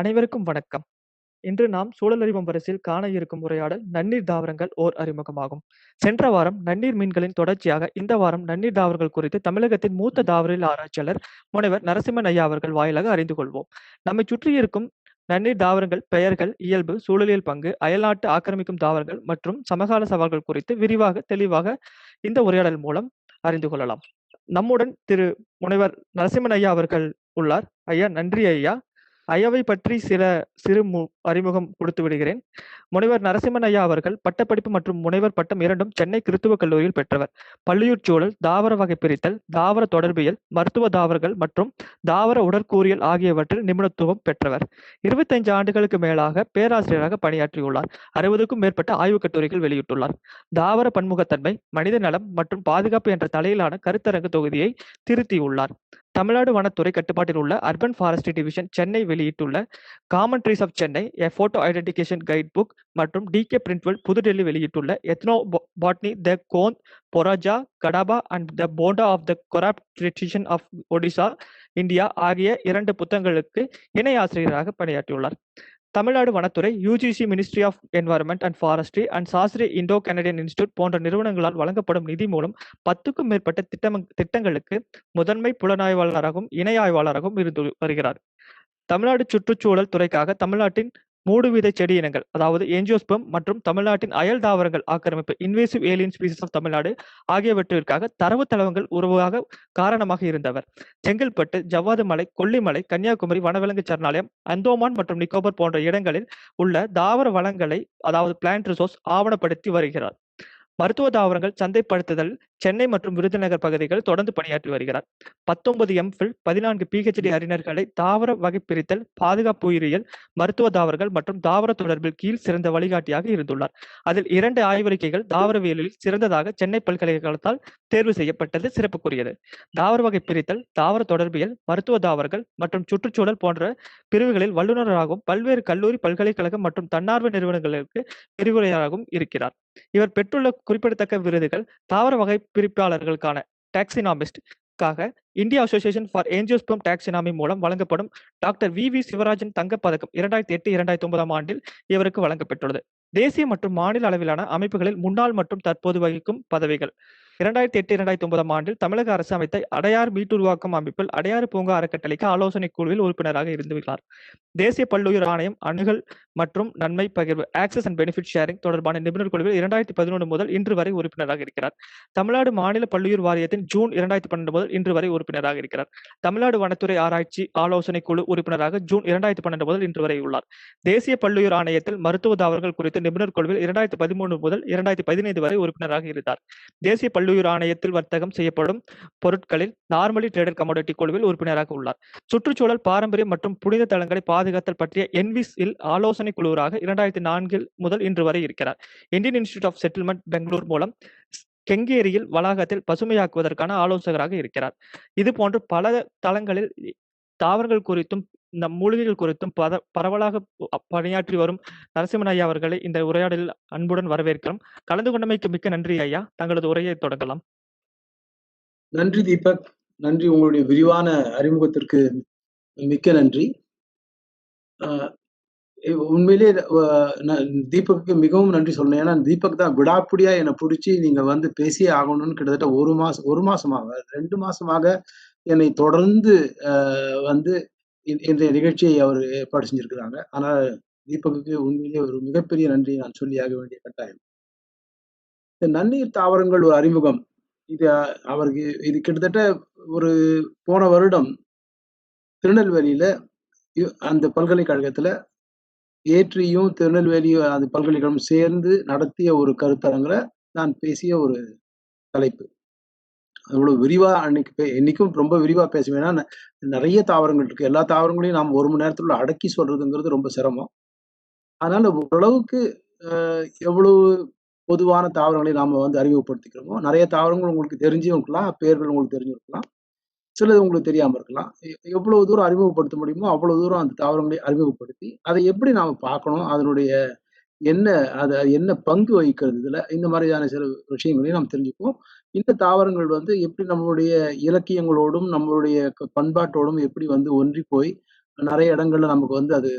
அனைவருக்கும் வணக்கம். இன்று நாம் சூழலறிவும் வரிசையில் காண இருக்கும் உரையாடல் நன்னீர் தாவரங்கள் ஓர் அறிமுகமாகும். சென்ற வாரம் நன்னீர் மீன்களின் தொடர்ச்சியாக இந்த வாரம் நன்னீர் தாவரங்கள் குறித்து தமிழகத்தின் மூத்த தாவரவியல் ஆராய்ச்சியாளர் முனைவர் நரசிம்மன் ஐயா அவர்கள் வாயிலாக அறிந்து கொள்வோம். நம்மை சுற்றி இருக்கும் நன்னீர் தாவரங்கள் பெயர்கள், இயல்பு, சூழலியல் பங்கு, அயல்நாட்டு ஆக்கிரமிக்கும் தாவரங்கள் மற்றும் சமகால சவால்கள் குறித்து விரிவாக தெளிவாக இந்த உரையாடல் மூலம் அறிந்து கொள்ளலாம். நம்முடன் திரு முனைவர் நரசிம்மன் ஐயா அவர்கள் உள்ளார். ஐயா நன்றி ஐயா. ஐயாவை பற்றி சிறு அறிமுகம் கொடுத்து விடுகிறேன். முனைவர் நரசிம்மன் ஐயா அவர்கள் பட்டப்படிப்பு மற்றும் முனைவர் பட்டம் இரண்டும் சென்னை கிறித்துவ கல்லூரியில் பெற்றவர். பல்லுயிர் சூழல், தாவர வகை பிரித்தல், தாவர தொடர்பியல், மருத்துவ தாவரங்கள் மற்றும் தாவர உடற்கூறியல் ஆகியவற்றில் நிபுணத்துவம் பெற்றவர். 25 ஆண்டுகளுக்கு மேலாக பேராசிரியராக பணியாற்றியுள்ளார். 60க்கும் மேற்பட்ட ஆய்வுக் கட்டுரைகள் வெளியிட்டுள்ளார். தாவர பன்முகத்தன்மை, மனித நலம் மற்றும் பாதுகாப்பு என்ற தலையிலான கருத்தரங்கு தொகுதியை திருத்தியுள்ளார். தமிழ்நாடு வனத்துறை கட்டுப்பாட்டில் உள்ள அர்பன் ஃபாரஸ்ட்ரி டிவிஷன் சென்னை வெளியிட்டுள்ள common trees of Chennai a photo identification guide book மற்றும் டி.கே. பிரிண்ட்வெல் புதுடெல்லி வெளியிட்டுள்ள ethnobotany the Kondh Poraja Gadaba and the Bonda of the Koraput tradition of Odisha India ஆகிய 2 புத்தகங்களுக்கு இணை ஆசிரியராக பணியாற்றியுள்ளார். தமிழ்நாடு வனத்துறை, UGC Ministry of Environment and Forestry and Shastri Indo Canadian Institute போன்ற நிறுவனங்களால் வழங்கப்படும் நிதி மூலம் 10க்கும் மேற்பட்ட திட்டங்களுக்கு முதன்மை புலனாய்வாளராகவும் இணை ஆய்வாளராகவும் இருந்து வருகிறார். தமிழ்நாடு சுற்றுச்சூழல் துறைக்காக தமிழ்நாட்டின் மூடுவிதை செடி இனங்கள் அதாவது ஏஞ்சியோஸ்பெர்ம் மற்றும் தமிழ்நாட்டின் அயல் தாவரங்கள் ஆக்கிரமிப்பு invasive alien species of Tamil Nadu ஆகியவற்றிற்காக தரவு தளங்கள் உருவாக காரணமாக இருந்தவர். செங்கல்பட்டு, ஜவ்வாது மலை, கொல்லிமலை, கன்னியாகுமரி வனவிலங்கு சரணாலயம், அந்தோமான் மற்றும் நிக்கோபர் போன்ற இடங்களில் உள்ள தாவர வளங்களை அதாவது பிளான்ட் ரிசோர்ஸ் ஆவணப்படுத்தி வருகிறார். மருத்துவ தாவரங்கள் சந்தைப்படுத்துதல் சென்னை மற்றும் விருதுநகர் பகுதிகள் தொடர்ந்து பணியாற்றி வருகிறார். 19 எம்.ஃபில், 14 PhD அறிஞர்களை தாவர வகை பிரித்தல், பாதுகாப்பு உயிரியல், மருத்துவ தாவரங்கள் மற்றும் தாவர தொடர்பில் கீழ் சிறந்த வழிகாட்டியாக இருந்துள்ளார். அதில் 2 ஆய்வறிக்கைகள் தாவரவியலில் சிறந்ததாக சென்னை பல்கலைக்கழகத்தால் தேர்வு செய்யப்பட்டது சிறப்புக்குரியது. தாவர வகை பிரித்தல், தாவர தொடர்பியல், மருத்துவ தாவரங்கள் மற்றும் சுற்றுச்சூழல் போன்ற பிரிவுகளில் வல்லுநராகவும் பல்வேறு கல்லூரி, பல்கலைக்கழகம் மற்றும் தன்னார்வ நிறுவனங்களுக்கு விரிவுரையாளராகவும் இருக்கிறார். இவர் பெற்றுள்ள குறிப்பிடத்தக்க விருதுகள் தாவர வகை பிரிப்பாளர்களுக்கான டாக்ஸினாமிஸ்ட் க்காக இந்தியா அசோசியேஷன் ஃபார் ஏஞ்சியோஸ்பெர்ம் டாக்ஸினாமி மூலம் வழங்கப்படும் டாக்டர் வி சிவராஜன் தங்கப்பதக்கம் 2008-2009 ஆண்டில் இவருக்கு வழங்கப்பட்டுள்ளது. தேசிய மற்றும் மாநில அளவிலான அமைப்புகளில் முன்னாள் மற்றும் தற்போது வகிக்கும் பதவிகள் 2008-2009 ஆண்டில் தமிழக அரசு அமைத்த அடையாறு மீட்டுருவாக்கம் அமைப்பில் அடையாறு பூங்கா அறக்கட்டளைக்கு ஆலோசனை குழுவில் உறுப்பினராக இருந்துள்ளார். தேசிய பல்லுயிர் ஆணையம் அணுகல் மற்றும் நன்மை பகிர்வு ஆக்சஸ் அண்ட் பெனிஃபிட் ஷேரிங் தொடர்பான நிபுணர் குழுவில் 2011 முதல் இன்று வரை உறுப்பினராக இருக்கிறார். தமிழ்நாடு மாநில பல்லுயிர் வாரியத்தின் ஜூன் 2012 முதல் இன்று வரை உறுப்பினராக இருக்கிறார். தமிழ்நாடு வனத்துறை ஆராய்ச்சி ஆலோசனை குழு உறுப்பினராக ஜூன் 2012 முதல் இன்று வரை உள்ளார். தேசிய பல்லுயிர் ஆணையத்தில் மருத்துவ தாவரங்கள் குறித்த நிபுணர் குழுவில் 2013 முதல் 2015 வரை உறுப்பினராக இருந்தார். தேசிய பல்லுயிர் ஆணையத்தில் வர்த்தகம் செய்யப்படும் பொருட்களில் நார்மலி ட்ரேடட் கமோடிட்டி குழுவில் உறுப்பினராக உள்ளார். சுற்றுச்சூழல், பாரம்பரியம் மற்றும் புனித தலங்களை பாதுகாத்தல் பற்றிய என்விஸ்-இல் ஆலோசனை குழுவராக 2004 முதல் இன்று வரை இருக்கிறார். Indian institute of settlement Bangalore மூலம் கெங்கேரியில் வளாகத்தில் பசுமையாக்குவதற்கான ஆலோசகராக இருக்கிறார். இது போன்ற பல தளங்களில் தாவரங்கள் குறித்தும் நம் மூலிகைகள் குறித்தும் பரவலாக பணியாற்றி வரும் நரசிம்மன் ஐயா அவர்களை இந்த உரையாடலில் அன்புடன் வரவேற்கிறோம். கலந்து கொண்டமைக்கு மிக்க நன்றி ஐயா. தங்களது உரையை தொடங்கலாம். நன்றி தீபக். நன்றி, உங்களுடைய விரிவான அறிமுகத்திற்கு மிக்க நன்றி. உண்மையிலே தீபக்கு மிகவும் நன்றி சொல்லணும். ஏன்னா தீபக் தான் விடாப்பிடியா என்னை பிடிச்சி நீங்க வந்து பேசியே ஆகணும்னு கிட்டத்தட்ட ஒரு மாசமாக 2 மாசமாக என்னை தொடர்ந்து வந்து இன்றைய நிகழ்ச்சியை அவர் ஏற்பாடு செஞ்சிருக்கிறாங்க. ஆனால் தீபக்கு உண்மையிலேயே ஒரு மிகப்பெரிய நன்றி நான் சொல்லியாக வேண்டிய கட்டாயம். இந்த நன்னீர் தாவரங்கள் ஒரு அறிமுகம், இது கிட்டத்தட்ட ஒரு போன வருடம் திருநெல்வேலியில அந்த பல்கலைக்கழகத்துல ஏற்றியும் திருநெல்வேலியும் அந்த பல்கலைக்கழகம் சேர்ந்து நடத்திய ஒரு கருத்தரங்குல நான் பேசிய ஒரு தலைப்பு. அவ்வளவு விரிவா இன்னைக்கும் ரொம்ப விரிவா பேசுவேன். ஏன்னா நிறைய தாவரங்கள் இருக்கு. எல்லா தாவரங்களையும் நாம் 1 மணி நேரத்துக்குள்ள அடக்கி சொல்றதுங்கிறது ரொம்ப சிரமம். அதனால ஓரளவுக்கு எவ்வளவு பொதுவான தாவரங்களை நாம வந்து அறிமுகப்படுத்திக்கிறோமோ, நிறைய தாவரங்கள் உங்களுக்கு தெரிஞ்சிருக்கலாம், பேர்கள் உங்களுக்கு தெரிஞ்சிருக்கலாம், சிலது உங்களுக்கு தெரியாம இருக்கலாம். எவ்வளவு தூரம் அறிமுகப்படுத்த முடியுமோ அவ்வளவு தூரம் அந்த தாவரங்களை அறிமுகப்படுத்தி அதை எப்படி நாம பார்க்கணும், அதனுடைய என்ன பங்கு வகிக்கிறது இதுல, இந்த மாதிரியான சில விஷயங்களையும் நாம் தெரிஞ்சுப்போம். இந்த தாவரங்கள் வந்து எப்படி நம்மளுடைய இலக்கியங்களோடும் நம்மளுடைய பண்பாட்டோடும் எப்படி வந்து ஒன்றி போய் நிறைய இடங்கள்ல நமக்கு வந்து அது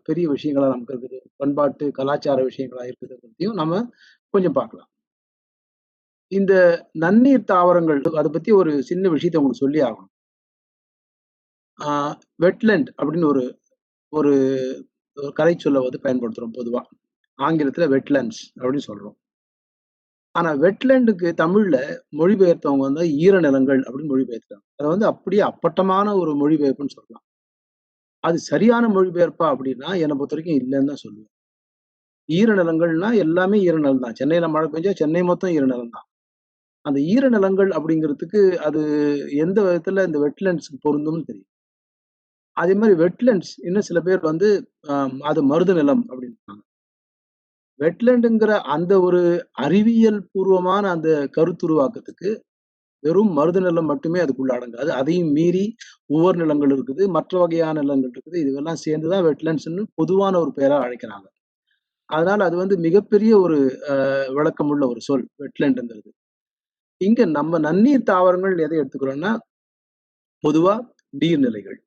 பெரிய விஷயங்களா நமக்கு இருக்குது. பண்பாட்டு, கலாச்சார விஷயங்களா இருக்குதுங்கிறதையும் நம்ம கொஞ்சம் பார்க்கலாம். இந்த நன்னீர் தாவரங்கள் அத பத்தி ஒரு சின்ன விஷயத்த உங்களுக்கு சொல்லியே ஆகணும். ஆ வெட்லேண்ட் அப்படின்னு ஒரு ஒரு ஒரு கலைச்சொல்ல வந்து பயன்படுத்துறோம் பொதுவா. ஆங்கிலத்துல வெட்லேண்ட்ஸ் அப்படின்னு சொல்றோம். ஆனா வெட்லேண்டுக்கு தமிழ்ல மொழிபெயர்த்தவங்க வந்து ஈரநிலங்கள் அப்படின்னு மொழிபெயர்த்தாங்க. அத வந்து அப்படியே அப்பட்டமான ஒரு மொழிபெயர்ப்புன்னு சொல்லலாம். அது சரியான மொழிபெயர்ப்பா அப்படின்னா, என்ன பொறுத்தவரைக்கும் இல்லன்னு தான் சொல்லுவேன். ஈரநிலங்கள்னா எல்லாமே ஈரநிலம் தான். சென்னையில மழை பெஞ்சா சென்னை மொத்தம் ஈரநிலம் தான். அந்த ஈரநிலங்கள் அப்படிங்கிறதுக்கு அது எந்த விதத்துல இந்த வெட்லேண்ட்ஸ்க்கு பொருந்தும்னு தெரியும். அதே மாரி வெட்லேண்ட்ஸ் இன்னும் சில பேர் வந்து அது மருத நிலம் அப்படின்றாங்க. வெட்லேண்டுங்கிற அந்த ஒரு அறிவியல் பூர்வமான அந்த கருத்துருவாக்கத்துக்கு வெறும் மருத நிலம் மட்டுமே அதுக்குள்ள அடங்காது. அதையும் மீறி உவர் நிலங்கள் இருக்குது, மற்ற வகையான நிலங்கள் இருக்குது. இதுவெல்லாம் சேர்ந்து தான் வெட்லேண்ட்ஸ்ன்னு பொதுவான ஒரு பெயரா அழைக்கிறாங்க. அதனால அது வந்து மிகப்பெரிய ஒரு விளக்கமுள்ள ஒரு சொல் வெட்லேண்டுங்கிறது. இங்க நம்ம நன்னீர் தாவரங்கள் எதை எடுத்துக்கிறோம்னா, பொதுவா நீர்நிலைகள்.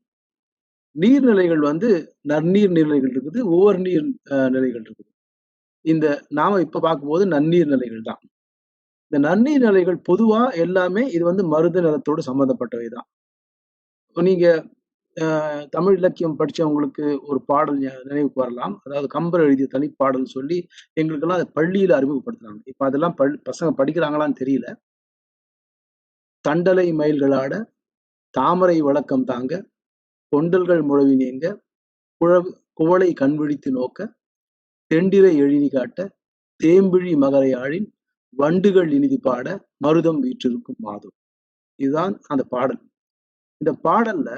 நீர்நிலைகள் வந்து நன்னீர் நிலைகள் இருக்குது, உவர் நீர் நிலைகள் இருக்குது. இந்த நாம இப்ப பார்க்கும்போது நன்னீர் நிலைகள் தான். இந்த நன்னீர் நிலைகள் பொதுவா எல்லாமே இது வந்து மருத நிலத்தோடு சம்மந்தப்பட்டவை தான். நீங்க தமிழ் இலக்கியம் படிச்சவங்களுக்கு ஒரு பாடல் நினைவுக்கு வரலாம். அதாவது கம்பர் எழுதிய தனிப்பாடல்னு சொல்லி எங்களுக்கெல்லாம் அத பள்ளியில அறிமுகப்படுத்துனாங்க. இப்ப அதெல்லாம் பசங்க படிக்கிறாங்களான்னு தெரியல. "தண்டலை மயில்களாட, தாமரை வழக்கம் தாங்க, கொண்டல்கள் முழவி நீங்க, குவளை கண்விழித்து நோக்க, தெண்டிரை எழினி காட்ட, தேம்பிழி மகரை ஆழின், வண்டுகள் இனிது பாட, மருதம் வீற்றிருக்கும் மாதோ." இதுதான் அந்த பாடல். இந்த பாடல்ல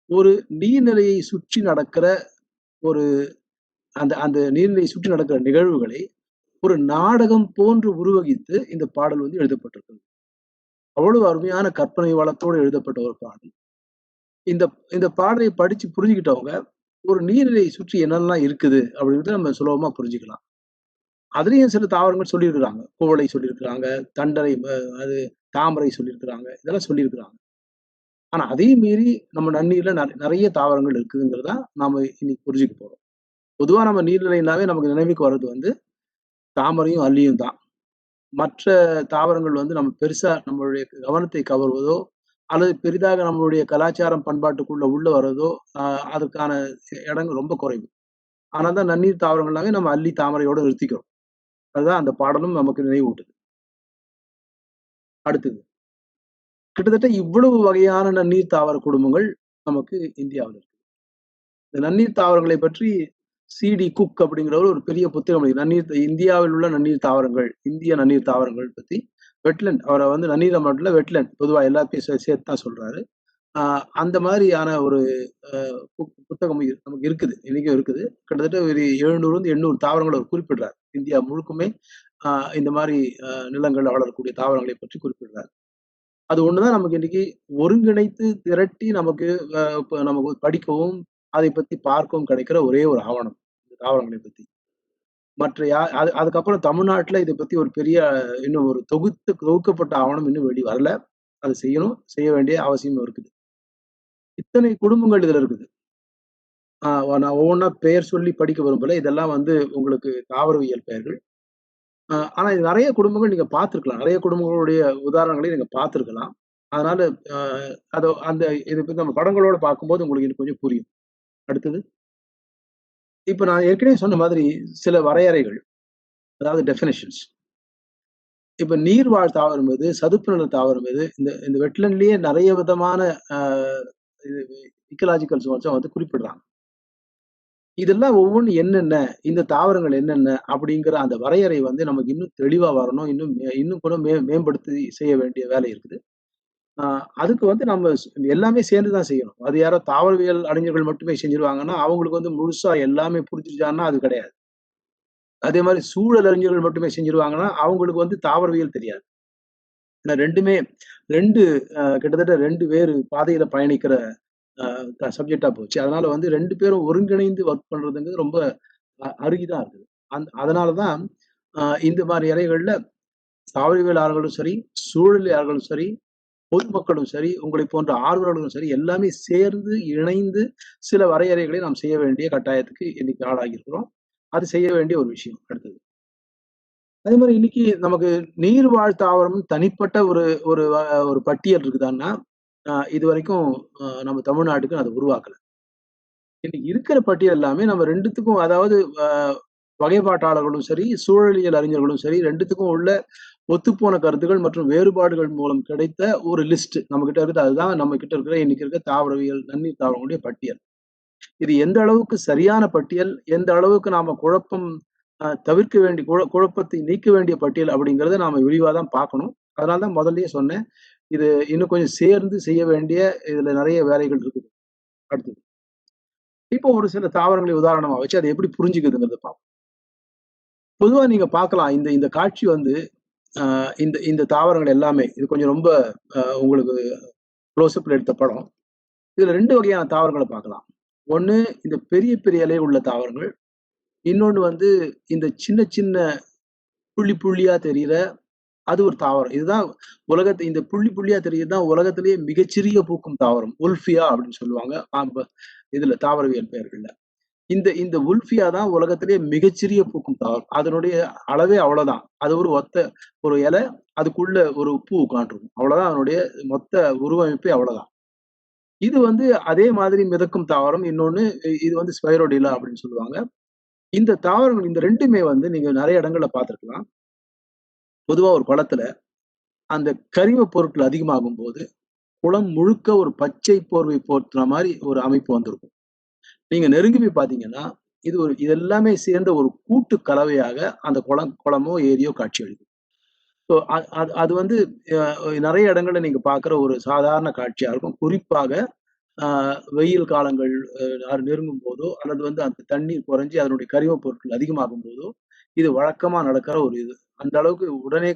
ஒரு நீர்நிலையை சுற்றி நடக்கிற ஒரு அந்த அந்த நீர்நிலையை சுற்றி நடக்கிற நிகழ்வுகளை ஒரு நாடகம் போன்று உருவகித்து இந்த பாடல் வந்து எழுதப்பட்டிருக்கிறது. அவ்வளவு அருமையான கற்பனை வளத்தோடு எழுதப்பட்ட ஒரு பாடல். இந்த இந்த பாடலை படிச்சு புரிஞ்சுக்கிட்டவங்க, ஒரு நீர்நிலையை சுற்றி என்னெல்லாம் இருக்குது அப்படின்றத நம்ம சுலபமா புரிஞ்சுக்கலாம். அதுலயும் சில தாவரங்கள் சொல்லியிருக்கிறாங்க. குவளை சொல்லியிருக்கிறாங்க, தண்டலை அது தாமரை சொல்லியிருக்கிறாங்க. இதெல்லாம் சொல்லியிருக்கிறாங்க. ஆனா அதையும் மீறி நம்ம நன்னீர்ல நெறைய தாவரங்கள் இருக்குதுங்கிறத நாம இன்னைக்கு புரிஞ்சுக்க போறோம். பொதுவா நம்ம நீர்நிலைனாவே நமக்கு நினைவுக்கு வர்றது வந்து தாமரையும், அல்லியும் தான். மற்ற தாவரங்கள் வந்து நம்ம பெருசா நம்மளுடைய கவனத்தை கவர்வதோ, அல்லது பெரிதாக நம்மளுடைய கலாச்சாரம், பண்பாட்டுக்குள்ள உள்ள வர்றதோ, அ அதற்கான இடங்கள் ரொம்ப குறைவு. ஆனா தான் நன்னீர் தாவரங்கள்னாவே நம்ம அல்லி, தாமரையோட நிறுத்திக்கிறோம். அதுதான் அந்த பாடலும் நமக்கு நினைவூட்டுது. அடுத்தது, கிட்டத்தட்ட இவ்வளவு வகையான நன்னீர் தாவர குடும்பங்கள் நமக்கு இந்தியாவுல இருக்கு. இந்த நன்னீர் தாவரங்களை பற்றி சி.டி. குக் அப்படிங்கிறவர் ஒரு பெரிய புத்தகம் இந்தியாவில் உள்ள நன்னீர் தாவரங்கள், இந்திய நன்னீர் தாவரங்கள் பத்தி வெட்லேண்ட் அவர வந்து நன்னீர் மட்டும் இல்ல வெட்லேண்ட் பொதுவா எல்லாத்தையும் சேர்த்து தான் சொல்றாரு. அந்த மாதிரியான ஒரு அ புத்தகம் நமக்கு இருக்குது. இன்னைக்கும் இருக்குது. கிட்டத்தட்ட ஒரு 700 800 தாவரங்கள அவர் குறிப்பிடுறார். இந்தியா முழுக்குமே அ இந்த மாரி நிலங்கள்ல வளரக்கூடிய தாவரங்களை பற்றி குறிப்பிடுறார். அது ஒண்ணு தான் நமக்கு இன்னைக்கு ஒருங்கிணைத்து திரட்டி நமக்கு இப்ப நமக்கு படிக்கவும், அதை பத்தி பார்க்கவும் கிடைக்கிற ஒரே ஒரு ஆவணம். இந்த தாவரங்களை பத்தி. மற்ற அதுக்கப்புறம் தமிழ்நாட்டுல இத பத்தி ஒரு பெரிய இன்னும் ஒரு தொகுக்கப்பட்ட ஆவணம் இன்னும் வரல. அத செய்யணும். செய்ய வேண்டிய அவசியமும் இருக்குது. இத்தனை குடும்பங்கள் இதுல இருக்குது. ஆ நான் ஒவ்வொன்னா பெயர் சொல்லி படிக்க விரும்பல. இதெல்லாம் வந்து உங்களுக்கு தாவரவியல் பெயர்கள். ஆனா இது நெறைய குடும்பங்கள் நீங்க பார்த்திருக்கலாம். நெறைய குடும்பங்களுடைய உதாரணங்களை நீங்க பார்த்திருக்கலாம். அதனால அ அந்த இத பத்தி நம்ம படங்களோட பார்க்கும்போது உங்களுக்கு இன்னும் கொஞ்சம் புரியும். அடுத்தது, இப்ப நான் ஏற்கனவே சொன்ன மாதிரி சில வரையறைகள், அதாவது டெஃபினிஷன்ஸ். இப்ப நீர்வாழ் தாவரம் எது? சதுப்பு நில தாவரம் எது? இந்த இந்த வெட்லேண்ட்லயே நெறைய விதமான அ இது இக்காலஜிக்கல் ஜோன்ஸ வந்து குறிப்பிடுறாங்க. இதெல்லாம் ஒவ்வொன்னும் என்னென்ன? இந்த தாவரங்கள் என்னென்ன? அப்படிங்கிற அந்த வரையறை வந்து நமக்கு இன்னும் தெளிவா வரணும். இன்னும் கூட மேம்படுத்தி செய்ய வேண்டிய வேலை இருக்குது. ஆ அதுக்கு வந்து நம்ம எல்லாமே சேர்ந்து தான் செய்யணும். அது யாரோ தாவரவியல் அறிஞர்கள் மட்டுமே செஞ்சுருவாங்கன்னா, அவங்களுக்கு வந்து முழுசா எல்லாமே புரிஞ்சுருச்சான்னா அது கிடையாது. அதே மாரி சூழல் அறிஞர்கள் மட்டுமே செஞ்சுருவாங்கன்னா, அவங்களுக்கு வந்து தாவரவியல் தெரியாது. ஏன்னா 2மே 2 கிட்டத்தட்ட 2 வேறு பாதையில பயணிக்கிற சப்ஜெக்ட்டா போச்சு. அதனால வந்து 2 பேரும் ஒருங்கிணைந்து ஒர்க் பண்றதுங்கிறது ரொம்ப அருகிதான் இருக்குது. அதனால தான் இந்த மாரி இலைகள்ல தாவரவியலாளர்களும் சரி, சூழலியலாளர்களும் சரி, பொதுமக்களும் சரி, உங்களை போன்ற ஆர்வலர்களும் சரி, எல்லாமே சேர்ந்து இணைந்து சில வரையறைகளை நாம் செய்ய வேண்டிய கட்டாயத்துக்கு இன்னைக்கு ஆளாகியிருக்கிறோம். அது செய்ய வேண்டிய ஒரு விஷயம் அடுத்தது. அதே மாரி இன்னைக்கு நமக்கு நீர்வாழ் தாவரம் தனிப்பட்ட ஒரு ஒரு ஒரு பட்டியல் இருக்குதான்னா, இதுவரைக்கும் நம்ம தமிழ்நாட்டுக்கு அத உருவாக்கல. இன்னைக்கு இருக்கிற பட்டியல் எல்லாமே நம்ம 2த்துக்கும் அதாவது வகைப்பாட்டாளர்களும் சரி, சூழலியல் அறிஞர்களும் சரி 2த்துக்கும் உள்ள ஒத்துப்போன கருத்துக்கள் மற்றும் வேறுபாடுகள் மூலம் கிடைத்த ஒரு லிஸ்ட் நம்மகிட்ட இருக்குது. அதுதான் நம்ம கிட்ட இருக்கிற இன்னைக்கு இருக்க தாவரவியல், நன்னீர் தாவரங்களுடைய பட்டியல். இது எந்த அளவுக்கு சரியான பட்டியல், எந்த அளவுக்கு நாம குழப்பம் தவிர்க்க வேண்டிய குழப்பத்தை நீக்க வேண்டிய பட்டியல் அப்படிங்கிறத நாம விரிவா தான் பார்க்கணும். அதனால தான் முதல்லயே சொன்னேன். இது இன்னும் கொஞ்சம் சேர்ந்து செய்ய வேண்டிய இதுல நெறைய வேலைகள் இருக்குது. அடுத்தது. இப்போ ஒரு சில தாவரங்களை உதாரணமா வச்சு அதை எப்படி புரிஞ்சுக்குதுங்கிறத பார்ப்போம். பொதுவா நீங்க பார்க்கலாம். இந்த இந்த காட்சி வந்து அ இந்த இந்த தாவரங்கள் எல்லாமே இது கொஞ்சம் ரொம்ப உங்களுக்கு க்ளோஸ் அப்ல எடுத்த படம். இதுல 2 வகையான தாவரங்கள பார்க்கலாம். ஒண்ணு இந்த பெரிய பெரிய இலை உள்ள தாவரங்கள். இன்னொன்னு வந்து இந்த சின்ன சின்ன புள்ளி புள்ளியா தெரியிற அது ஒரு தாவரம். இதுதான் இந்த புள்ளி புள்ளியா தெரியிறது தான் உலகத்திலேயே மிகச்சிறிய பூக்கும் தாவரம். உல்ஃபியா அப்படின்னு சொல்லுவாங்க. இதுல தாவரவியல் பெயர்கள்ல. இந்த இந்த உல்ஃபியா தான் உலகத்திலேயே மிகச்சிறிய பூக்கும் தாவரம். அதனுடைய அளவே அவ்வளவுதான். அது ஒரு ஒரு இலை, அதுக்குள்ள ஒரு பூ உட்கார்ந்திருக்கும். அவ்வளவுதான் அதனுடைய மொத்த உருவமைப்பே அவ்வளவுதான். இது வந்து அதே மாதிரி மிதக்கும் தாவரம். இன்னொன்னு இது வந்து ஸ்பைரோடிலா அப்படின்னு சொல்லுவாங்க. இந்த தாவரங்கள் இந்த 2மே வந்து நீங்க நெறைய இடங்கள்ல பார்த்திருக்கலாம். பொதுவா ஒரு குளத்துல அந்த கரிம பொருட்கள் அதிகமாகும்போது, குளம் முழுக்க ஒரு பச்சை போர்வை போர்த்துன மாரி ஒரு அமைப்பு வந்திருக்கும். நீங்க நெருங்கி போய் பார்த்தீங்கன்னா, இது எல்லாமே சேர்ந்த ஒரு கூட்டு கலவையாக அந்த குளமோ, ஏரியோ காட்சியளிக்கும். ஸோ அது வந்து நெறைய இடங்கள்ல நீங்க பார்க்குற ஒரு சாதாரண காட்சியா இருக்கும். குறிப்பாக அ வெயில் காலங்கள் நெருங்கும் போதோ, அல்லது வந்து அந்த தண்ணீர் குறைஞ்சு அதனுடைய கரிமப் பொருட்கள் அதிகமாகும் போதோ, இது வழக்கமா நடக்கிற ஒரு இது. அந்த அளவுக்கு உடனே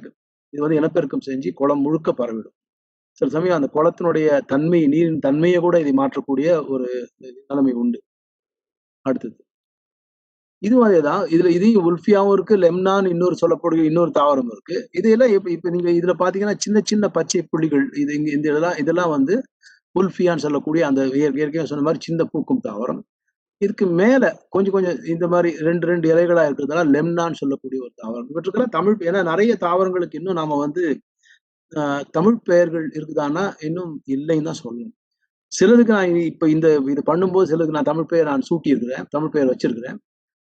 இது வந்து இனப்பெருக்கம் செஞ்சு குளம் முழுக்க பரவிடும். சில சமயம் அந்த குளத்தினுடைய தன்மை, நீரின் தன்மைய கூட இதை மாற்றக்கூடிய ஒரு நிலைமை உண்டு. அடுத்தது. இதுவும் அதேதான். இதுல இதையும் உல்ஃபியாவும் இருக்கு. லெம்னான்னு இன்னொரு சொல்லக்கூடிய இன்னொரு தாவரம் இருக்கு. இதையெல்லாம் இப்ப இப்ப நீங்க இதுல பார்த்தீங்கன்னா, சின்ன சின்ன பச்சை புள்ளிகள். இது இங்க இந்த இதெல்லாம் வந்து உல்ஃபியான்னு சொல்லக்கூடிய அந்த ஏற்கனவே சொன்ன மாரி சின்ன பூக்கும் தாவரம். இதுக்கு மேல கொஞ்சம் கொஞ்சம் இந்த மாரி 2, 2 இலைகளா இருக்கிறதெல்லாம் லெம்னான்னு சொல்லக்கூடிய ஒரு தாவரம். இவற்றுக்கெல்லாம் ஏன்னா நெறைய தாவரங்களுக்கு இன்னும் நாம வந்து அ தமிழ் பெயர்கள் இருக்குதான்னா, இன்னும் இல்லைன்னு தான் சொல்லணும். சிலதுக்கு நான் இப்ப இது பண்ணும்போது சிலதுக்கு நான் தமிழ் பெயர் நான் சூட்டியிருக்கிறேன். தமிழ் பெயர் வச்சிருக்கிறேன்.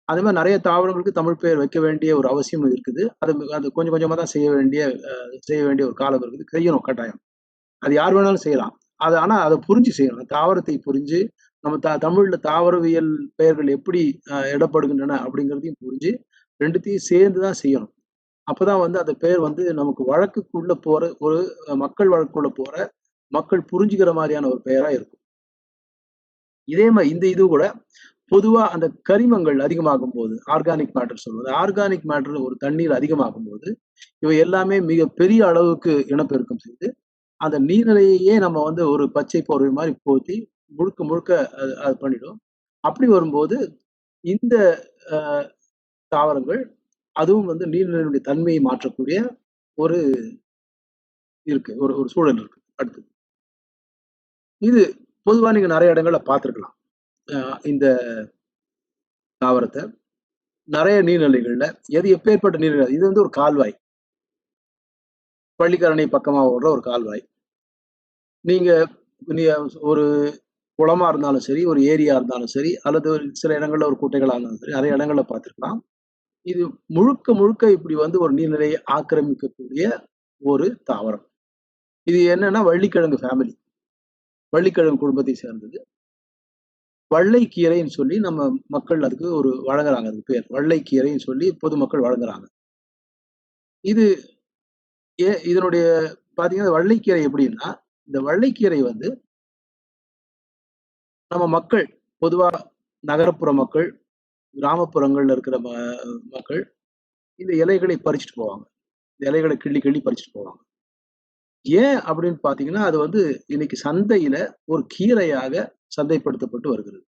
அதே மாரி நெறைய தாவரங்களுக்கு தமிழ் பெயர் வைக்க வேண்டிய ஒரு அவசியம் இருக்குது. அது கொஞ்சம் கொஞ்சமா தான் செய்ய வேண்டிய ஒரு காலம் இருக்குது. செய்யணும் கட்டாயம். அது யார் வேணாலும் செய்யலாம். ஆனா அத புரிஞ்சு செய்யணும். தாவரத்தை புரிஞ்சு, நம்ம தமிழ்ல தாவரவியல் பெயர்கள் எப்படி இடப்படுகின்றன அப்படிங்கிறதையும் புரிஞ்சு 2த்தையும் சேர்ந்து தான் செய்யணும். அப்பதான் வந்து அந்த பெயர் வந்து நமக்கு வழக்குக்குள்ள போற ஒரு மக்கள் வழக்குக்குள்ள போற, மக்கள் புரிஞ்சுக்கிற மாரியான ஒரு பெயரா இருக்கும். இதே மாரி இந்த இது கூட பொதுவா அந்த கரிமங்கள் அதிகமாகும்போது, ஆர்கானிக் மேட்டர் சொல்வது. ஆர்கானிக் மேட்டர் ஒரு தண்ணீர் அதிகமாகும்போது, இவை எல்லாமே மிக பெரிய அளவுக்கு இனப்பெருக்கம் செய்து, அந்த நீர்நிலையையே நம்ம வந்து ஒரு பச்சை போர்வை மாரி போத்தி, முழுக்க முழுக்க அது அது பண்ணிடும். அப்படி வரும்போது, இந்த அ தாவரங்கள், அதுவும் வந்து நீர்நிலையினுடைய தன்மையை மாற்றக்கூடிய ஒரு இருக்கு. ஒரு ஒரு சூழல் இருக்கு. அடுத்தது. இது பொதுவா நீங்க நெறைய இடங்கள்ல பார்த்திருக்கலாம். அ இந்த தாவரத்த. நெறைய நீர்நிலைகள்ல, எப்பேற்பட்ட நீர்நிலை இது வந்து ஒரு கால்வாய். பள்ளிக்கரணை பக்கமா ஓடுற ஒரு கால்வாய். நீங்க நீ ஒரு குளமா இருந்தாலும் சரி, ஒரு ஏரியா இருந்தாலும் சரி, அல்லது ஒரு சில இடங்கள்ல ஒரு குட்டைகளா இருந்தாலும் சரி, நெறைய இடங்கள்ல பார்த்திருக்கலாம். இது முழுக்க முழுக்க இப்படி வந்து ஒரு நீர்நிலையை ஆக்கிரமிக்கக்கூடிய ஒரு தாவரம். இது என்னன்னா வள்ளிக்கிழங்கு ஃபேமிலி. வள்ளிக்கிழங்கு குடும்பத்தை சேர்ந்தது. வள்ளைக்கீரைன்னு சொல்லி நம்ம மக்கள் அதுக்கு ஒரு வழங்குறாங்க அதுக்கு பேர். வள்ளைக்கீரைன்னு சொல்லி பொதுமக்கள் வழங்குறாங்க. இது இதனுடைய பார்த்தீங்கன்னா, வள்ளைக்கீரை எப்படின்னா, இந்த வள்ளைக்கீரை வந்து நம்ம மக்கள் பொதுவா நகரப்புற மக்கள், கிராமப்புறங்கள்ல இருக்கிற மக்கள் இந்த இலைகளை பறிச்சுட்டு போவாங்க. இந்த இலைகள கிள்ளி கிள்ளி பறிச்சுட்டு போவாங்க. ஏன் அப்படின்னு பார்த்தீங்கன்னா, அது வந்து இன்னைக்கு சந்தையில ஒரு கீரையாக சந்தைப்படுத்தப்பட்டு வருகிறது.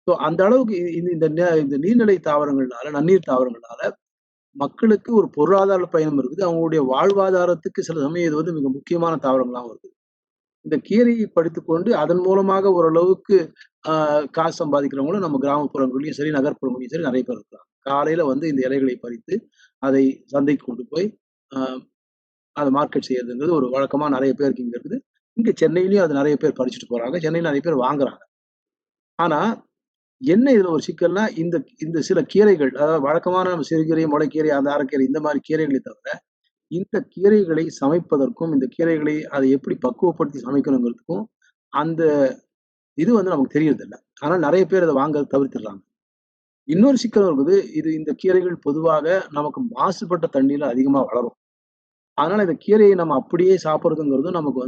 ஸோ அந்த அளவுக்கு இந்த நீர்நிலை தாவரங்கள்னால, நன்னீர் தாவரங்கள்னால மக்களுக்கு ஒரு பொருளாதார பயனும் இருக்குது. அவங்களுடைய வாழ்வாதாரத்துக்கு சில சமயம் இது மிக முக்கியமான தாவரங்களாவும் இருக்குது. இந்த கீரையை படித்துக்கொண்டு அதன் மூலமாக ஓரளவுக்கு காசு சம்பாதிக்கிறவங்களும் நம்ம கிராமப்புறங்கள்லயும் சரி, நகர்ப்புறங்கள்லயும் சரி நெறைய பேர் இருக்காங்க. காலையில இந்த இலைகளை பறித்து, அதை சந்தைக்கு கொண்டு போய் அ அத மார்க்கெட் செய்யறதுங்கிறது ஒரு வழக்கமா நெறைய பேருக்கு இங்க இருக்குது. இங்க சென்னையிலயும் அது நெறைய பேர் பறிச்சுட்டு போறாங்க. சென்னையில நெறைய பேர் வாங்குறாங்க. ஆனா, என்ன இதுல ஒரு சிக்கல்னா, இந்த இந்த சில கீரைகள், அதாவது வழக்கமான நம்ம சிறுகீரை, முளைக்கீரை, அந்த அரக்கீரை இந்த மாரி கீரைகளை தவிர, இந்த கீரைகளை சமைப்பதற்கும், இந்த கீரைகளை அதை எப்படி பக்குவப்படுத்தி சமைக்கணுங்கிறதுக்கும், அந்த இது நமக்கு தெரியறதில்ல. ஆனா நெறைய பேர் அத வாங்குறத தவிர்த்துடுறாங்க. இன்னொரு சிக்கலும் இருக்குது. இந்த கீரைகள் பொதுவாக நமக்கு மாசுபட்ட தண்ணீல அதிகமா வளரும். அதனால இந்த கீரையை நம்ம அப்படியே சாப்பிடுறதுங்கிறதும் நமக்கு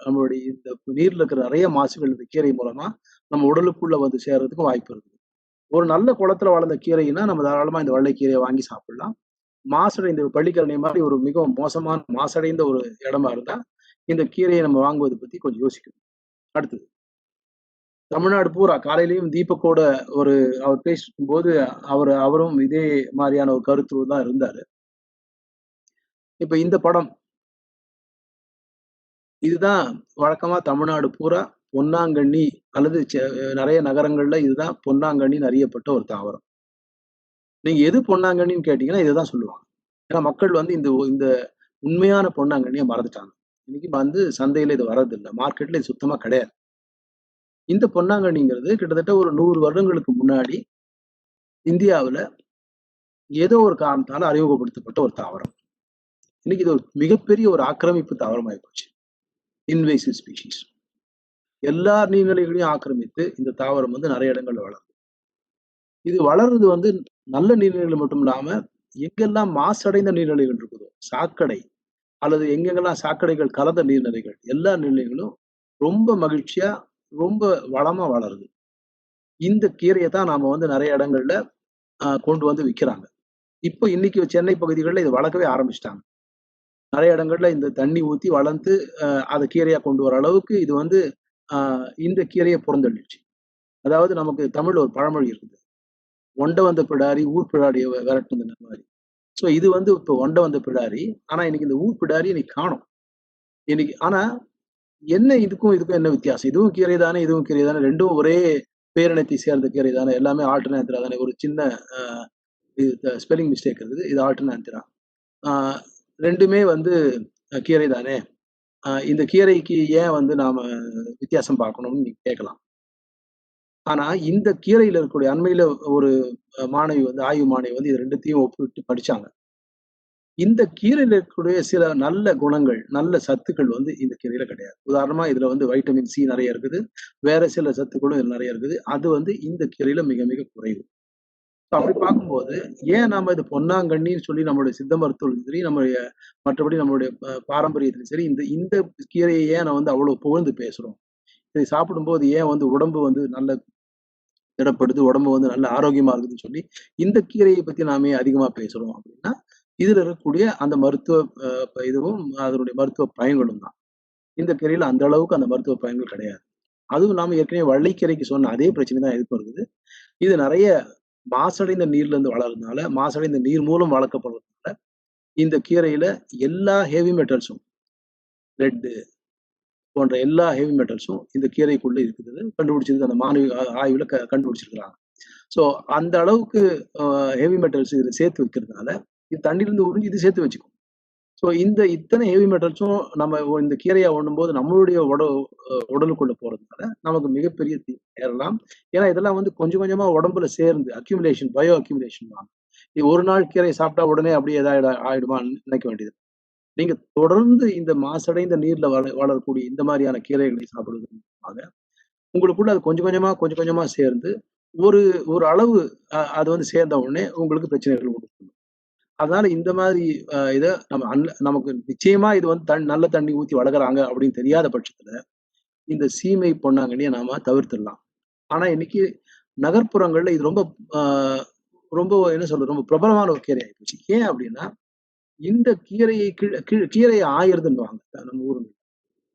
நம்மளுடைய இந்த நீர்ல இருக்கிற நெறைய மாசுகள் இந்த கீரை மூலமா நம்ம உடலுக்குள்ள சேர்றதுக்கு வாய்ப்பு இருக்குது. ஒரு நல்ல குளத்துல வளர்ந்த கீரைன்னா, நம்ம தாராளமா இந்த வெள்ளைக்கீரைய வாங்கி சாப்பிடலாம். மாசடைந்த பள்ளிக்கரணை மாரி ஒரு மிகவும் மோசமான மாசடைந்த ஒரு இடமா இருந்தா, இந்த கீரைய நம்ம வாங்குவத பத்தி கொஞ்சம் யோசிக்கணும். அடுத்தது, தமிழ்நாடு பூரா காலையிலயும் தீபக்கோட ஒரு அவர் பேசிருக்கும்போது, அவரும் இதே மாரியான ஒரு கருத்து தான் இருந்தாரு. இப்ப இந்த படம், இதுதான் வழக்கமா தமிழ்நாடு பூரா பொன்னாங்கண்ணி அல்லது நெறைய நகரங்கள்ல இதுதான் பொன்னாங்கண்ணின்னு அறியப்பட்ட ஒரு தாவரம். நீங்க எது பொன்னாங்கண்ணின்னு கேட்டீங்கன்னா, இததான் சொல்லுவாங்க. ஏன்னா மக்கள் இந்த இந்த உண்மையான பொன்னாங்கண்ணிய மறந்துட்டாங்க. இன்னைக்கு சந்தையில இது வர்றதில்ல. மார்க்கெட்ல இது சுத்தமா கிடையாது. இந்த பொன்னாங்கண்ணிங்கிறது கிட்டத்தட்ட ஒரு 100 வருடங்களுக்கு முன்னாடி இந்தியாவுல ஏதோ ஒரு காரணத்தால அறிமுகப்படுத்தப்பட்ட ஒரு தாவரம். இன்னைக்கு இது ஒரு மிகப்பெரிய ஒரு ஆக்கிரமிப்பு தாவரமாயி போச்சு. Invasive species. எல்லா நீர்நிலைகளையும் ஆக்கிரமித்து இந்த தாவரம் நெறைய இடங்கள்ல வளருது. இது வளர்றது நல்ல நீர்நிலைகள் மட்டும் இல்லாம, எங்கெல்லாம் மாசடைந்த நீர்நிலைகள் இருக்குதோ, சாக்கடை அல்லது எங்கெங்கெல்லாம் சாக்கடைகள் கலந்த நீர்நிலைகள், எல்லா நீர்நிலைகளும் ரொம்ப மகிழ்ச்சியா, ரொம்ப வளமா வளருது. இந்த கீரைய தான் நாம நெறைய இடங்கள்ல கொண்டு விக்கிறாங்க. இப்ப இன்னைக்கு சென்னை பகுதிகள்ல இத வளர்க்கவே ஆரம்பிச்சுட்டாங்க. நெறைய இடங்கள்ல இந்த தண்ணி ஊத்தி வளர்த்து அத கீரையா கொண்டு வர அளவுக்கு இது அ இந்த கீரைய புறந்தள்ளிடுச்சு. அதாவது நமக்கு தமிழ்ல ஒரு பழமொழி இருக்குது. "ஒண்ட வந்த பிடாரி ஊர் பிடாரிய விரட்டுதுன்ன" மாரி. சோ இது இப்ப ஒண்ட வந்த பிடாரி. ஆனா இன்னைக்கு இந்த ஊர் பிடாரிய இன்னைக்கு காணோம். இன்னைக்கு ஆனா என்ன இதுக்கும் என்ன வித்தியாசம்? இதுவும் கீரை தானே, இதுவும் கீரை தானே. 2ம் ஒரே பேரினத்தை சேர்ந்த கீரை தானே. எல்லாமே ஆல்டர்னேட்டிவா தானே. ஒரு சின்ன அ இது ஸ்பெல்லிங் மிஸ்டேக் இருக்குது. இது ஆல்டர்னேட்டிவா. ஆ 2மே கீரை தானே. இந்த கீரைக்கு ஏன் நாம வித்தியாசம் பார்க்கணும்னு நீங்க கேட்கலாம். ஆனா இந்த கீரையில இருக்கக்கூடிய அண்மையில ஒரு மாணவி ஆய்வு மாணவி இது 2த்தையும் ஒப்பிட்டு படிச்சாங்க. இந்த கீரையில இருக்கக்கூடிய சில நல்ல குணங்கள், நல்ல சத்துக்கள் இந்த கீரையில கிடையாது. உதாரணமா இதுல வைட்டமின் சி நெறைய இருக்குது. வேற சில சத்துக்களும் இதுல நெறைய இருக்குது. அது இந்த கீரையில மிக மிக குறைவு. அப்படி பார்க்கும்போது, ஏன் நாம இது பொன்னாங்கண்ணின்னு சொல்லி நம்மளுடைய சித்த மருத்துவத்திலும் சரி, மற்றபடி நம்மளுடைய பாரம்பரியத்திலும் சரி, இந்த இந்த கீரைய ஏன் அவ்வளவு புகழ்ந்து பேசுறோம்? இதை சாப்பிடும்போது ஏன் உடம்பு நல்ல திடப்படுது, உடம்பு நல்ல ஆரோக்கியமா இருக்குதுன்னு சொல்லி, இந்த கீரைய பத்தி நாம ஏன் அதிகமா பேசுறோம் அப்படின்னா, இதுல இருக்கக்கூடிய அந்த மருத்துவ இதுவும் அதனுடைய மருத்துவ பயன்களும் தான். இந்த கீரையில அந்த அளவுக்கு அந்த மருத்துவ பயன்கள் கிடையாது. அதுவும் இல்லாம ஏற்கனவே வள்ளிக்கீரைக்கு சொன்ன அதே பிரச்சனை தான் இதுக்கும் இருக்குது. இது நெறைய மாசடைந்த நீர்ல இருந்து வளர்றதுனால, மாசடைந்த நீர் மூலம் வளர்க்கப்படுறதுனால, இந்த கீரையில எல்லா ஹெவி மெட்டல்ஸும், லெட்டு போன்ற எல்லா ஹெவி மெட்டல்ஸும் இந்த கீரைக்குள்ள இருக்குது. கண்டுபிடிச்சிருக்கு அந்த மாணவி ஆய்வுல கண்டுபிடிச்சிருக்கிறாங்க. ஸோ அந்த அளவுக்கு அ ஹெவி மெட்டல்ஸ் இதுல சேர்த்து வைக்கிறதுனால, இது தண்ணீலருந்து உறிஞ்சி இது சேர்த்து வச்சுக்கும். ஸோ இந்த இத்தனை ஹெவி மெட்டல்ஸும் நம்ம இந்த கீரையா உண்ணும்போது நம்மளுடைய உடலுக்குள்ள போறதுனால, நமக்கு மிகப்பெரிய தீங்கு நேரலாம். ஏன்னா இதெல்லாம் கொஞ்சம் கொஞ்சமா உடம்புல சேர்ந்து அக்யூமுலேஷன், பயோ அக்யூமுலேஷன்பாங்க. இது ஒரு நாள் கீரைய சாப்பிட்டா உடனே அப்படியே ஆயிடுமான்னு நினைக்க வேண்டியது. நீங்க தொடர்ந்து இந்த மாசடைந்த நீர்ல வளரக்கூடிய இந்த மாரியான கீரைகளை சாப்பிடுவது மூலமாக, உங்களுக்குள்ள அது கொஞ்சம் கொஞ்சமா சேர்ந்து, ஒரு ஒரு அளவு அது சேர்ந்த உடனே உங்களுக்கு பிரச்சனைகள் உண்டு பண்ணும். அதனால இந்த மாதிரி இத நம்ம நமக்கு நிச்சயமா இது நல்ல தண்ணி ஊத்தி வளர்க்குறாங்க அப்படின்னு தெரியாத பட்சத்துல, இந்த சீமை பொன்னாங்கண்ணிய நாம தவிர்த்துடலாம். ஆனா இன்னைக்கு நகர்ப்புறங்கள்ல இது ரொம்ப அ ரொம்ப என்ன சொல்றது? ரொம்ப பிரபலமான ஒரு கீரை ஆயிப்போச்சு. ஏன் அப்படின்னா, இந்த கீரையை கீரைய ஆயறதுன்னுவாங்க நம்ம ஊருங்க.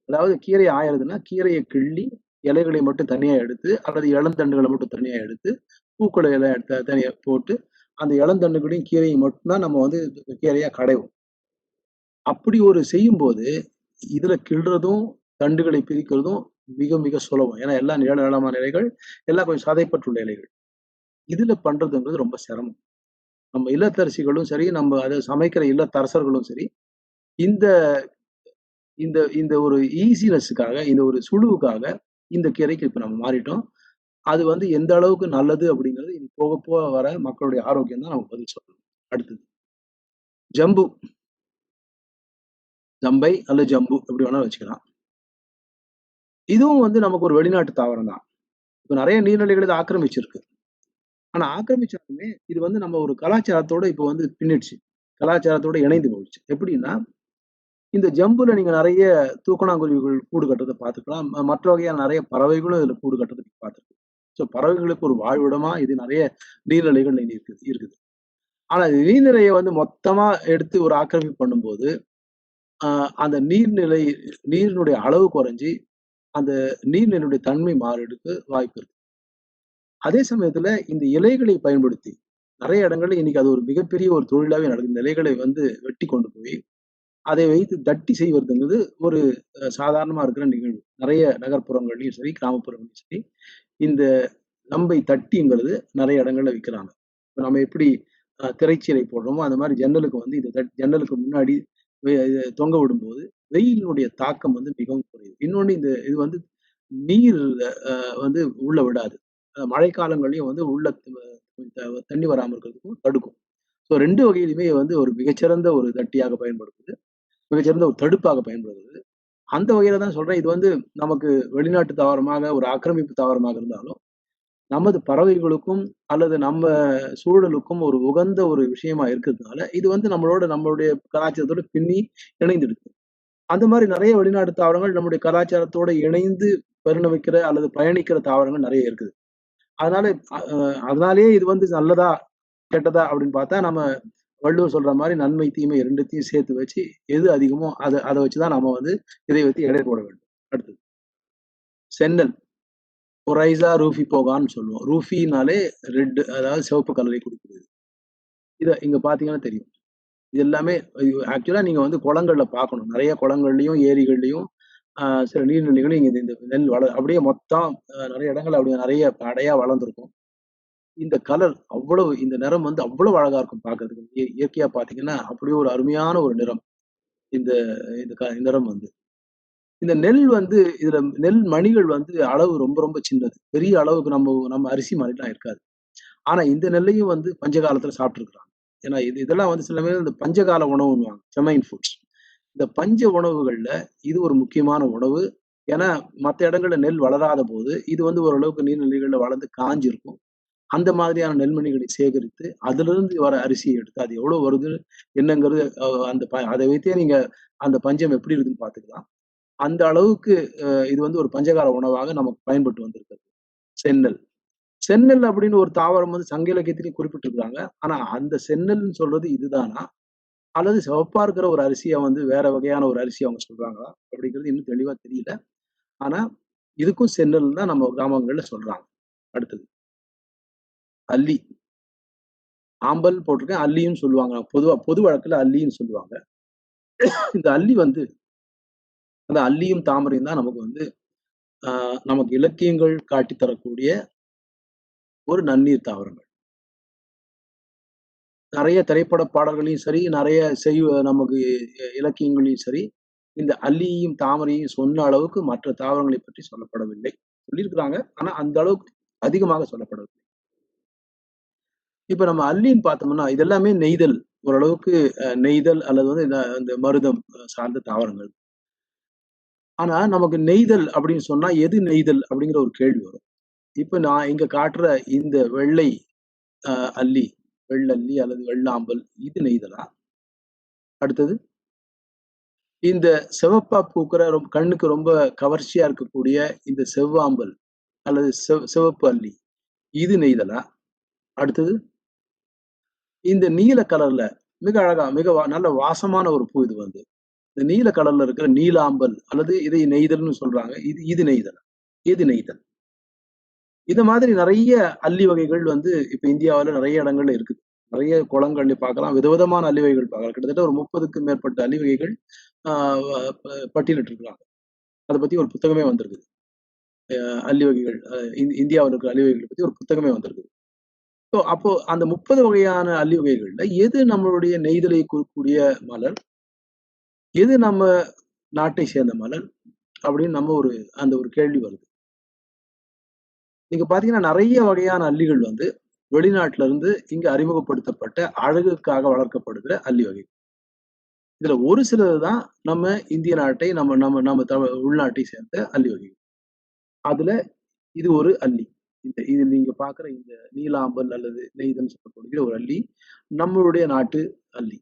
அதாவது கீரைய ஆயறதுன்னா, கீரைய கிள்ளி, இலைகளை மட்டும் தனியா எடுத்து, அல்லது இளந்தண்டுகள மட்டும் தனியா எடுத்து, பூக்கள எல்லாம் எடுத்து தனியா போட்டு, அந்த இளந்தண்டுகளையும் கீரையும் மட்டும்தான் நம்ம வந்து கீரையா கடைவோம். அப்படி ஒரு செய்யும்போது, இதுல கிள்றதும், தண்டுகளை பிரிக்கிறதும் மிக மிக சுலபம். ஏன்னா எல்லாம் நீள நீளமான இலைகள், எல்லாம் கொஞ்சம் சதைப்பற்றுள்ள இலைகள். இதுல பண்றதுங்கிறது ரொம்ப சிரமம். நம்ம இல்லத்தரசிகளும் சரி, நம்ம அத சமைக்கிற இல்லத்தரசர்களும் சரி, இந்த இந்த இந்த ஒரு ஈசினஸ்ஸுக்காக, இந்த ஒரு சுழுவுக்காக இந்த கீரைக்கு இப்ப நம்ம மாறிட்டோம். அது வந்து எந்த அளவுக்கு நல்லது அப்படிங்கிறது இனி போக போக வர மக்களுடைய ஆரோக்கியம் தான் நமக்கு பதில் சொல்லணும். அடுத்தது ஜம்பு, ஜம்பை அல்லது ஜம்பு எப்படி வேணாலும் வச்சுக்கலாம். இதுவும் வந்து நமக்கு ஒரு வெளிநாட்டு தாவரம் தான். இப்ப நெறைய நீர்நிலைகள் இத ஆக்கிரமிச்சிருக்கு. ஆனா ஆக்கிரமிச்சாலுமே இது வந்து நம்ம ஒரு கலாச்சாரத்தோட இப்ப வந்து பின்னிடுச்சு. கலாச்சாரத்தோட இணைந்து போயிடுச்சு. எப்படின்னா, இந்த ஜம்புல நீங்க நெறைய தூக்கணாங்குருவிகள் கூடு கட்டுறத பார்த்துக்கலாம். மற்ற வகையான நெறைய பறவைகளும் இதுல கூடு கட்டுறத நீங்க பார்த்துருக்கலாம். ஸோ பறவைகளுக்கு ஒரு வாழ்விடமா இது நெறைய நீர்நிலைகள் இருக்குது இருக்குது. ஆனா இது நீர்நிலைய வந்து மொத்தமா எடுத்து ஒரு ஆக்கிரமிப்பு பண்ணும்போது, அ அந்த நீரினுடைய அளவு குறைஞ்சு, அந்த நீர்நிலையுடைய தன்மை மாறுறதுக்கு வாய்ப்பு இருக்கு. அதே சமயத்துல இந்த இலைகளை பயன்படுத்தி, நெறைய இடங்கள்ல இன்னைக்கு அது ஒரு மிகப்பெரிய ஒரு தொழிலாவே நடக்குது. இந்த இலைகளை வந்து வெட்டி கொண்டு போய், அதை வைத்து தட்டி செய்வதுங்கிறது ஒரு சாதாரணமா இருக்கிற நிகழ்வு. நெறைய நகர்ப்புறங்கள்லயும் சரி, கிராமப்புறங்கள்லயும் சரி, இந்த ரம்பை தட்டிங்கிறது நெறைய இடங்கள்ல விக்கிறாங்க. இப்ப நம்ம எப்படி திரைச்சீலை போடுறோமோ, அந்த மாரி ஜன்னலுக்கு வந்து இத ஜன்னலுக்கு முன்னாடி இத தொங்க விடும்போது, வெயிலினுடைய தாக்கம் வந்து மிகவும் குறையும். இன்னொன்னு இது வந்து நீர் வந்து உள்ள விடாது. மழைக்காலங்கள்லயும் வந்து உள்ள தண்ணி வராம இருக்கிறதுக்கும் தடுக்கும். ஸோ 2 வகையிலுமே வந்து ஒரு மிகச்சிறந்த ஒரு தட்டியாக பயன்படுது. மிகச்சிறந்த ஒரு தடுப்பாக பயன்படுகிறது. அந்த வகையில தான் சொல்றேன். இது வந்து நமக்கு வெளிநாட்டு தாவரமாக, ஒரு ஆக்கிரமிப்பு தாவரமாக இருந்தாலும், நமது பறவைகளுக்கும் அல்லது நம்ம சூழலுக்கும் ஒரு உகந்த ஒரு விஷயமா இருக்கிறதுனால, இது வந்து நம்மளுடைய கலாச்சாரத்தோட பின்னி இணைந்திருக்கு. அந்த மாரி நெறைய வெளிநாட்டு தாவரங்கள் நம்முடைய கலாச்சாரத்தோட இணைந்து பரிணமிக்கிற அல்லது பயணிக்கிற தாவரங்கள் நெறைய இருக்குது. அதனால அ அ அதனாலேயே இது வந்து நல்லதா, கெட்டதா அப்படின்னு பார்த்தா, நம்ம வள்ளுவர் சொல்ற மாரி நன்மை, தீமை 2த்தையும் சேர்த்து வச்சு, எது அதிகமோ அத அத வச்சு தான் நம்ம வந்து இதை வைத்து எடை போட வேண்டும். அடுத்தது சென்னல். ஒரைஸா ரூஃபிபோகான்னு சொல்லுவோம். ரூஃபினாலே ரெட் அதாவது சிவப்பு கலரை குறிக்கிறது. இத இங்க பார்த்தீங்கன்னா தெரியும். இது எல்லாமே ஆக்சுவலா நீங்க வந்து குளங்கள்ல பார்க்கணும். நெறைய குளங்கள்லயும், ஏரிகள்லயும், சில நீர்நிலைகள்லயும் இங்க இந்த இந்த நெல் அப்படியே மொத்தம் நெறைய இடங்கள்ல அப்படியே நெறைய அடையா வளர்ந்திருக்கும். இந்த கலர் அவ்வளவு இந்த நிறம் வந்து அவ்வளவு அழகா இருக்கும் பார்க்கறதுக்கு. இயற்கையா பார்த்தீங்கன்னா, அப்படியே ஒரு அருமையான ஒரு நிறம். இந்த இந்த நிறம் வந்து. இந்த நெல் வந்து இதுல நெல் மணிகள் வந்து அளவு ரொம்ப ரொம்ப சின்னது. பெரிய அளவுக்கு நம்ம அரிசி மாரிலாம் இருக்காது. ஆனா இந்த நெல்லையும் வந்து பஞ்ச காலத்துல சாப்பிட்டுருக்காங்க. ஏன்னா இதெல்லாம் வந்து சில பேர் இந்த பஞ்சகால உணவுன்னுவாங்க. Famine foods. இந்த பஞ்ச உணவுகள்ல இது ஒரு முக்கியமான உணவு. ஏன்னா மத்த இடங்கள்ல நெல் வளராத போது, இது வந்து ஓரளவுக்கு நீர்நிலைகள்ல வளர்ந்து காஞ்சிருக்கும். அந்த மாதிரியான நெல்மணிகளை சேகரித்து, அதிலிருந்து வர அரிசிய எடுத்து, அது எவ்வளவு வருது என்னங்கிறது அந்த அதை வைத்தே நீங்க அந்த பஞ்சம் எப்படி இருக்குன்னு பார்த்துக்கலாம். அந்த அளவுக்கு இது வந்து ஒரு பஞ்சகால உணவாக நமக்கு பயன்பட்டு வந்திருக்கிறது. செந்நெல். செந்நெல் அப்படின்னு ஒரு தாவரம் வந்து சங்க இலக்கியத்திலயும் குறிப்பிட்டிருக்காங்க. ஆனா அந்த செந்நெல்ன்னு சொல்றது இதுதானா? அல்லது சிவப்பா இருக்கிற ஒரு அரிசிய வந்து வேற வகையான ஒரு அரிசி அவங்க சொல்றாங்களா? அப்படிங்கிறது இன்னும் தெளிவா தெரியல. ஆனா இதுக்கும் செந்நெல்ன்னு தான் நம்ம கிராமங்கள்ல சொல்றாங்க. அடுத்தது அல்லி. ஆம்பல் போட்டிருக்கேன். அல்லியும் சொல்லுவாங்க. பொது வழக்குல அல்லின்னு சொல்லுவாங்க. இந்த அல்லி வந்து அந்த அல்லியும் தாமரையும் தான் நமக்கு வந்து அ நமக்கு இலக்கியங்கள் காட்டித் தரக்கூடிய ஒரு நன்னீர் தாவரங்கள். நெறைய திரைப்பட பாடல்களையும் சரி, நெறைய நமக்கு இலக்கியங்களையும் சரி, இந்த அல்லியையும், தாமரையும் சொன்ன அளவுக்கு மற்ற தாவரங்களைப் பற்றி சொல்லப்படவில்லை. சொல்லியிருக்கிறாங்க. ஆனா அந்த அளவுக்கு அதிகமாக சொல்லப்படவில்லை. இப்ப நம்ம அல்லின்னு பார்த்தோம்னா, இது எல்லாமே நெய்தல். ஓரளவுக்கு நெய்தல் அல்லது வந்து இந்த இந்த மருதம் சார்ந்த தாவரங்கள். ஆனா நமக்கு நெய்தல் அப்படின்னு சொன்னா, எது நெய்தல் அப்படிங்கிற ஒரு கேள்வி வரும். இப்ப நான் இங்க காட்டுற இந்த வெள்ளை அ அல்லி, வெள்ளல்லி அல்லது வெள்ளாம்பல் இது நெய்தலா? அடுத்தது இந்த சிவப்பா பூக்கிற கண்ணுக்கு ரொம்ப கவர்ச்சியா இருக்கக்கூடிய இந்த செவ்வாம்பல் அல்லது சிவப்பு அல்லி இது நெய்தலா? அடுத்தது இந்த நீல கலர்ல மிக அழகா நல்ல வாசமான ஒரு பூ இது வந்து. இந்த நீல கலர்ல இருக்கிற நீலாம்பல் அல்லது இதை நெய்தல்ன்னு சொல்றாங்க. இது இது நெய்தலா? எது நெய்தல்? இந்த மாதிரி நெறைய அல்லி வகைகள் வந்து இப்ப இந்தியாவுல நெறைய இடங்கள்ல இருக்குது. நிறைய குளங்கள் பார்க்கலாம். விதவிதமான அல்லி வகைகள் பார்க்கலாம். கிட்டத்தட்ட ஒரு 30க்கும் மேற்பட்ட அல்லி வகைகள் ஆ பட்டியலிட்டிருக்கிறாங்க. அத பத்தி ஒரு புத்தகமே வந்திருக்கு. அல்லி வகைகள் இந்தியாவுல இருக்கிற அல்லி வகைகள பத்தி ஒரு புத்தகமே வந்திருக்கு. ஸோ அப்போ அந்த 30 வகையான அல்லி வகைகள்ல எது நம்மளுடைய நெய்தலை குறிக்கக்கூடிய மலர்? எது நம்ம நாட்டை சேர்ந்த மலர்? அப்படின்னு நம்ம அந்த ஒரு கேள்வி வருது. நீங்க பார்த்தீங்கன்னா, நெறைய வகையான அல்லிகள் வந்து வெளிநாட்டுல இருந்து இங்க அறிமுகப்படுத்தப்பட்ட அழகுக்காக வளர்க்கப்படுகிற அல்லி வகை. இதுல ஒரு சிலது தான் நம்ம இந்திய நாட்டை நம்ம நம்ம நம்ம உள்நாட்டை சேர்ந்த அல்லி வகை. அதுல இது ஒரு அல்லி. இது நீங்க பார்க்குற இந்த நீலாம்பல் அல்லது நெய்தல்ன்னு சொல்லக்கூடிய ஒரு அல்லி, நம்மளுடைய நாட்டு அல்லி.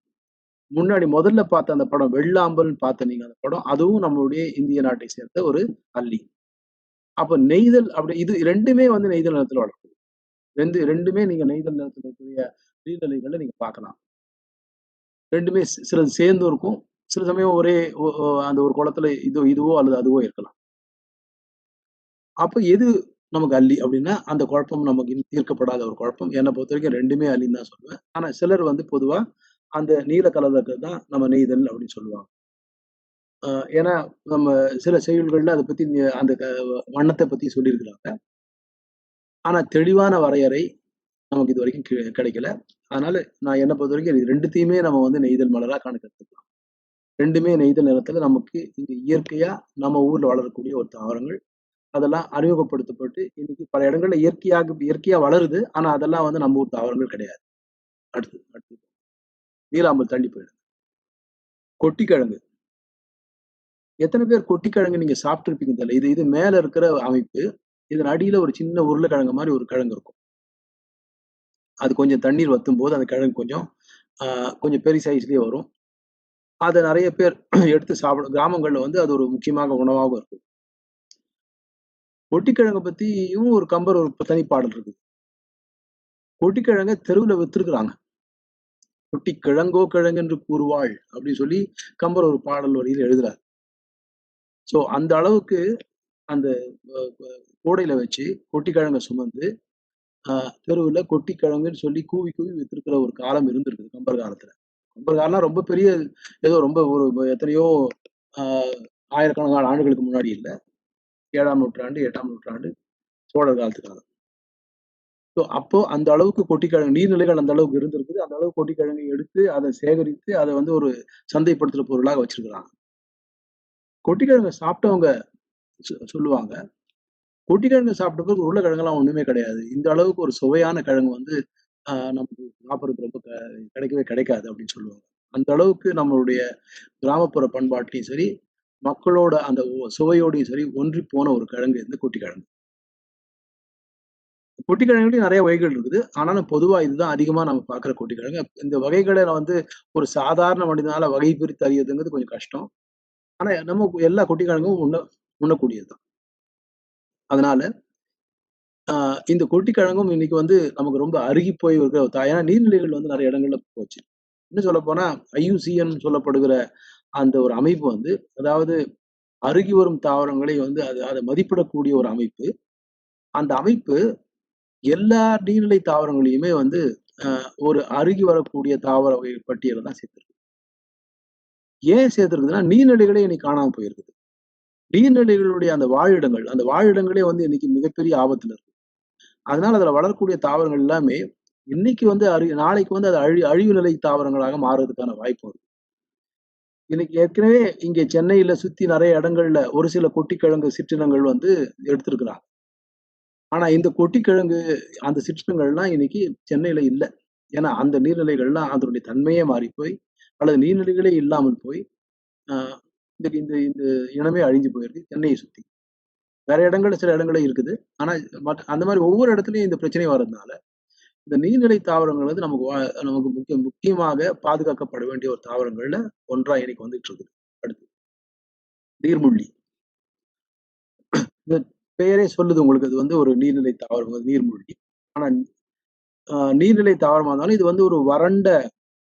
முன்னாடி முதல்ல பார்த்த அந்த படம் வெள்ளாம்பல்ன்னு பார்த்த நீங்க அந்த படம், அதுவும் நம்மளுடைய இந்திய நாட்டை சேர்ந்த ஒரு அல்லி. அப்ப நெய்தல் இது 2மே வந்து நெய்தல் நிலத்துல வளரும். 2மே நீங்க நெய்தல் நிலத்துல இருக்கக்கூடிய நீர்நிலைகள்ல நீங்க பார்க்கலாம். 2மே சிலது சேர்ந்தும் இருக்கும். சில சமயம் ஒரே அந்த ஒரு குளத்துல இதுவோ அல்லது அதுவோ இருக்கலாம். அப்ப எது நமக்கு அல்லி அப்டின்னா, அந்த குழப்பம் நமக்கு இன்னும் தீர்க்கப்படாத ஒரு குழப்பம். என்ன பொறுத்தவரைக்கும் 2மே அல்லின்னு தான் சொல்லுவேன். ஆனா சிலர் வந்து பொதுவா அந்த நீல கலர்ல இருக்கிறது தான் நம்ம நெய்தல் அப்டின்னு சொல்லுவாங்க. அ ஏன்னா நம்ம சில செய்யுள்கள்ல அத பத்தி அந்த வண்ணத்த பத்தி சொல்லியிருக்கிறாங்க. ஆனா தெளிவான வரையறை நமக்கு இதுவரைக்கும் கிடைக்கல. அதனால நான் என்ன பொறுத்தவரைக்கும் இது 2த்தையுமே நம்ம வந்து நெய்தல் மலரா கணக்கெடுத்துக்கலாம். 2மே நெய்தல் நிலத்துல நமக்கு இங்க இயற்கையா நம்ம ஊர்ல வளரக்கூடிய ஒரு தாவரங்கள். அதெல்லாம் அறிமுகப்படுத்தப்பட்டு இன்னைக்கு பல இடங்கள்ல இயற்கையா வளருது. ஆனா அதெல்லாம் வந்து நம்ம ஊர் தாவரங்கள் கிடையாது. அடுத்து நீலாம்பல் தள்ளி போயிடுது. கொட்டிக்கிழங்கு. எத்தன பேர் கொட்டிக்கிழங்கு நீங்க சாப்பிட்டுருப்பீங்க தெரியல. இது மேல இருக்கிற அமைப்பு. இதன் அடியில ஒரு சின்ன உருளைக்கிழங்கு மாரி ஒரு கிழங்கு இருக்கும். அது கொஞ்சம் தண்ணீர் வத்தும்போது அந்த கிழங்கு கொஞ்சம் ஆ கொஞ்சம் பெரிய சைஸ்லயே வரும். அத நெறைய பேர் எடுத்து கிராமங்கள்ல வந்து அது ஒரு முக்கியமாக உணவாவும் இருக்கும். கொட்டிக்கிழங்க பத்தியும் ஒரு கம்பர் ஒரு தனி பாடல் இருக்குது. கொட்டிக்கிழங்க தெருவுல வித்துருக்காங்க. "கொட்டி கிழங்கோ கிழங்கென்று கூறுவாள்" அப்படின்னு சொல்லி கம்பர் ஒரு பாடல் வரியில எழுதுறார். ஸோ அந்த அளவுக்கு அந்த அ அ கூடையில வச்சு கொட்டிக்கிழங்க சுமந்து, அ தெருவுல கொட்டிக்கிழங்குன்னு சொல்லி கூவி கூவி வித்திருக்கிற ஒரு காலம் இருந்திருக்குது கம்பர் காலத்துல. கம்பர் காலம்னா ரொம்ப பெரிய ஏதோ ரொம்ப ஒரு எத்தனையோ ஆ ஆயிரக்கணக்கான ஆண்டுகளுக்கு முன்னாடி இல்ல. 7ஆம் நூற்றாண்டு, 8ஆம் நூற்றாண்டு சோழர் காலத்து காலம். ஸோ அப்போ அந்த அளவுக்கு கொட்டிக்கிழங்கு நீர்நிலைகள் அந்த அளவுக்கு இருந்திருக்குது. அந்த அளவுக்கு கொட்டிக்கிழங்கை எடுத்து, அத சேகரித்து, அத வந்து ஒரு சந்தைப்படுத்துற பொருளாக வச்சிருக்கிறாங்க. கொட்டிக்கிழங்க சாப்பிட்டவங்க சொல்லுவாங்க. கொட்டிக்கிழங்கு சாப்பிட்ட பிறகு உருளைக்கிழங்குலாம் ஒண்ணுமே கிடையாது. இந்த அளவுக்கு ஒரு சுவையான கிழங்கு வந்து நமக்கு சாப்பிடுறதுக்கு ரொம்ப கிடைக்கவே கிடைக்காது அப்படின்னு சொல்லுவாங்க. அந்த அளவுக்கு நம்மளுடைய கிராமப்புற பண்பாட்டிலயும் சரி, மக்களோட அந்த சுவையோடையும் சரி ஒன்றிப் போன ஒரு கிழங்கு இந்த கொட்டிக்கிழங்கு. கொட்டிக்கிழங்குலயும் நெறைய வகைகள் இருக்குது. ஆனாலும் பொதுவா இதுதான் அதிகமா நம்ம பார்க்குற கொட்டிக்கிழங்கு. இந்த வகைகள வந்து ஒரு சாதாரண மனிதனால வகை பிரித்து அறியறதுங்கிறது கொஞ்சம் கஷ்டம். ஆனா நம்ம எல்லா கொட்டிக்கிழங்கும் உண்ணக்கூடியது தான். அதனால ஆ இந்த கொட்டிக்கிழங்கும் இன்னைக்கு வந்து நமக்கு ரொம்ப அருகிப் போய் இருக்கிற ஒரு ஏன்னா நீர்நிலைகள் வந்து நெறைய இடங்கள்ல போச்சு. இன்னும் சொல்லப்போனா ஐயுசிஎன் சொல்லப்படுகிற அந்த ஒரு அமைப்பு வந்து, அதாவது அருகி வரும் தாவரங்களை வந்து அத மதிப்பிடக்கூடிய ஒரு அமைப்பு. அந்த அமைப்பு எல்லா நீர்நிலை தாவரங்களையுமே வந்து அ ஒரு அருகி வரக்கூடிய தாவர வகை பட்டியல தான் சேர்த்திருக்கு. ஏன் சேர்த்திருக்குதுன்னா, நீர்நிலைகளே இன்னைக்கு காணாம போயிருக்குது. நீர்நிலைகளுடைய அந்த வாழிடங்கள், அந்த வாழிடங்களே வந்து இன்னைக்கு மிகப்பெரிய ஆபத்துல இருக்கு. அதனால அதுல வளரக்கூடிய தாவரங்கள் எல்லாமே இன்னைக்கு வந்து நாளைக்கு வந்து அது அழிவு நிலை தாவரங்களாக மாறுறதுக்கான வாய்ப்பு இருக்கு. இன்னைக்கு ஏற்கனவே இங்க சென்னையில சுத்தி நெறைய இடங்கள்ல ஒரு சில கொட்டிக்கிழங்கு சிற்றினங்கள் வந்து எடுத்திருக்கிறாங்க. ஆனா இந்த கொட்டிக்கிழங்கு அந்த சிற்றினங்கள்லாம் இன்னைக்கு சென்னையில இல்ல. ஏன்னா அந்த நீர்நிலைகள்லாம் அதனுடைய தன்மையே மாறிப் போய், அல்லது நீர்நிலைகளே இல்லாமல் போய், அ இந்த இந்த இந்த இனமே அழிஞ்சு போயிருக்கு சென்னைய சுத்தி. வேற இடங்கள்ல சில இடங்கள்ல இருக்குது. ஆனா அந்த மாரி ஒவ்வொரு இடத்துலயும் இந்த பிரச்சனை வர்றதுனால, இந்த நீர்நிலை தாவரங்கள் வந்து நமக்கு முக்கியமாக பாதுகாக்கப்பட வேண்டிய ஒரு தாவரங்கள்ல ஒன்றா இன்னைக்கு வந்துட்டு இருக்குது. அடுத்து நீர்முள்ளி. இந்த பெயரே சொல்லுது உங்களுக்கு அது வந்து ஒரு நீர்நிலை தாவரம் நீர்மூழ்கி. ஆனா நீர்நிலை தாவரமா இருந்தாலும் இது வந்து ஒரு வறண்ட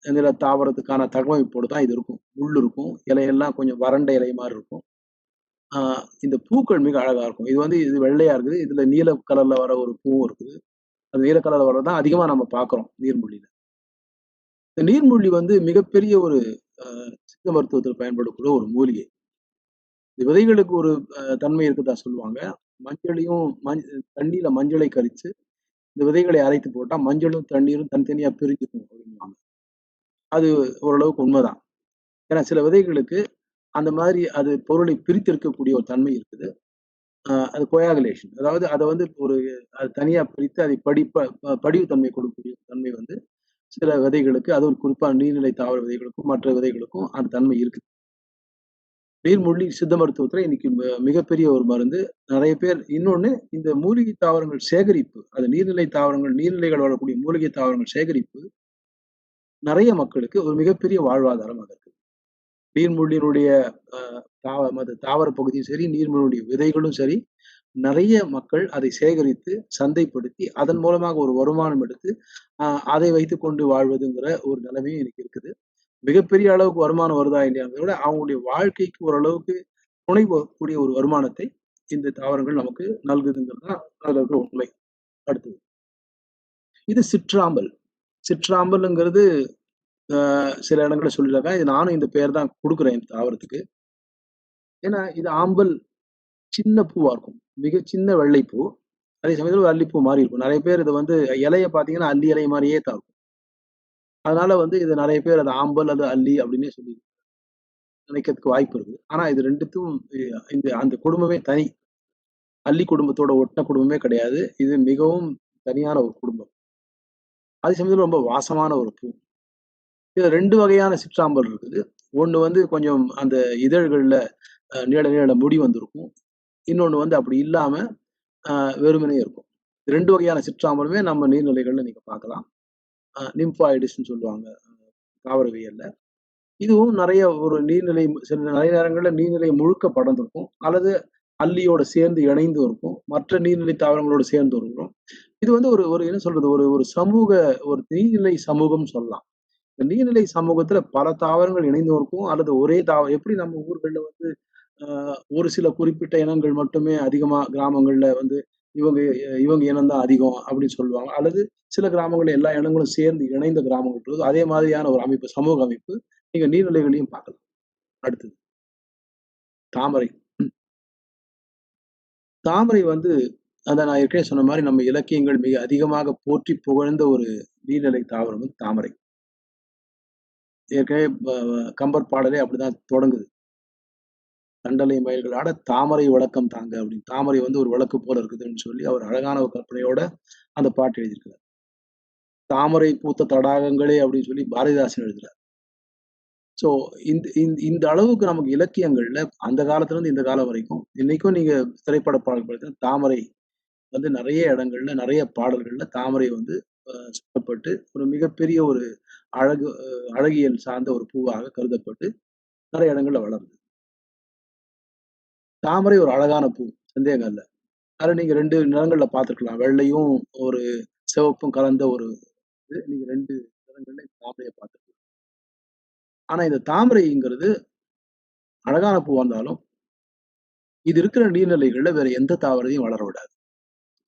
நில தாவரத்துக்கான தகவமைப்போடு தான் இது இருக்கும். முள் இருக்கும். இலையெல்லாம் கொஞ்சம் வறண்ட இலை மாரி இருக்கும். ஆ இந்த பூக்கள் மிக அழகா இருக்கும். இது வெள்ளையா இருக்குது. இதுல நீல கலர்ல வர ஒரு பூவும் இருக்குது. அது நீல கலர்ல வர்றது தான் அதிகமா நம்ம பார்க்குறோம் நீர்மூழ்கில. இந்த நீர்மூழ்கி வந்து மிகப்பெரிய ஒரு சித்த மருத்துவத்துல பயன்படக்கூடிய ஒரு மூலிகை. இந்த விதைகளுக்கு ஒரு தன்மை இருக்குதா சொல்லுவாங்க. மஞ்சளையும் தண்ணீல மஞ்சளை கரைச்சு, இந்த விதைகளை அரைத்து போட்டா மஞ்சளும், தண்ணீரும் தனித்தனியா பிரிஞ்சுக்கும் அப்படின்னுவாங்க. அது ஓரளவுக்கு உண்மதான். ஏன்னா சில விதைகளுக்கு அந்த மாதிரி அது பொருளை பிரித்தெடுக்கக்கூடிய ஒரு தன்மை இருக்குது. அது கொயாகுலேஷன். அதாவது அத வந்து அது தனியா பிரித்து அதை படிவு தன்மை கொடுக்கக்கூடிய தன்மை வந்து சில விதைகளுக்கு, அதுவும் குறிப்பா நீர்நிலை தாவர விதைகளுக்கும், மற்ற விதைகளுக்கும் அந்த தன்மை இருக்குது. நீர்மூழ்கி சித்த மருத்துவத்துல இன்னைக்கு மிகப்பெரிய ஒரு மருந்து. நெறைய பேர் இன்னொன்னு இந்த மூலிகை தாவரங்கள் சேகரிப்பு, அது நீர்நிலை தாவரங்கள், நீர்நிலைகள் வாழக்கூடிய மூலிகை தாவரங்கள் சேகரிப்பு, நெறைய மக்களுக்கு ஒரு மிகப்பெரிய வாழ்வாதாரம் அது இருக்கு. நீர்மூழ்கியினுடைய அ தாவர பகுதியும் சரி, நீர்மூழ்கியுடைய விதைகளும் சரி, நெறைய மக்கள் அதை சேகரித்து, சந்தைப்படுத்தி, அதன் மூலமாக ஒரு வருமானம் எடுத்து, அ அதை வைத்துக்கொண்டு வாழ்வதுங்கிற ஒரு நிலைமையும் இன்னைக்கு இருக்குது. மிகப்பெரிய அளவுக்கு வருமானம் வருதா இல்லையாங்கிறத விட, அவங்களுடைய வாழ்க்கைக்கு ஓரளவுக்கு துணை போகக்கூடிய ஒரு வருமானத்தை இந்த தாவரங்கள் நமக்கு நல்குதுங்கிறது தான் அதுல இருக்கிற உண்மை. அடுத்தது. இது சிற்றாம்பல். சிற்றாம்பல்ங்கிறது சில இடங்கள்ல சொல்லியிருக்காங்க. இது நானும் இந்த பெயர் தான் குடுக்குறேன் இந்த தாவரத்துக்கு. ஏன்னா, இது ஆம்பல் சின்ன பூவா இருக்கும். மிக சின்ன வெள்ளை பூ. அதே சமயத்துல ஒரு அல்லிப்பூ மாரி இருக்கும். நெறைய பேர் இத வந்து இலைய பார்த்தீங்கன்னா, அல்லி இலை மாரியே தான் இருக்கும். அதனால வந்து இத நெறைய பேர் அது ஆம்பல், அது அல்லி அப்டின்னே சொல்லி நினைக்கிறதுக்கு வாய்ப்பு இருக்குது. ஆனா இது 2த்தும் அந்த குடும்பமே தனி. அல்லி குடும்பத்தோட ஒட்டுன குடும்பமே கிடையாது. இது மிகவும் தனியான ஒரு குடும்பம். அதே சமயத்துல ரொம்ப வாசமான ஒரு பூ. இதுல 2 வகையான சிற்றாம்பல் இருக்குது. ஒண்ணு வந்து கொஞ்சம் அந்த இதழ்கள்ல நீள நீள முடி வந்திருக்கும். இன்னொன்னு வந்து அப்படி இல்லாம அ வெறுமனே இருக்கும். 2 வகையான சிற்றாம்பலுமே நம்ம நீர்நிலைகள்ல நீங்க பார்க்கலாம். நிம்பாய்டிஸ்ன்னு சொல்லுவாங்க தாவரவியல்ல. இதுவும் நெறைய ஒரு நீர்நிலை சில நெறைய நேரங்கள்ல நீர்நிலை முழுக்க படர்ந்திருக்கும். அல்லது அல்லியோட சேர்ந்து இணைந்தும் இருக்கும். மற்ற நீர்நிலை தாவரங்களோடு சேர்ந்து இருக்கும். இது வந்து ஒரு ஒரு என்ன சொல்றது? ஒரு ஒரு சமூக ஒரு நீர்நிலை சமூகம்னு சொல்லலாம். இந்த நீர்நிலை சமூகத்துல பல தாவரங்கள் இணைந்தும் இருக்கும். அல்லது ஒரே எப்படி நம்ம ஊர்கள்ல வந்து அ ஒரு சில குறிப்பிட்ட இனங்கள் மட்டுமே அதிகமா கிராமங்கள்ல வந்து இவங்க இவங்க இனம் தான் அதிகம் அப்படின்னு சொல்லுவாங்க. அல்லது சில கிராமங்கள்ல எல்லா இனங்களும் சேர்ந்து இணைந்த கிராமங்கள் இருக்குது. அதே மாதிரியான ஒரு அமைப்பு, சமூக அமைப்பு நீங்க நீர்நிலைகளையும் பார்க்கலாம். அடுத்தது தாமரை. தாமரை வந்து அத நான் ஏற்கனவே சொன்ன மாரி நம்ம இலக்கியங்கள் மிக அதிகமாக போற்றி புகழ்ந்த ஒரு நீர்நிலை தாவரம் வந்து தாமரை. ஏற்கனவே கம்பர் பாடலே அப்படிதான் தொடங்குது. "தண்டலை மயில்கள் ஆட தாமரை விளக்கம் தாங்க" அப்படின்னு. தாமரை வந்து ஒரு விளக்கு போல இருக்குதுன்னு சொல்லி அவர் அழகான ஒரு கற்பனையோட அந்த பாட்டு எழுதியிருக்கிறார். "தாமரை பூத்த தடாகங்களே" அப்படின்னு சொல்லி பாரதிதாசன் எழுதுறார். ஸோ இந்த அளவுக்கு நமக்கு இலக்கியங்கள்ல அந்த காலத்துல இருந்து இந்த காலம் வரைக்கும், இன்னைக்கும் நீங்க திரைப்பட பாடல் பார்த்தீங்கன்னா, தாமரை வந்து நெறைய இடங்கள்ல, நெறைய பாடல்கள்ல தாமரை வந்து சொல்லப்பட்டு ஒரு மிகப்பெரிய ஒரு அழகியல் சார்ந்த ஒரு பூவாக கருதப்பட்டு நெறைய இடங்கள்ல வளருது. தாமரை ஒரு அழகான பூ, சந்தேகம் இல்ல. அதுல நீங்க 2 நிறங்கள்ல பார்த்துருக்கலாம். வெள்ளையும், ஒரு சிவப்பும் கலந்த ஒரு நீங்க 2 நிறங்கள்ல இந்த தாமரைய பார்த்துருக்கலாம். ஆனா இந்த தாமரைங்கிறது அழகான பூவா இருந்தாலும், இது இருக்கிற நீர்நிலைகள்ல வேற எந்த தாவரத்தையும் வளர விடாது.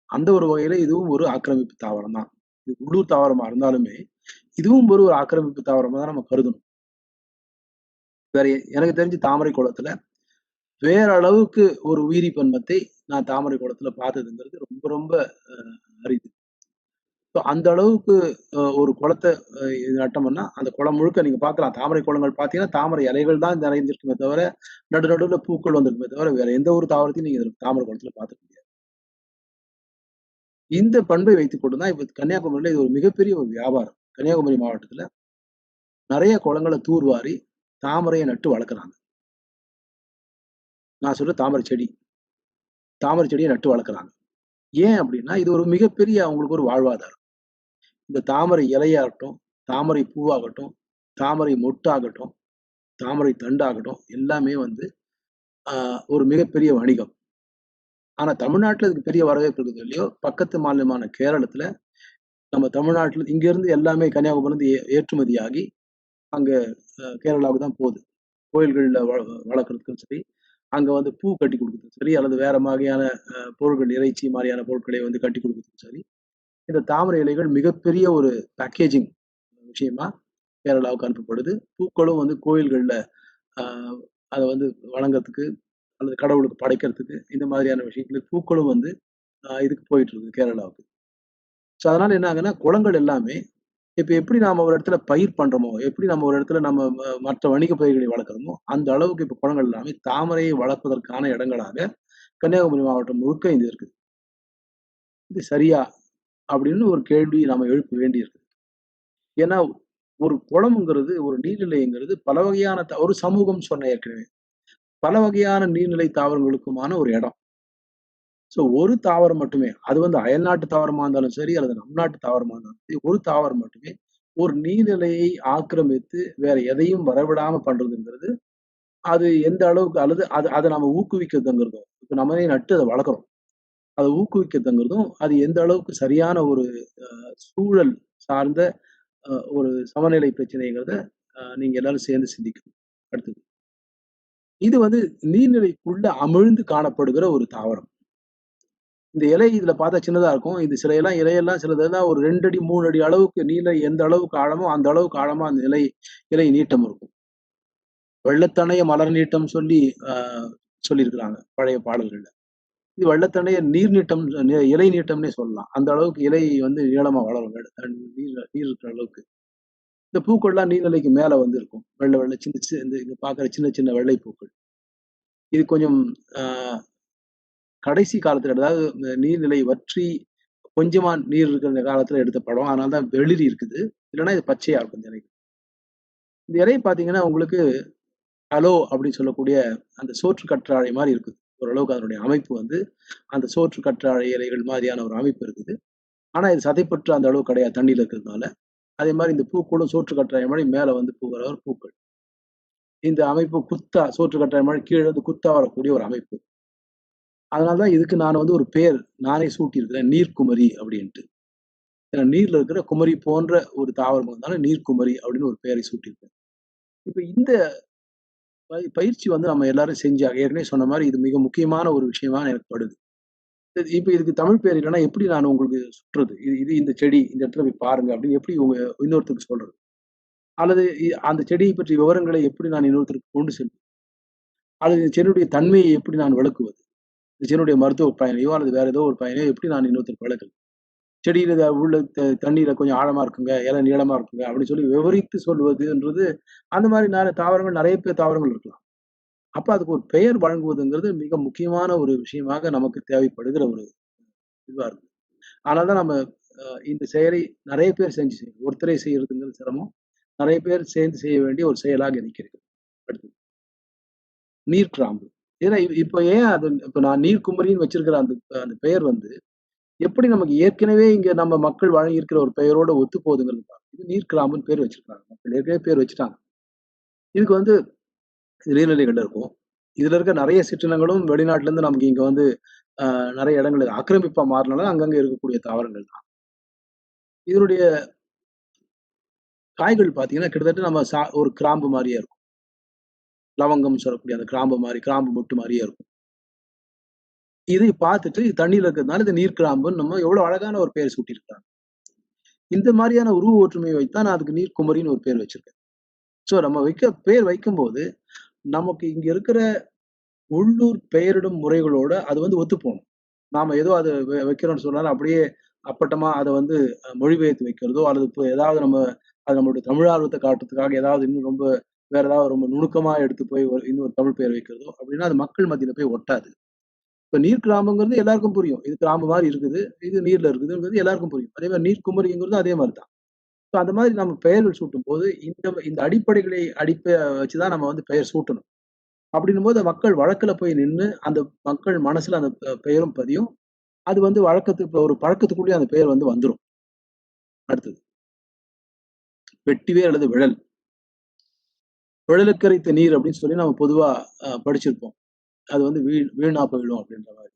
அந்த ஒரு வகையில இதுவும் ஒரு ஆக்கிரமிப்பு தாவரம் தான். இது உள்ளூர் தாவரமா இருந்தாலுமே, இதுவும் ஒரு ஆக்கிரமிப்பு தாவரமா தான் நம்ம கருதணும். வேற எனக்கு தெரிஞ்சு தாமரை குளத்துல வேற அளவுக்கு ஒரு உயிரி பன்மத்தை நான் தாமரை குளத்துல பார்த்ததுங்கிறது ரொம்ப ரொம்ப அ அரிது. ஸோ அந்த அளவுக்கு ஒரு குளத்த நட்டோம்னா, அந்த குளம் முழுக்க நீங்க பார்க்கலாம். தாமரை குளங்கள் பார்த்தீங்கன்னா, தாமரை இலைகள் தான் நிறைந்திருக்குமே தவிர, நடுவுல பூக்கள் வந்திருக்குமே தவிர, வேற எந்த ஒரு தாவரத்தையும் நீங்க தாமரை குளத்துல பார்த்துக்க முடியாது. இந்த பண்பை வைத்துக் கொண்டு தான் இப்ப கன்னியாகுமரியில இது ஒரு மிகப்பெரிய ஒரு வியாபாரம். கன்னியாகுமரி மாவட்டத்துல நெறைய குளங்கள தூர்வாரி, தாமரைய நட்டு வளர்க்குறாங்க. நான் சொல்றது தாமரை செடி. தாமரை செடிய நட்டு வளர்க்குறாங்க. ஏன் அப்டின்னா, இது ஒரு மிகப்பெரிய அவங்களுக்கு ஒரு வாழ்வாதாரம். இந்த தாமரை இலையாகட்டும், தாமரை பூவாகட்டும், தாமரை மொட்டாகட்டும், தாமரை தண்டாகட்டும், எல்லாமே வந்து அ ஒரு மிகப்பெரிய வணிகம். ஆனா தமிழ்நாட்டுல இதுக்கு பெரிய வரவேற்பு இருக்குதோ இல்லையோ, பக்கத்து மாநிலமான கேரளத்துல, நம்ம தமிழ்நாட்டுல இங்கேருந்து எல்லாமே கன்னியாகுமரிலருந்து ஏற்றுமதியாகி, அங்க கேரளாவுக்கு தான் போது. கோயில்கள்ல வளர்க்கறதுக்கும் சரி, அங்க வந்து பூ கட்டி குடுக்குறதுக்கும் சரி, அல்லது வேற மாரியான பொருட்கள், இறைச்சி மாரியான பொருட்களை வந்து கட்டி குடுக்குறதுக்கும் சரி, இந்த தாமரை இலைகள் மிகப்பெரிய ஒரு பேக்கேஜிங் விஷயமா கேரளாவுக்கு அனுப்பப்படுது. பூக்களும் வந்து கோயில்கள்ல ஆஹ் அதை வந்து வணங்கறதுக்கு அல்லது கடவுளுக்கு படைக்கிறதுக்கு இந்த மாதிரியான விஷயங்களுக்கு பூக்களும் வந்து இதுக்கு போயிட்டு இருக்குது கேரளாவுக்கு. ஸோ அதனால என்ன ஆகுதுன்னா குளங்கள் எல்லாமே இப்ப எப்படி நாம ஒரு இடத்துல பயிர் பண்றோமோ, எப்படி நம்ம ஒரு இடத்துல நம்ம மற்ற வணிக பயிர்களை வளர்க்கிறோமோ, அந்த அளவுக்கு இப்ப குளங்கள் எல்லாமே தாமரையை வளர்ப்பதற்கான இடங்களாக கன்னியாகுமரி மாவட்டம் முழுக்க இது இருக்குது. இது சரியா? அப்படின்னு ஒரு கேள்வி நாம எழுப்ப வேண்டியிருக்கு. ஏன்னா, ஒரு குளம்ங்கிறது, ஒரு நீர்நிலைங்கிறது பல வகையான ஒரு சமூகம் சொன்னேன் ஏற்கனவே. பல வகையான நீர்நிலை தாவரங்களுக்குமான ஒரு இடம். ஸோ ஒரு தாவரம் மட்டுமே, அது வந்து அயல்நாட்டு தாவரமா இருந்தாலும் சரி, அல்லது நம் நாட்டு தாவரமா இருந்தாலும் சரி, ஒரு தாவரம் மட்டுமே ஒரு நீர்நிலையை ஆக்கிரமித்து வேற எதையும் வரவிடாம பண்றதுங்கிறது, அது எந்த அளவுக்கு அல்லது அத நம்ம ஊக்குவிக்கிறதுங்கிறதும், இப்ப நம்மளே நட்டு அத வளர்க்குறோம். அத ஊக்குவிக்கிறதுங்கிறதும், அது எந்த அளவுக்கு சரியான ஒரு சூழல் சார்ந்த ஒரு சமநிலை பிரச்சனைங்கிறத நீங்க எல்லாரும் சேர்ந்து சிந்திக்கணும். அடுத்தது. இது வந்து நீர்நிலைக்குள்ள அமிழ்ந்து காணப்படுகிற ஒரு தாவரம். இந்த இலை இதுல பார்த்தா சின்னதா இருக்கும். இது சில இலையெல்லாம் சிலதெல்லாம் ஒரு 2 அடி, 3 அடி அளவுக்கு நீளம் எந்த அளவுக்கு ஆழமோ, அந்த அளவுக்கு ஆழமா அந்த இலை நீட்டம் இருக்கும். "வெள்ளத்தணைய மலர் நீட்டம்" சொல்லி அ சொல்லியிருக்கிறாங்க பழைய பாடல்கள்ல. இது வெள்ளத்தணைய நீர் நீட்டம் இலை நீட்டம்னே சொல்லலாம். அந்த அளவுக்கு இலை வந்து நீளமா வளரும். நீர் நீர் இருக்கிற அளவுக்கு. இந்த பூக்கள்லாம் நீர்நிலைக்கு மேல வந்து இருக்கும். வெள்ள வெள்ள சின்ன இந்த இங்க பார்க்குற சின்ன சின்ன வெள்ளை பூக்கள். இது கொஞ்சம் அ கடைசி காலத்துல அதாவது இந்த நீர்நிலை வற்றி கொஞ்சமா நீர் இருக்கிற காலத்துல எடுத்த படம். அதனால தான் வெளிரி இருக்குது. இல்லன்னா இது பச்சையா இருக்கும் இந்த இலை. இந்த இலை பார்த்தீங்கன்னா, உங்களுக்கு அலோ அப்படின்னு சொல்லக்கூடிய அந்த சோற்று கற்றாழை மாரி இருக்குது. ஓரளவுக்கு அதனுடைய அமைப்பு வந்து அந்த சோற்று கற்றாழை இலைகள் மாதிரியான ஒரு அமைப்பு இருக்குது. ஆனா இது சதைப்பற்று அந்த அளவு கிடையாது தண்ணீல இருக்கிறதுனால. அதே மாரி இந்த பூக்களும் சோற்று கற்றாழை மாரி மேல வந்து பூக்கிற ஒரு பூக்கள். இந்த அமைப்பு குத்தா சோற்று கற்றாழை மாரி கீழ இருந்து குத்தா வரக்கூடிய ஒரு அமைப்பு. அதனால தான் இதுக்கு நான் வந்து ஒரு பெயர் நானே சூட்டியிருக்கிறேன். நீர்க்குமரி அப்படின்ட்டு. ஏன்னா நீர்ல இருக்கிற குமரி போன்ற ஒரு தாவரம் வந்தனால நீர்க்குமரி அப்படின்னு ஒரு பெயரை சூட்டியிருக்கேன். இப்ப இந்த பயிற்சி வந்து நம்ம எல்லாரும் செஞ்சாங்க. ஏற்கனவே சொன்ன மாரி இது மிக முக்கியமான ஒரு விஷயமா எனக்கு படுது. இப்ப இதுக்கு தமிழ் பேர் இல்லன்னா எப்படி நான் உங்களுக்கு சுட்டுறது? இது இது இந்த செடி, இந்த இடத்துல போய் பாருங்க அப்படின்னு எப்படி இன்னொருத்தருக்கு சொல்றது? அல்லது அந்த செடியை பற்றிய விவரங்களை எப்படி நான் இன்னொருத்தருக்கு கொண்டு செல்வது? அல்லது இந்த செடியுடைய தன்மையை எப்படி நான் விளக்குவது? இந்த செடியுடைய மருத்துவ பயனையோ அல்லது வேற ஏதோ ஒரு பயனையோ எப்படி நான் இன்னொருத்தருக்கு விளக்குறது? செடியில உள்ள தண்ணீல கொஞ்சம் ஆழமா இருக்குங்க, இலை நீளமா இருக்குங்க அப்படின்னு சொல்லி விவரித்து சொல்வதுன்றது அந்த மாரி தாவரங்கள் நெறைய தாவரங்கள் இருக்கலாம். அப்ப அதுக்கு ஒரு பெயர் வழங்குவதுங்கிறது மிக முக்கியமான ஒரு விஷயமாக நமக்கு தேவைப்படுகிற ஒரு இதுவா இருக்கு. அதனால தான் நம்ம இந்த செயலை நெறைய பேர் செஞ்சு செய்யணும். ஒருத்தரே செய்யறதுங்கிறது சிரமம். நெறைய பேர் சேர்ந்து செய்ய வேண்டிய ஒரு செயலாக எனக்கு இருக்கு. அடுத்தது நீர் கிராம்பு. ஏன்னா இப்ப ஏன் அது இப்ப நான் நீர்க்குமரின்னு வச்சிருக்கிற அந்த அந்த பெயர் வந்து எப்படி நமக்கு ஏற்கனவே இங்க நம்ம மக்கள் வழங்கியிருக்கிற ஒரு பெயரோட ஒத்து போகுதுங்கிறது தான். இது நீர் கிராம்புன்னு பேர் வச்சிருக்காங்க. மக்கள் ஏற்கனவே பேர் வச்சுட்டாங்க. இதுக்கு வந்து நீர்நிலைகள்ல இருக்கும். இதுல இருக்க நெறைய சிற்றினங்களும் வெளிநாட்டுல இருந்து நமக்கு இங்க வந்து அ நெறைய இடங்களுக்கு ஆக்கிரமிப்பா மாறுனனால அங்கங்க இருக்கக்கூடிய தாவரங்கள் தான். இதனுடைய காய்கள் பார்த்தீங்கன்னா, கிட்டத்தட்ட நம்ம ஒரு கிராம்பு மாரியே இருக்கும். லவங்கம் சொல்லக்கூடிய அந்த கிராம்பு மாரி, கிராம்பு மொட்டு மாரியே இருக்கும். இதை பார்த்துட்டு இது தண்ணீல இருக்கிறதுனால இது நீர் கிராம்புன்னு நம்ம எவ்வளோ அழகான ஒரு பெயர் சூட்டியிருக்காங்க. இந்த மாரியான உருவ ஒற்றுமையை வைத்து தான் நான் அதுக்கு நீர்க்குமரின்னு ஒரு பேர் வச்சிருக்கேன். ஸோ நம்ம பேர் வைக்கும்போது, நமக்கு இங்க இருக்கிற உள்ளூர் பெயரிடும் முறைகளோட அது வந்து ஒத்துப்போணும். நாம ஏதோ அத வைக்கிறோம்னு சொன்னாலும் அப்படியே அப்பட்டமா அத வந்து மொழிபெயர்த்து வைக்கிறதோ, அல்லது இப்ப ஏதாவது நம்ம அது நம்மளுடைய தமிழ் ஆர்வத்த காட்டுறதுக்காக ஏதாவது இன்னும் ரொம்ப வேற ஏதாவது ரொம்ப நுணுக்கமா எடுத்து போய் இன்னொரு தமிழ் பெயர் வைக்கிறதோ, அப்படின்னா அது மக்கள் மத்தியில போய் ஒட்டாது. இப்ப நீர் கிராமங்கிறது எல்லாருக்கும் புரியும். இது கிராமம் மாரி இருக்குது. இது நீர்ல இருக்குதுங்கிறது எல்லாருக்கும் புரியும். அதே மாரி நீர் குமரிங்கிறதும் அதே மாரி தான். ஸோ அந்த மாதிரி நம்ம பெயர்கள் சூட்டும்போது, இந்த இந்த அடிப்படைகளை வச்சு தான் நம்ம வந்து பெயர் சூட்டணும். அப்படின்னும்போது மக்கள் வழக்குல போய் நின்னு, அந்த மக்கள் மனசுல அந்த பெயரும் பதியும். அது வந்து இப்ப ஒரு பழக்கத்துக்குள்ளயே அந்த பெயர் வந்து வந்துரும். அடுத்தது வெட்டிவேர் அல்லது விழல். "விழலுக்கரைத்த நீர்" அப்படின்னு சொல்லி நம்ம பொதுவா படிச்சிருப்போம். அது வந்து வீணா போயிடும் அப்படின்ற மாரி.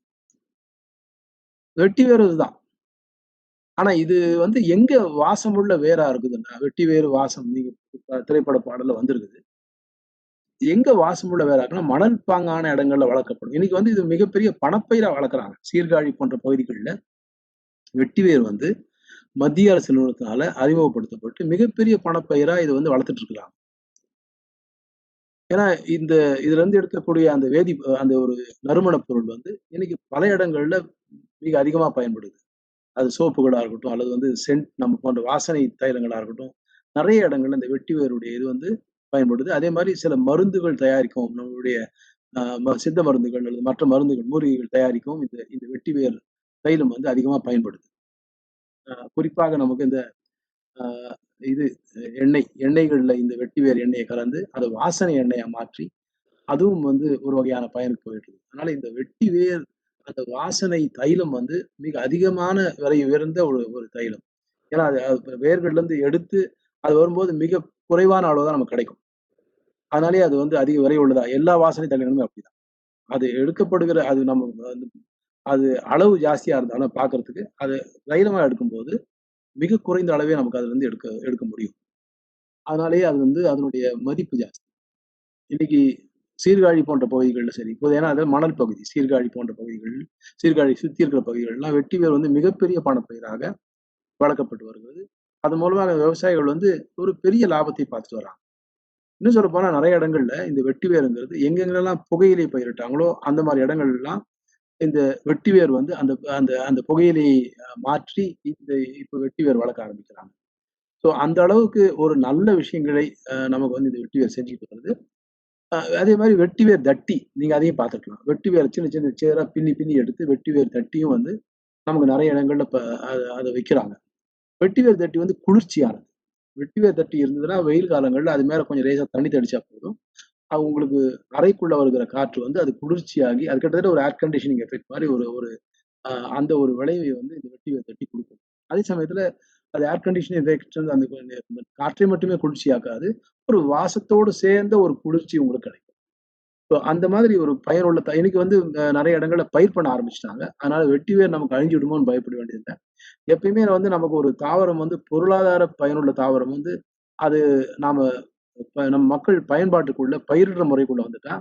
வெட்டிவேர் இதுதான். ஆனா இது வந்து எங்க வாசமுள்ள வேரா இருக்குதுன்னா, வெட்டிவேர் வாசம் நீங்க திரைப்பட பாடல்ல வந்திருக்குது. எங்க வாசமுள்ள வேரா இருக்குன்னா, மணல் பாங்கான இடங்கள்ல வளர்க்கப்படும். இன்னைக்கு வந்து இது மிகப்பெரிய பணப்பயிரா வளர்க்குறாங்க. சீர்காழி போன்ற பகுதிகள்ல வெட்டிவேர் வந்து மத்திய அரசு நிறுவனத்தினால அறிமுகப்படுத்தப்பட்டு மிகப்பெரிய பணப்பயிரா இது வந்து வளர்த்துட்டு இருக்காங்க. ஏன்னா இந்த இதுல இருந்து எடுக்கக்கூடிய அந்த ஒரு நறுமணப் பொருள் வந்து இன்னைக்கு பல இடங்கள்ல மிக அதிகமா பயன்படுது. அது சோப்புகளா இருக்கட்டும், அல்லது வந்து சென்ட் நம்ம போன்ற வாசனை தைலங்களா இருக்கட்டும், நிறைய இடங்கள்ல இந்த வெட்டி வேருடைய இது வந்து பயன்படுது. அதே மாரி சில மருந்துகள் தயாரிக்கவும் நம்மளுடைய சித்த மருந்துகள் அல்லது மற்ற மருந்துகள், மூலிகைகள் தயாரிக்கவும் இந்த இந்த வெட்டி வேர் தைலம் வந்து அதிகமா பயன்படுது. குறிப்பாக நமக்கு இந்த அ இது எண்ணெய்கள்ல இந்த வெட்டி வேர் எண்ணெய கலந்து அத வாசனை எண்ணெயா மாற்றி, அதுவும் வந்து ஒரு வகையான பயனுக்கு போயிட்டு இருக்கு. அதனால இந்த வெட்டி வேர் அந்த வாசனை தைலம் வந்து மிக அதிகமான விலை உயர்ந்த ஒரு ஒரு தைலம். ஏன்னா, அது அது வேர்கள்லேருந்து எடுத்து அது வரும்போது மிக குறைவான அளவு தான் நமக்கு கிடைக்கும். அதனாலேயே அது வந்து அதிக விலை உள்ளதா எல்லா வாசனை தைலங்களுமே அப்படிதான். அது எடுக்கப்படுகிற அது நம்ம வந்து அது அளவு ஜாஸ்தியா இருந்தாலும் பார்க்கறதுக்கு, அது தைலமா எடுக்கும்போது மிக குறைந்த அளவே நமக்கு அதுலருந்து எடுக்க எடுக்க முடியும். அதனாலேயே அது வந்து அதனுடைய மதிப்பு ஜாஸ்தி. இன்னைக்கு சீர்காழி போன்ற பகுதிகள்ல சரி, இப்போது ஏன்னா அது மணல் பகுதி. சீர்காழி போன்ற பகுதிகள், சீர்காழி சுத்தி இருக்கிற பகுதிகள்லாம் வெட்டி வேர் வந்து மிகப்பெரிய பணப்பயிராக வளர்க்கப்பட்டு வருகிறது. அதன் மூலமாக விவசாயிகள் வந்து ஒரு பெரிய லாபத்தை பார்த்துட்டு வர்றாங்க. இன்னும் சொல்லப்போனா நெறைய இடங்கள்ல இந்த வெட்டி வேருங்கிறது எங்கெங்கெல்லாம் புகையிலை பயிரிட்டாங்களோ, அந்த மாரி இடங்கள்லாம் இந்த வெட்டி வேர் வந்து அந்த அந்த அந்த புகையிலையை மாற்றி இப்ப வெட்டி வேர் வளர்க்க ஆரம்பிக்கிறாங்க. ஸோ அந்த அளவுக்கு ஒரு நல்ல விஷயங்களை நமக்கு வந்து இந்த வெட்டி வேர் செஞ்சுட்டு வருது. அதே மாரி வெட்டி வேர் தட்டி, நீங்க அதையும் பார்த்துருக்கலாம். வெட்டி வேர சின்ன சின்ன சேரா பின்னி பின்னி எடுத்து வெட்டி வேர் தட்டியும் வந்து நமக்கு நெறைய இடங்கள்ல இப்ப அத விக்கிறாங்க. வெட்டி வேர் தட்டி வந்து குளிர்ச்சியானது. வெட்டி வேர் தட்டி இருந்ததுன்னா, வெயில் காலங்கள்ல அது மேல கொஞ்சம் லேசா தண்ணி தெளிச்சா போதும். அது உங்களுக்கு அறைக்குள்ள வருகிற காற்று வந்து அது குளிர்ச்சியாகி, அது கிட்டத்தட்ட ஒரு ஏர் கண்டிஷனிங் எஃபெக்ட் மாரி ஒரு ஒரு அ அந்த ஒரு விளைவை வந்து இந்த வெட்டி வேர் தட்டி குடுக்கும். அதே சமயத்துல அது ஏர் கண்டிஷனிங் எஃபெக்ட் வந்து அந்த காற்றை மட்டுமே குளிர்ச்சியாக்காது. ஒரு வாசத்தோடு சேர்ந்த ஒரு குளிர்ச்சி உங்களுக்கு கிடைக்கும். ஸோ அந்த மாதிரி ஒரு பயனுள்ள இன்னைக்கு வந்து நெறைய இடங்கள்ல பயிர் பண்ண ஆரம்பிச்சுட்டாங்க. அதனால வெட்டி வேர் நமக்கு அழிஞ்சிடுமோன்னு பயப்பட வேண்டியதில்ல. எப்பயுமே வந்து நமக்கு ஒரு தாவரம் வந்து பொருளாதார பயனுள்ள தாவரம் வந்து, அது நாம நம்ம மக்கள் பயன்பாட்டுக்குள்ள பயிரிடுற முறைக்குள்ள வந்துட்டா,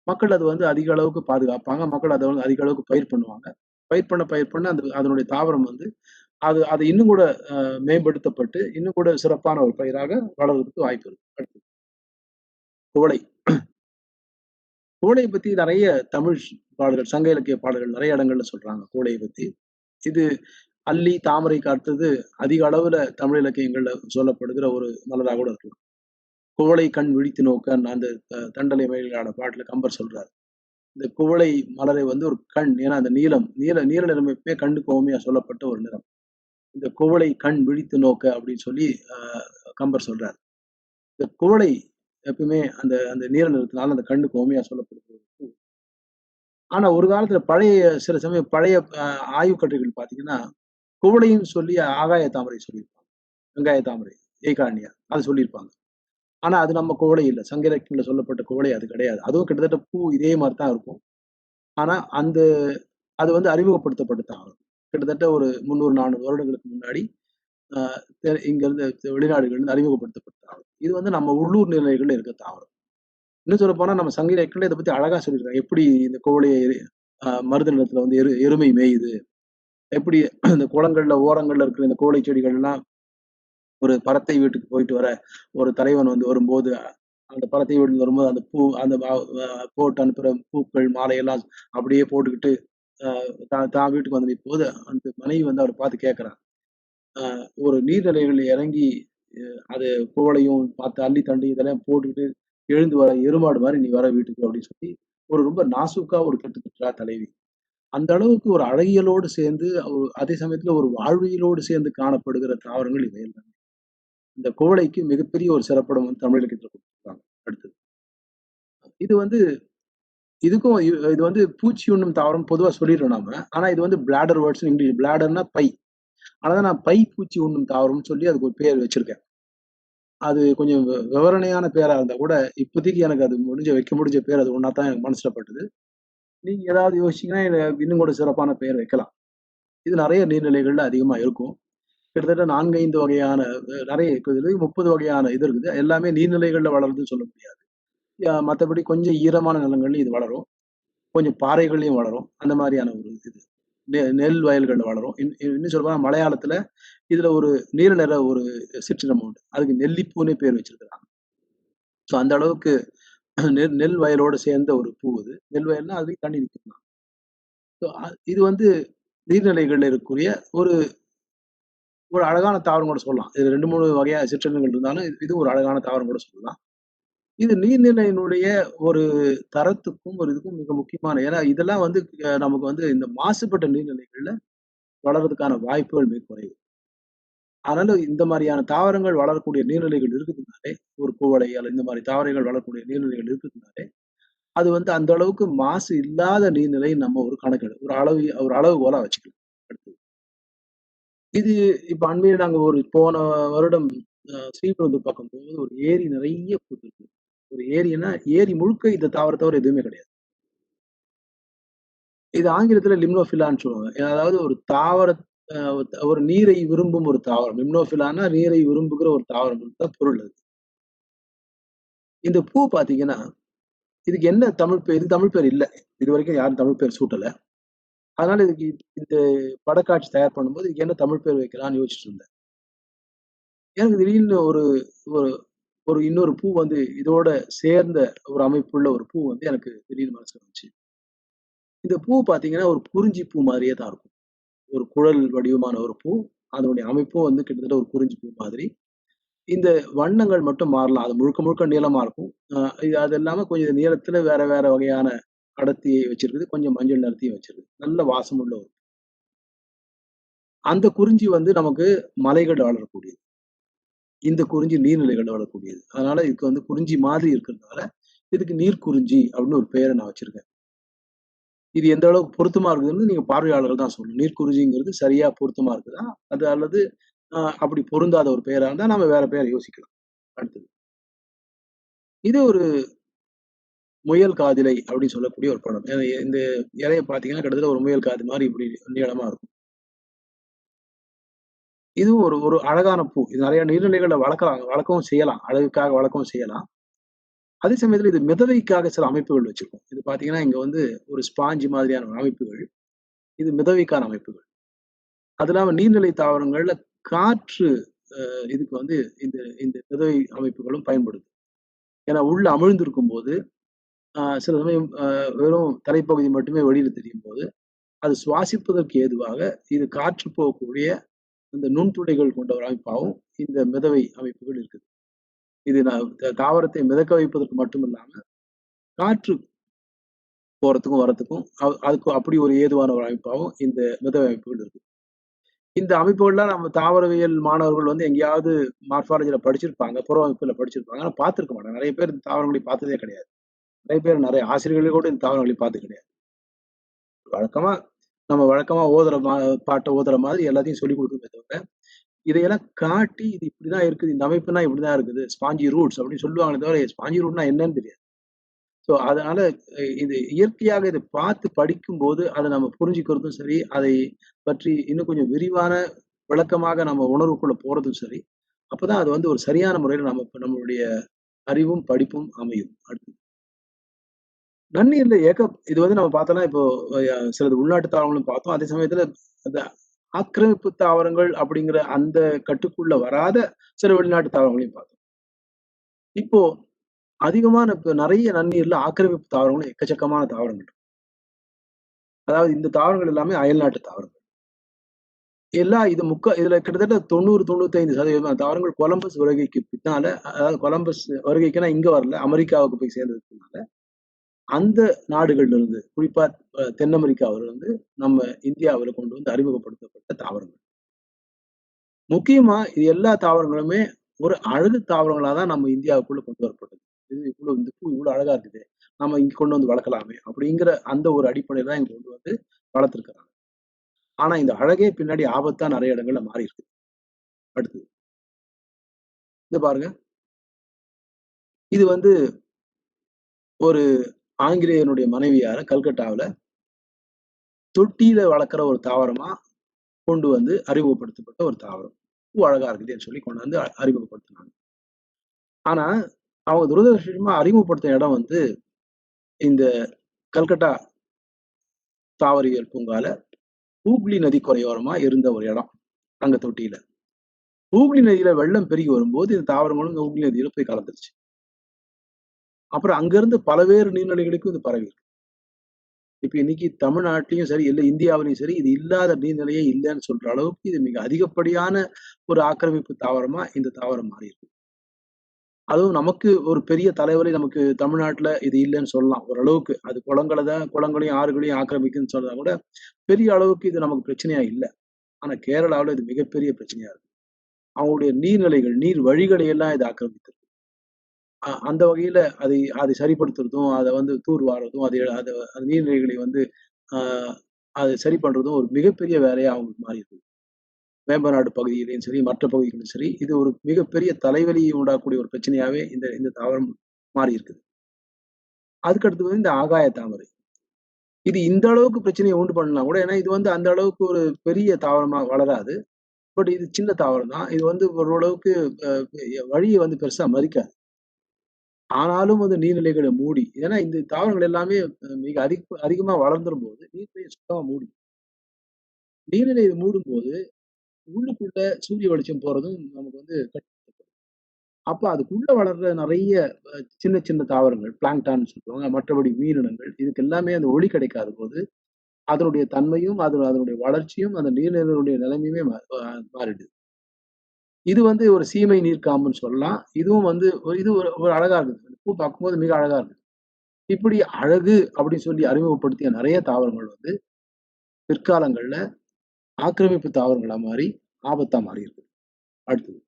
மக்கள் அது வந்து அதிக அளவுக்கு பாதுகாப்பாங்க. மக்கள் அத வந்து அதிக அளவுக்கு பயிர் பண்ணுவாங்க. பயிர் பண்ண அதனுடைய தாவரம் வந்து அது இன்னும் கூட மேம்படுத்தப்பட்டு, இன்னும் கூட சிறப்பான ஒரு பயிராக வளர்றதுக்கு வாய்ப்பு இருக்கு. அடுத்து குவளை. குவளைய பத்தி நெறைய தமிழ் பாடல்கள், சங்க இலக்கிய பாடல்கள் நெறைய இடங்கள்ல சொல்றாங்க குவளைய பத்தி. இது அல்லி, தாமரைக்கு அடுத்தது அதிக அளவுல தமிழ் இலக்கியங்கள்ல சொல்லப்படுகிற ஒரு மலரா கூட இருக்கலாம். "குவளை கண் விழித்து நோக்க" அந்த தண்டலை மயிலாட பாட்டுல கம்பர் சொல்றாரு. இந்த குவளை மலரை வந்து ஒரு கண் ஏன்னா அந்த நீல நிறம் எப்பவுமே கண்ணுக்கு உவமையா சொல்லப்பட்ட ஒரு நிறம். இந்த "குவளை கண் விழித்து நோக்க" அப்படின்னு சொல்லி கம்பர் சொல்றாரு. இந்த குவளை எப்பவுமே அந்த அந்த நீல நிறத்தினால அந்த கண்ணுக்கு உவமையா சொல்லப்படுது. ஆனா ஒரு காலத்துல சில சமயம் பழைய ஆய்வுக் கட்டுரைகள் பார்த்தீங்கன்னா, குவளைன்னு சொல்லி ஆகாய தாமரை சொல்லியிருப்பாங்க. வெங்காய தாமரை, ஏகார்னியா அது சொல்லியிருப்பாங்க. ஆனா அது நம்ம குவளை இல்ல. சங்க இலக்கியங்கள்ல சொல்லப்பட்ட குவளை அது கிடையாது. அதுவும் கிட்டத்தட்ட பூ இதே மாரி தான் இருக்கும். ஆனா அது வந்து அறிமுகப்படுத்தப்பட்ட தாவரம். கிட்டத்தட்ட ஒரு 300, 400 வருடங்களுக்கு முன்னாடி அ இங்கருந்து வெளிநாடுகள்ல அறிமுகப்படுத்தப்பட்ட தாவரம். இது வந்து நம்ம உள்ளூர் நிலைகள்ல இருக்க தாவரம். இன்னும் சொல்லப்போனா நம்ம சங்க இலக்கியங்கள்ல இத பத்தி அழகா சொல்லியிருக்காங்க. எப்படி இந்த குவளைய மருத நிலத்துல வந்து எருமை மேயுது. எப்படி இந்த குளங்கள்ல ஓரங்கள்ல இருக்கிற இந்த குவளை செடிகள்லாம் ஒரு பரத்தை வீட்டுக்கு போயிட்டு வர ஒரு தலைவன் வந்து வரும்போது, அந்த பரத்தை வீட்டுக்கு வரும்போது அந்த பூ அந்த போட்டு அனுப்புற பூக்கள், மாலையெல்லாம் அப்படியே போட்டுக்கிட்டு, அ தான் வீட்டுக்கு வந்து நிக்கும்போது, அந்த மனைவி வந்து அவர பார்த்து கேட்கிறா. அ ஒரு நீர்நிலைகள்ல இறங்கி அது குவளையும் பார்த்து அள்ளி தண்டு இதெல்லாம் போட்டுக்கிட்டு எழுந்து வர எருமாடு மாரி நீ வர வீட்டுக்கு அப்படின்னு சொல்லி, ஒரு ரொம்ப நாசூக்கா ஒரு திட்டு திட்டுறா தலைவி. அந்த அளவுக்கு ஒரு அழகியலோடு சேர்ந்து, அதே சமயத்துல ஒரு வாழ்வியலோடு சேர்ந்து காணப்படுகிற தாவரங்கள் இவையெல்லாம். இந்த குவளைக்கு மிகப்பெரிய ஒரு சிறப்பிடம் வந்து தமிழ் இலக்கியத்துல குடுத்திருக்காங்க. அடுத்தது. இது வந்து இதுக்கும் இது வந்து பூச்சி உண்ணும் தாவரம் பொதுவா சொல்லிடுறோம் நாம. ஆனா இது வந்து பிளாடர் வேர்ட்ஸ்ன்னு இங்கிலீஷ் பிளாடர்ன்னா பை. ஆனா நான் பை பூச்சி உண்ணும் தாவரம்னு சொல்லி அதுக்கு ஒரு பேர் வச்சிருக்கேன். அது கொஞ்சம் விவரணையான பேரா இருந்தா கூட, இப்போதைக்கு எனக்கு அது வைக்க முடிஞ்ச பேர் அது ஒண்ணா தான் எனக்கு மனசுல பட்டுது. நீங்க ஏதாவது யோசிச்சீங்கன்னா, இன்னும் கூட சிறப்பான பெயர் வைக்கலாம். இது நெறைய நீர்நிலைகள்ல அதிகமா இருக்கும். கிட்டத்தட்ட 4, 5 வகையான நெறைய இருக்குது. 30 வகையான இது இருக்குது. எல்லாமே நீர்நிலைகள்ல வளருதுன்னு சொல்ல முடியாது. மத்தபடி கொஞ்சம் ஈரமான நிலங்கள்லயும் இது வளரும். கொஞ்சம் பாறைகள்லயும் வளரும். அந்த மாரியான ஒரு இது. நெல் வயல்கள்ல வளரும். இன்னும் சொல்லப்போனா மலையாளத்துல இதுல ஒரு நீல நிற ஒரு சிற்றினம் உண்டு. அதுக்கு நெல்லிப்பூன்னே பேர் வச்சிருக்கிறாங்க. ஸோ அந்த அளவுக்கு நெல் வயலோட சேர்ந்த ஒரு பூ அது. நெல் வயல்னா அதுலயும் தண்ணி நிக்கும் தான். ஸோ இது வந்து நீர்நிலைகள்ல இருக்கக்கூடிய ஒரு ஒரு அழகான தாவரம் கூட சொல்லலாம். இது 2, 3 வகையா சிற்றினங்கள் இருந்தாலும், இது ஒரு அழகான தாவரம் கூட சொல்லலாம். இது நீர்நிலையினுடைய ஒரு தரத்துக்கும், ஒரு இதுக்கும் மிக முக்கியமான ஏன்னா இதெல்லாம் வந்து நமக்கு வந்து இந்த மாசுபட்ட நீர்நிலைகள்ல வளர்றதுக்கான வாய்ப்புகள் மிக குறைவு. அதனால இந்த மாரியான தாவரங்கள் வளரக்கூடிய நீர்நிலைகள் இருக்குதுனாலே, ஒரு குவளை அல்லது இந்த மாரி தாவரங்கள் வளரக்கூடிய நீர்நிலைகள் இருக்குதுனாலே, அது வந்து அந்த அளவுக்கு மாசு இல்லாத நீர்நிலைன்னு நம்ம ஒரு கணக்கெடு ஒரு அளவுகோலா வச்சுக்கலாம். அடுத்தது. இது இப்ப அண்மையில நாங்க ஒரு போன வருடம் ஸ்ரீபெரும்புதூர் பக்கம் போகும்போது ஒரு ஏரி நிறைய பூத்திருக்கு. ஒரு ஏரின்னா, ஏரி முழுக்க இந்த தாவரத்த தவிர எதுவுமே கிடையாது. இது ஆங்கிலத்துல லிம்னோஃபிலான்னு சொல்லுவாங்க. அதாவது ஒரு தாவர அ ஒரு நீரை விரும்பும் ஒரு தாவரம். லிம்னோஃபிலான்னா நீரை விரும்புகிற ஒரு தாவரம் தான் பொருள் அது. இந்த பூ பார்த்தீங்கன்னா, இதுக்கு என்ன தமிழ் பேர்? இது தமிழ் பேர் இல்ல. இதுவரைக்கும் யாரும் தமிழ் பேர் சூட்டல. அதனால இதுக்கு இந்த படக்காட்சி தயார் பண்ணும்போது, இதுக்கு என்ன தமிழ் பேர் வைக்கலாம்ன்னு யோசிச்சுட்டு இருந்தேன். எனக்கு திடீர்னு ஒரு ஒரு ஒரு இன்னொரு பூ வந்து இதோட சேர்ந்த ஒரு அமைப்புள்ள ஒரு பூ வந்து எனக்கு திடீர்னு மனசுல வந்துச்சு. இந்த பூ பார்த்தீங்கன்னா, ஒரு குறிஞ்சி பூ மாரியே தான் இருக்கும். ஒரு குழல் வடிவமான ஒரு பூ. அதனுடைய அமைப்பும் வந்து கிட்டத்தட்ட ஒரு குறிஞ்சி பூ மாதிரி. இந்த வண்ணங்கள் மட்டும் மாறலாம். அது முழுக்க முழுக்க நீளமா இருக்கும். அது இல்லாம கொஞ்சம் நீளத்துல வேற வேற வகையான அடர்த்தியை வச்சிருக்குது. கொஞ்சம் மஞ்சள் நிறத்தையும் வச்சிருக்கு. நல்ல வாசம் உள்ள ஒரு அந்த குறிஞ்சி வந்து நமக்கு மலைகள்ல வளரக்கூடியது. இந்த குறிஞ்சி நீர்நிலைகள்ல வளரக்கூடியது. அதனால இதுக்கு வந்து குறிஞ்சி மாதிரி இருக்கிறதுனால, இதுக்கு நீர்க்குறிஞ்சி அப்படின்னு ஒரு பெயர நான் வச்சிருக்கேன். இது எந்த அளவுக்கு பொருத்தமா இருக்குதுன்னு நீங்க பார்வையாளர்கள் தான் சொல்லணும். நீர்க்குறிஞ்சிங்கிறது சரியா பொருத்தமா இருக்குதா? அது அல்லது அப்படி பொருந்தாத ஒரு பெயரா இருந்தா நாம வேற பெயர யோசிக்கலாம். அடுத்தது. இது ஒரு முயல் காதிலை அப்படின்னு சொல்லக்கூடிய ஒரு பழம். இந்த இலைய பார்த்தீங்கன்னா, கிட்டத்தட்ட ஒரு முயல் காது மாரி இப்படி நீளமா இருக்கும். இதுவும் ஒரு ஒரு அழகான பூ. இது நெறைய நீர்நிலைகள்ல வளர்க்குறாங்க. வளர்க்கவும் செய்யலாம். அழகுக்காக வளர்க்கவும் செய்யலாம். அதே சமயத்தில இது மிதவைக்காக சில அமைப்புகள் வச்சிருக்கும். இது பார்த்தீங்கன்னா, இங்க வந்து ஒரு ஸ்பாஞ்ச் மாதிரியான ஒரு அமைப்புகள். இது மிதவைக்கான அமைப்புகள். அது இல்லாம நீர்நிலை தாவரங்கள்ல காற்று இதுக்கு வந்து இந்த இந்த மிதவை அமைப்புகளும் பயன்படுது. ஏன்னா உள்ள அமிழ்ந்திருக்கும்போது, சில சமயம் வெறும் தலைப்பகுதி மட்டுமே வெளியில தெரியும்போது, அது சுவாசிப்பதற்கு ஏதுவாக இது காற்று போகக்கூடிய இந்த நுண்துளைகள் கொண்ட ஒரு அமைப்பாகவும் இந்த மிதவை அமைப்புகள் இருக்குது. இது தாவரத்தை மிதக்க வைப்பதற்கு மட்டும் இல்லாம, காற்று போறதுக்கும், வரதுக்கும் அதுக்கு அப்படி ஒரு ஏதுவான ஒரு அமைப்பாகவும் இந்த மிதவை அமைப்புகள் இருக்கு. இந்த அமைப்புகள்லாம் நம்ம தாவரவியல் மாணவர்கள் வந்து எங்கேயாவது மார்ஃபாலஜில படிச்சிருப்பாங்க. புற அமைப்புல படிச்சிருப்பாங்க. ஆனா பார்த்திருக்க மாட்டாங்க. நெறைய பேர் இந்த தாவரங்களை பார்த்ததே கிடையாது. நெறைய ஆசிரியர்களே கூட இந்த தாவரங்களை பார்த்தது கிடையாது. வழக்கமா வழக்கமா ஓதுற பாட்ட ஓதுற மாதிரி எல்லாத்தையும் சொல்லிக் குடுக்குறோமே தவிர, இதையெல்லாம் காட்டி இது இப்படிதான் இருக்குது. இந்த அமைப்புனா இப்படிதான் இருக்குது. ஸ்பாஞ்சி ரூட்ஸ் அப்படின்னு சொல்லுவாங்களே தவிர, ஸ்பாஞ்சி ரூட்னா என்னன்னு தெரியாது. ஸோ அதனால இது இயற்கையாக இத பார்த்து படிக்கும்போது, அத நம்ம புரிஞ்சுக்கிறதும் சரி, அதை பற்றி இன்னும் கொஞ்சம் விரிவான விளக்கமாக நம்ம உணர்வுக்குள்ள போறதும் சரி, அப்பதான் அது வந்து ஒரு சரியான முறையில நம்மளுடைய அறிவும், படிப்பும் அமையும். அடுத்து நன்னீர்ல இது வந்து நம்ம பார்த்தோம்னா, இப்போ சிலது உள்நாட்டு தாவரங்களும் பார்த்தோம். அதே சமயத்துல அந்த ஆக்கிரமிப்பு தாவரங்கள் அப்படிங்கிற அந்த கட்டுக்குள்ள வராத சில வெளிநாட்டு தாவரங்களையும் பார்த்தோம். இப்போ இப்ப நெறைய நன்னீர்ல ஆக்கிரமிப்பு தாவரங்களும் எக்கச்சக்கமான தாவரங்கள் இருக்கு. அதாவது இந்த தாவரங்கள் எல்லாமே அயல்நாட்டு தாவரங்கள். இதுல கிட்டத்தட்ட 90, 95% தாவரங்கள் கொலம்பஸ் வருகைக்கு பின்னால அதாவது கொலம்பஸ் வருகைக்குன்னா இங்க வரல. அமெரிக்காவுக்கு போய் சேர்ந்ததுனால, அந்த நாடுகள்ல இருந்து குறிப்பா தென் அமெரிக்காவில இருந்து நம்ம இந்தியாவுல கொண்டு வந்து அறிமுகப்படுத்தப்பட்ட தாவரங்கள். முக்கியமா இது எல்லா தாவரங்களுமே ஒரு அழகு தாவரங்களா தான் நம்ம இந்தியாவுக்குள்ள கொண்டு வரப்பட்டது. இந்த பூ இவ்வளவு அழகா இருக்குது. நம்ம இங்க கொண்டு வந்து வளர்க்கலாமே! அப்படிங்கிற அந்த ஒரு அடிப்படையில தான் இங்க கொண்டு வந்து வளர்த்துருக்காங்க. ஆனா இந்த அழகே பின்னாடி ஆபத்தா நெறைய இடங்கள்ல மாறியிருக்கு. அடுத்தது. இத பாருங்க. இது வந்து ஒரு ஆங்கிலேயனுடைய மனைவியார கல்கட்டாவுல தொட்டியில வளர்க்கிற ஒரு தாவரமா கொண்டு வந்து அறிமுகப்படுத்தப்பட்ட ஒரு தாவரம். பூ அழகா இருக்குதேன்னு சொல்லி கொண்டு வந்து அறிமுகப்படுத்துனாங்க. ஆனா, அவங்க துரதிர்ஷ்டவசமா அறிமுகப்படுத்தின இடம் வந்து இந்த கல்கட்டா தாவரவியல் பூங்கால ஹூக்ளி நதி கரையோரமா இருந்த ஒரு இடம் அங்க தொட்டியில. ஹூக்ளி நதியில வெள்ளம் பெருகி வரும்போது இந்த தாவரங்களும் இந்த ஹூக்ளி நதியில போய் கலந்துருச்சு. அப்புறம் அங்கிருந்து பல்வேறு நீர்நிலைகளுக்கும் இது பரவி இருக்கு. இப்ப இன்னைக்கு தமிழ்நாட்டிலயும் சரி, இல்ல இந்தியாவிலயும் சரி, இது இல்லாத நீர்நிலையே இல்லன்னு சொல்ற அளவுக்கு இது மிக அதிகப்படியான ஒரு ஆக்கிரமிப்பு தாவரமா இந்த தாவரம் மாறியிருக்கு. அதுவும் நமக்கு ஒரு பெரிய தலைவலி நமக்கு தமிழ்நாட்டுல இது இல்லன்னு சொல்லலாம். ஓரளவுக்கு. அது குளங்களையும், ஆறுகளையும் ஆக்கிரமிக்குதுன்னு சொன்னா கூட, பெரிய அளவுக்கு இது நமக்கு பிரச்சனையா இல்ல. ஆனா கேரளாவுல இது மிகப்பெரிய பிரச்சனையா இருக்கு. அவங்களுடைய நீர்நிலைகள், நீர் வழிகளை எல்லாம் இது ஆக்கிரமித்திருக்கு. அந்த வகையில அதை சரிப்படுத்துறதும், அத வந்து தூர்வார்றதும், அந்த நீர்நிலைகளை வந்து அ அத சரி பண்றதும் ஒரு மிகப்பெரிய வேலையா அவங்களுக்கு மாறியிருக்கு. வேம்பநாடு பகுதியிலயும் சரி, மற்ற பகுதிகளிலும் சரி, இது ஒரு மிகப்பெரிய தலைவலியை உண்டாக்கக்கூடிய ஒரு பிரச்சனையாவே இந்த இந்த தாவரம் மாறியிருக்குது. அதுக்கு அடுத்தது வந்து இந்த ஆகாய தாமரை. இது இந்த அளவுக்கு பிரச்சனைய உண்டு பண்ணலாம் கூட, ஏன்னா இது வந்து அந்த அளவுக்கு ஒரு பெரிய தாவரமா வளராது. பட் இது சின்ன தாவரம் தான். இது வந்து ஓரளவுக்கு அ வழிய வந்து பெருசா மறிக்காது. ஆனாலும் வந்து நீர்நிலைகள மூடி ஏன்னா இந்த தாவரங்கள் எல்லாமே மிக அதிகமா வளர்ந்துரும்போது, நீர்நிலைய சுத்தமா மூடிடும். நீர்நிலைய மூடும்போது, உள்ளுக்குள்ள சூரிய வெளிச்சம் போறதும் நமக்கு வந்து அப்ப அதுக்குள்ள வளர்ற நெறைய சின்ன சின்ன தாவரங்கள், பிளாங்க்டான்னு சொல்லுவாங்க. மற்றபடி உயிரினங்கள், இதுக்கு எல்லாமே அந்த ஒளி கிடைக்காத போது, அதனுடைய தன்மையும், அதனுடைய வளர்ச்சியும், அந்த நீர்நிலைகளுடைய நிலைமையுமே மாறிடுது. இது வந்து ஒரு சீமை நீர்க்காம்புன்னு சொல்லலாம். இதுவும் வந்து இது ஒரு ஒரு அழகா இருக்குது. பூ பார்க்கும்போது மிக அழகா இருக்கு. இப்படி அழகு அப்படின்னு சொல்லி அறிமுகப்படுத்திய நெறைய தாவரங்கள் வந்து, பிற்காலங்கள்ல ஆக்கிரமிப்பு தாவரங்களா மாறி, ஆபத்தா மாறியிருக்கு. அடுத்தது.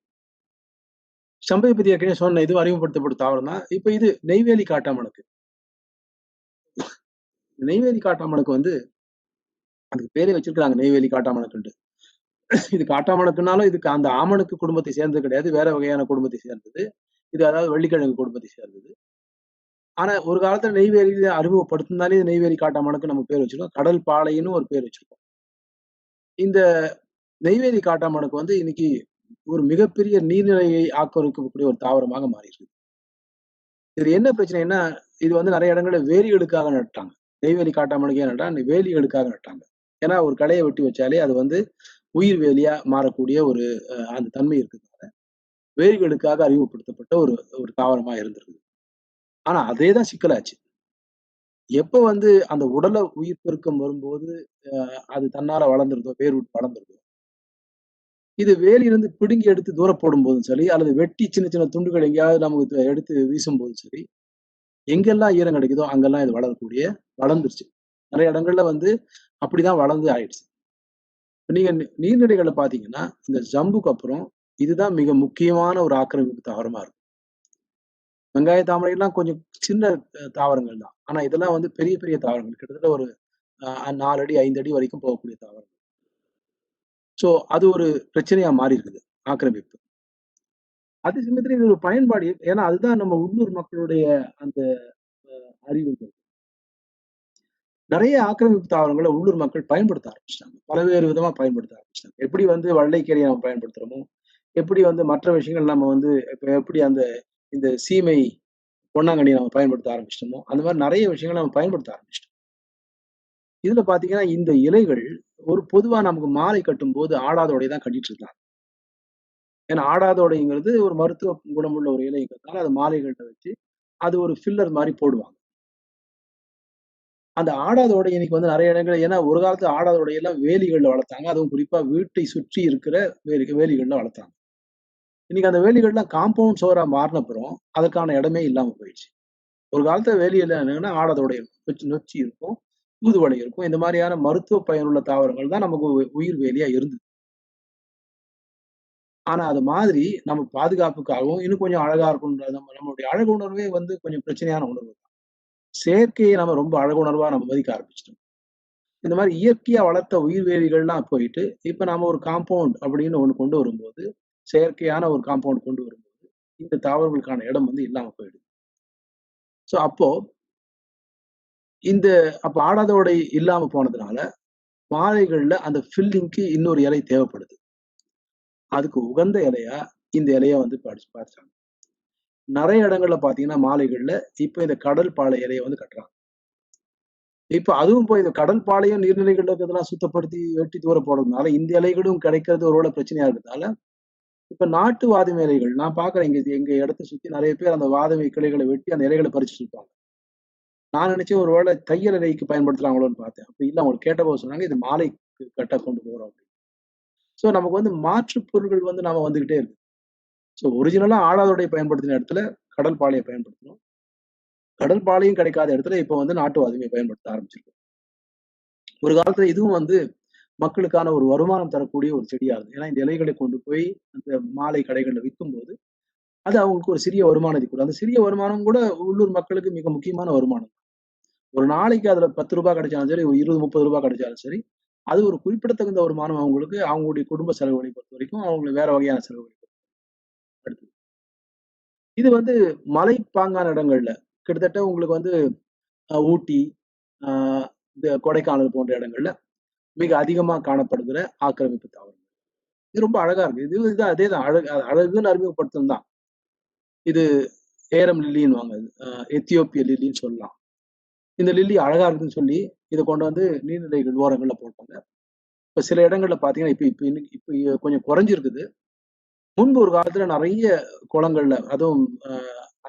சம்பைய பத்தி ஏற்கனவே சொன்னேன். இதுவும் அறிமுகப்படுத்தப்பட்ட தாவரம் தான். இப்ப இது நெய்வேலி காட்டாமணக்கு. நெய்வேலி காட்டாமணக்கு வந்து அதுக்கு பேரே வச்சிருக்காங்க நெய்வேலி காட்டாமணக்குன்ட்டு. இது காட்டாமணக்குனாலும் இதுக்கு அந்த ஆமணக்கு குடும்பத்தை சேர்ந்தது கிடையாது. வேற வகையான குடும்பத்தை சேர்ந்தது. இது அதாவது வள்ளிக்கிழங்கு குடும்பத்தை சேர்ந்தது. ஆனா ஒரு காலத்துல நெய்வேலியில அறிமுகப்படுத்தினாலே நெய்வேலி காட்டாமணக்குன்னு நம்ம பேர் வச்சிருக்கோம். கடல் பாலைன்னு ஒரு பேர் வச்சிருக்கோம். இந்த நெய்வேலி காட்டாமணக்கு வந்து இன்னைக்கு ஒரு மிகப்பெரிய நீர்நிலையை ஆக்கிரமிக்கக்கூடிய ஒரு தாவரமாக மாறியிருக்கு. இதுல என்ன பிரச்சனைன்னா, இது வந்து நெறைய இடங்கள்ல வேலிகளுக்காக நட்டாங்க. நெய்வேலி காட்டாமணக்கு ஏன் நட்டா, வேலிகளுக்காக நட்டாங்க. ஏன்னா ஒரு களைய வெட்டி வச்சாலே அது வந்து உயிர் வேலியா மாறக்கூடிய ஒரு அந்த தன்மை இருக்கிறதுனால, வேர்களுக்காக அறிமுகப்படுத்தப்பட்ட ஒரு ஒரு தாவரமா இருந்திருக்கு. ஆனா அதே தான் சிக்கலாச்சு. எப்ப வந்து அந்த உடல உயிர் பெருக்கம் வரும்போது, அது தன்னால வளர்ந்துருதோ, வேர் விட்டு வளர்ந்துருதோ, இது வேலியிலிருந்து பிடுங்கி எடுத்து தூர போடும்போதும் சரி, அல்லது வெட்டி சின்ன சின்ன துண்டுகள் எங்கேயாவது நமக்கு எடுத்து வீசும்போதும் சரி, எங்கெல்லாம் ஈரம் கிடைக்குதோ அங்கெல்லாம் இது வளர்ந்துருச்சு. நெறைய இடங்கள்ல வந்து அப்படிதான் வளர்ந்து ஆயிடுச்சு. இப்ப நீங்க நீர்நிலைகள்ல பார்த்தீங்கன்னா, இந்த ஜம்புக்கு அப்புறம் இதுதான் மிக முக்கியமான ஒரு ஆக்கிரமிப்பு தாவரமா இருக்கும். வெங்காய தாமரைலாம் கொஞ்சம் சின்ன தாவரங்கள் தான். ஆனா இதெல்லாம் வந்து பெரிய பெரிய தாவரங்கள். கிட்டத்தட்ட ஒரு 4 அடி, 5 அடி வரைக்கும் போகக்கூடிய தாவரம். ஸோ அது ஒரு பிரச்சனையா மாறி இருக்குது, ஆக்கிரமிப்பு. அதே சமயத்துல இது ஒரு பயன்பாடு. ஏன்னா அதுதான் நம்ம உள்ளூர் மக்களுடைய அந்த அறிவுங்கிறது. நெறைய ஆக்கிரமிப்பு தாவரங்கள உள்ளூர் மக்கள் பயன்படுத்த ஆரம்பிச்சுட்டாங்க. பல்வேறு விதமா பயன்படுத்த ஆரம்பிச்சுட்டாங்க. எப்படி வந்து வல்லைக்கீரைய நம்ம பயன்படுத்துறோமோ, எப்படி வந்து மற்ற விஷயங்கள் நம்ம வந்து இப்ப எப்படி இந்த சீமை பொன்னாங்கண்ணிய நம்ம பயன்படுத்த ஆரம்பிச்சுட்டோமோ, அந்த மாரி நெறைய விஷயங்கள நம்ம பயன்படுத்த ஆரம்பிச்சுட்டோம். இதுல பார்த்தீங்கன்னா, இந்த இலைகள் ஒரு பொதுவா நமக்கு மாலை கட்டும்போது ஆடாத உடை தான் கட்டிட்டு இருக்காங்க. ஏன்னா ஆடாத உடைங்கிறது ஒரு மருத்துவ குணமுள்ள ஒரு இலைங்கிறதுனால அத மாலைகள்ல வச்சு, அது ஒரு ஃபில்லர் மாரி போடுவாங்க. அந்த ஆடாத உடை இன்னைக்கு வந்து நெறைய இடங்கள்ல ஏன்னா ஒரு காலத்துல ஆடாத உடையெல்லாம் வேலிகள்ல வளர்த்தாங்க. அதுவும் குறிப்பா வீட்டை சுற்றி இருக்கிற வேலிகள்ல வளர்த்தாங்க. இன்னைக்கு அந்த வேலிகள்லாம் காம்பவுண்ட் சுவரா மாறுனப்புறம், அதற்கான இடமே இல்லாம போயிடுச்சு. ஒரு காலத்துல வேலியில என்னன்னா ஆடாத உடை இருக்கும். நொச்சி இருக்கும், தூதுவளை இருக்கும். இந்த மாரியான மருத்துவ பயனுள்ள தாவரங்கள் தான் நமக்கு உயிர் வேலியா இருந்தது. ஆனா அது மாதிரி நம்ம பாதுகாப்புக்காகவும், இன்னும் கொஞ்சம் அழகா இருக்கணுன்ற நம்மளுடைய அழகு உணர்வே வந்து கொஞ்சம் பிரச்சனையான உணர்வு. செயற்கையை நம்ம ரொம்ப அழகு உணர்வா நம்ம மதிக்க ஆரம்பிச்சுட்டோம். இந்த மாரி இயற்கையா வளர்த்த உயிர்வேலிகள்லாம் போயிட்டு, இப்ப நாம ஒரு காம்பவுண்ட் அப்படின்னு ஒண்ணு கொண்டு வரும்போது, செயற்கையான ஒரு காம்பவுண்ட் கொண்டு வரும்போது, இந்த தாவரங்களுக்கான இடம் வந்து இல்லாம போயிடுது. ஸோ இந்த அப்ப ஆடாத உடை இல்லாம போனதுனால, மாலைகள்ல அந்த ஃபில்லிங்க்கு இன்னொரு இலை தேவைப்படுது. அதுக்கு உகந்த இலையா, இந்த இலைய வந்து பார்த்தாங்க. நெறைய இடங்கள்ல பார்த்தீங்கன்னா, மாலைகள்ல இப்ப இந்த கடல் பாலை இலைய வந்து கட்டுறாங்க. இப்ப அதுவும் போய் இந்த கடல் பாளையம் நீர்நிலைகள்ல இருக்கிறதெல்லாம் சுத்தப்படுத்தி வெட்டி தூர போடுறதுனால இந்த இலைகளும் கிடைக்கிறது ஒருவேளை பிரச்சனையா இருக்கிறதுனால இப்ப நாட்டு வாதுமை இலைகள் நான் பாக்குறேன் எங்க இடத்தை சுத்தி நிறைய பேர் அந்த வாதுமை கிளைகளை வெட்டி அந்த இலைகளை பறிச்சுட்டு இருப்பாங்க. நான் நினைச்சேன் ஒருவேளை தையல் இலைக்கு பயன்படுத்துறாங்களோன்னு பார்த்தேன். அப்ப இல்ல அவங்க கேட்டபோது சொன்னாங்க இது மாலைக்கு கட்ட கொண்டு போறோம் அப்படின்னு. சோ நமக்கு வந்து மாற்று பொருட்கள் வந்து நாம வந்துகிட்டே இருக்கு. சோ ஒரிஜினலா ஆடாதொடை பயன்படுத்தின இடத்துல கடல் பாளையை பயன்படுத்தணும். கடல் பாளையும் கிடைக்காத இடத்துல இப்ப வந்து நாட்டு வாதுமையை பயன்படுத்த ஆரம்பிச்சிருக்கோம். ஒரு காலத்துல இதுவும் வந்து மக்களுக்கான ஒரு வருமானம் தரக்கூடிய ஒரு செடியா இருக்கு. ஏன்னா இந்த இலைகளை கொண்டு போய் அந்த மாலை கடைகள்ல விக்கும்போது, அது அவங்களுக்கு ஒரு சிறிய வருமானத்தை கொடுக்கும். அந்த சிறிய வருமானம் கூட உள்ளூர் மக்களுக்கு மிக முக்கியமான வருமானம். ஒரு நாளைக்கு அதுல ரூ. 10 கிடைச்சாலும் சரி, ஒரு 20, 30 கிடைச்சாலும் சரி, அது ஒரு குறிப்பிடத்தகுந்த வருமானம் அவங்களுக்கு, அவங்களுடைய குடும்ப செலவுகளை பொறுத்தவரைக்கும், அவங்களுக்கு வேற வகையான செலவுகளை அடுத்தது. இது வந்து மலைப்பாங்கான இடங்கள்ல, கிட்டத்தட்ட உங்களுக்கு வந்து ஊட்டி, அ இந்த கொடைக்கானல் போன்ற இடங்கள்ல மிக அதிகமா காணப்படுகிற ஆக்கிரமிப்பு தாவரங்கள். இது ரொம்ப அழகா இருக்கு. இது அதேதான் அழகுன்னு அறிமுகப்படுத்தணும் தான். இது ஏரம் லில்லின்னுவாங்க. எத்தியோப்பிய லில்லின்னு சொல்லலாம். இந்த லில்லி அழகா இருக்குன்னு சொல்லி, இத கொண்டு வந்து நீர்நிலைகள் ஓரங்கள்ல போட்டாங்க. இப்ப சில இடங்கள்ல பார்த்தீங்கன்னா, இப்ப இப்ப இன்னைக்கு இப்ப கொஞ்சம் குறைஞ்சிருக்குது. முன்பு ஒரு காலத்துல நெறைய குளங்கள்ல, அதுவும்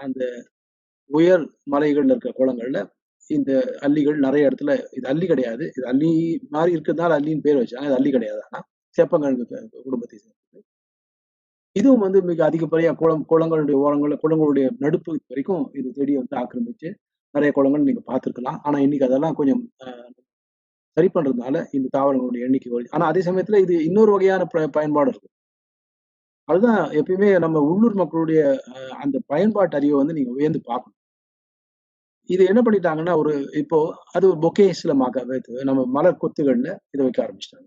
அந்த உயர் மலைகள்ல இருக்கிற குளங்கள்ல, இந்த அல்லிகள் நெறைய இடத்துல இது அல்லி கிடையாது. இது அல்லி மாரி இருக்கிறதுனால அல்லின்னு பேர் வச்சாங்க. இது அல்லி கிடையாது ஆனா. சேப்பங்கிழங்கு குடும்பத்தை சேர்ந்தது. இதுவும் வந்து மிக அதிகப்படியா குளங்களுடைய ஓரங்கள்ல, குளங்களுடைய நடுப்பகுதி வரைக்கும் இது செடிய வந்து ஆக்கிரமிச்சு, நெறைய குளங்கள் நீங்க பார்த்திருக்கலாம். ஆனா இன்னைக்கு அதெல்லாம் கொஞ்சம் சரி பண்றதுனால இந்த தாவரங்களுடைய எண்ணிக்கை வருது. ஆனா அதே சமயத்துல இது இன்னொரு வகையான பயன்பாடு இருக்கு. அதுதான் எப்பயுமே நம்ம உள்ளூர் மக்களுடைய அந்த பயன்பாட்டு அறிவை வந்து நீங்க வியந்து பார்க்கணும். இது என்ன பண்ணிட்டாங்கன்னா, இப்போ அது பொக்கேஸ்ல நம்ம மலர் கொத்துகள்ல இத வைக்க ஆரம்பிச்சுட்டாங்க.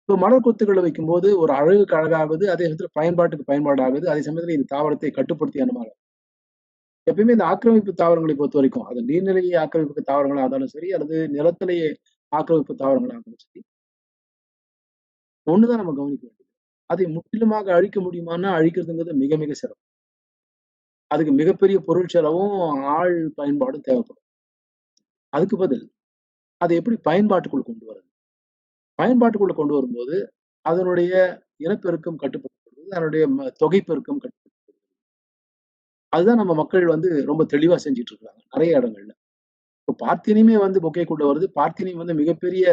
இப்போ மலர் கொத்துகள வைக்கும்போது ஒரு அழகுக்கு அழகாகுது, அதே சமயத்துல பயன்பாட்டுக்கு பயன்பாடு ஆகுது. அதே சமயத்துல இந்த தாவரத்தை கட்டுப்படுத்திய அனுமானம். எப்பயுமே இந்த ஆக்கிரமிப்பு தாவரங்களை பொறுத்தவரைக்கும், அது நீர்நிலையை ஆக்கிரமிப்பு தாவரங்களா இருந்தாலும் சரி, அல்லது நிலத்திலேயே ஆக்கிரமிப்பு தாவரங்களா இருந்தாலும் சரி, ஒண்ணுதான் நம்ம கவனிக்க வேண்டியது. அதை முற்றிலுமாக அழிக்க முடியுமான்னா, அழிக்கிறதுங்கிறது மிக மிக சிரமம். அதுக்கு மிகப்பெரிய பொருள் செலவும், ஆள் பயன்பாடும் தேவைப்படும். அதுக்கு பதில் அதை எப்படி பயன்பாட்டுக்குள் கொண்டு வரது? பயன்பாட்டுக்குள்ள கொண்டு வரும்போது, அதனுடைய இனப்பெருக்கம் கட்டுப்படுத்தப்படுது. அதனுடைய தொகை பெருக்கம் கட்டுப்படுத்தப்படுது. அதுதான் நம்ம மக்கள் வந்து ரொம்ப தெளிவா செஞ்சுட்டு இருக்காங்க. நெறைய இடங்கள்ல. இப்போ பார்த்தினியமே வந்து பொக்கேக்குள்ள வருது. பார்த்தினியம் வந்து மிகப்பெரிய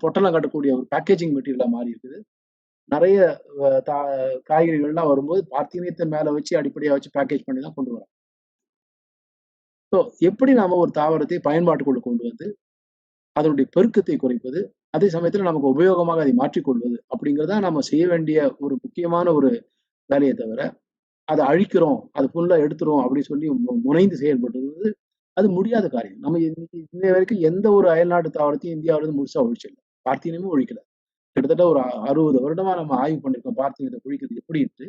பொட்டலம் கட்டக்கூடிய ஒரு பேக்கேஜிங் மெட்டீரியலா மாறி இருக்குது. நெறைய அ தா காய்கறிகள்லாம் வரும்போது பார்த்தினியத்த மேல வச்சு அடிப்படையா வச்சு பேக்கேஜ் பண்ணி தான் கொண்டு வரோம். ஸோ எப்படி நாம ஒரு தாவரத்தை பயன்பாட்டுக்குள்ள கொண்டு வந்து, அதனுடைய பெருக்கத்தை குறைப்பது, அதே சமயத்துல நமக்கு உபயோகமாக அதை மாற்றிக்கொள்வது, அப்படிங்கிறது தான் நம்ம செய்ய வேண்டிய ஒரு முக்கியமான ஒரு வேலையே தவிர, அத அழிக்கிறோம், அத ஃபுல்லா எடுத்துருவோம் அப்படின்னு சொல்லி முனைந்து செயல்படுறது, அது முடியாத காரியம். நம்ம இன்னைக்கு இன்னைய வரைக்கும் எந்த ஒரு அயல்நாட்டு தாவரத்தையும் இந்தியாவுல இருந்து முழுசா ஒழிச்சிடல. பார்த்தினியமும் ஒழிக்கல. கிட்டத்தட்ட ஒரு 60 வருடமா நம்ம ஆய்வு பண்ணியிருக்கோம் பார்த்தினியத்த ஒழிக்கிறது எப்படின்ட்டு.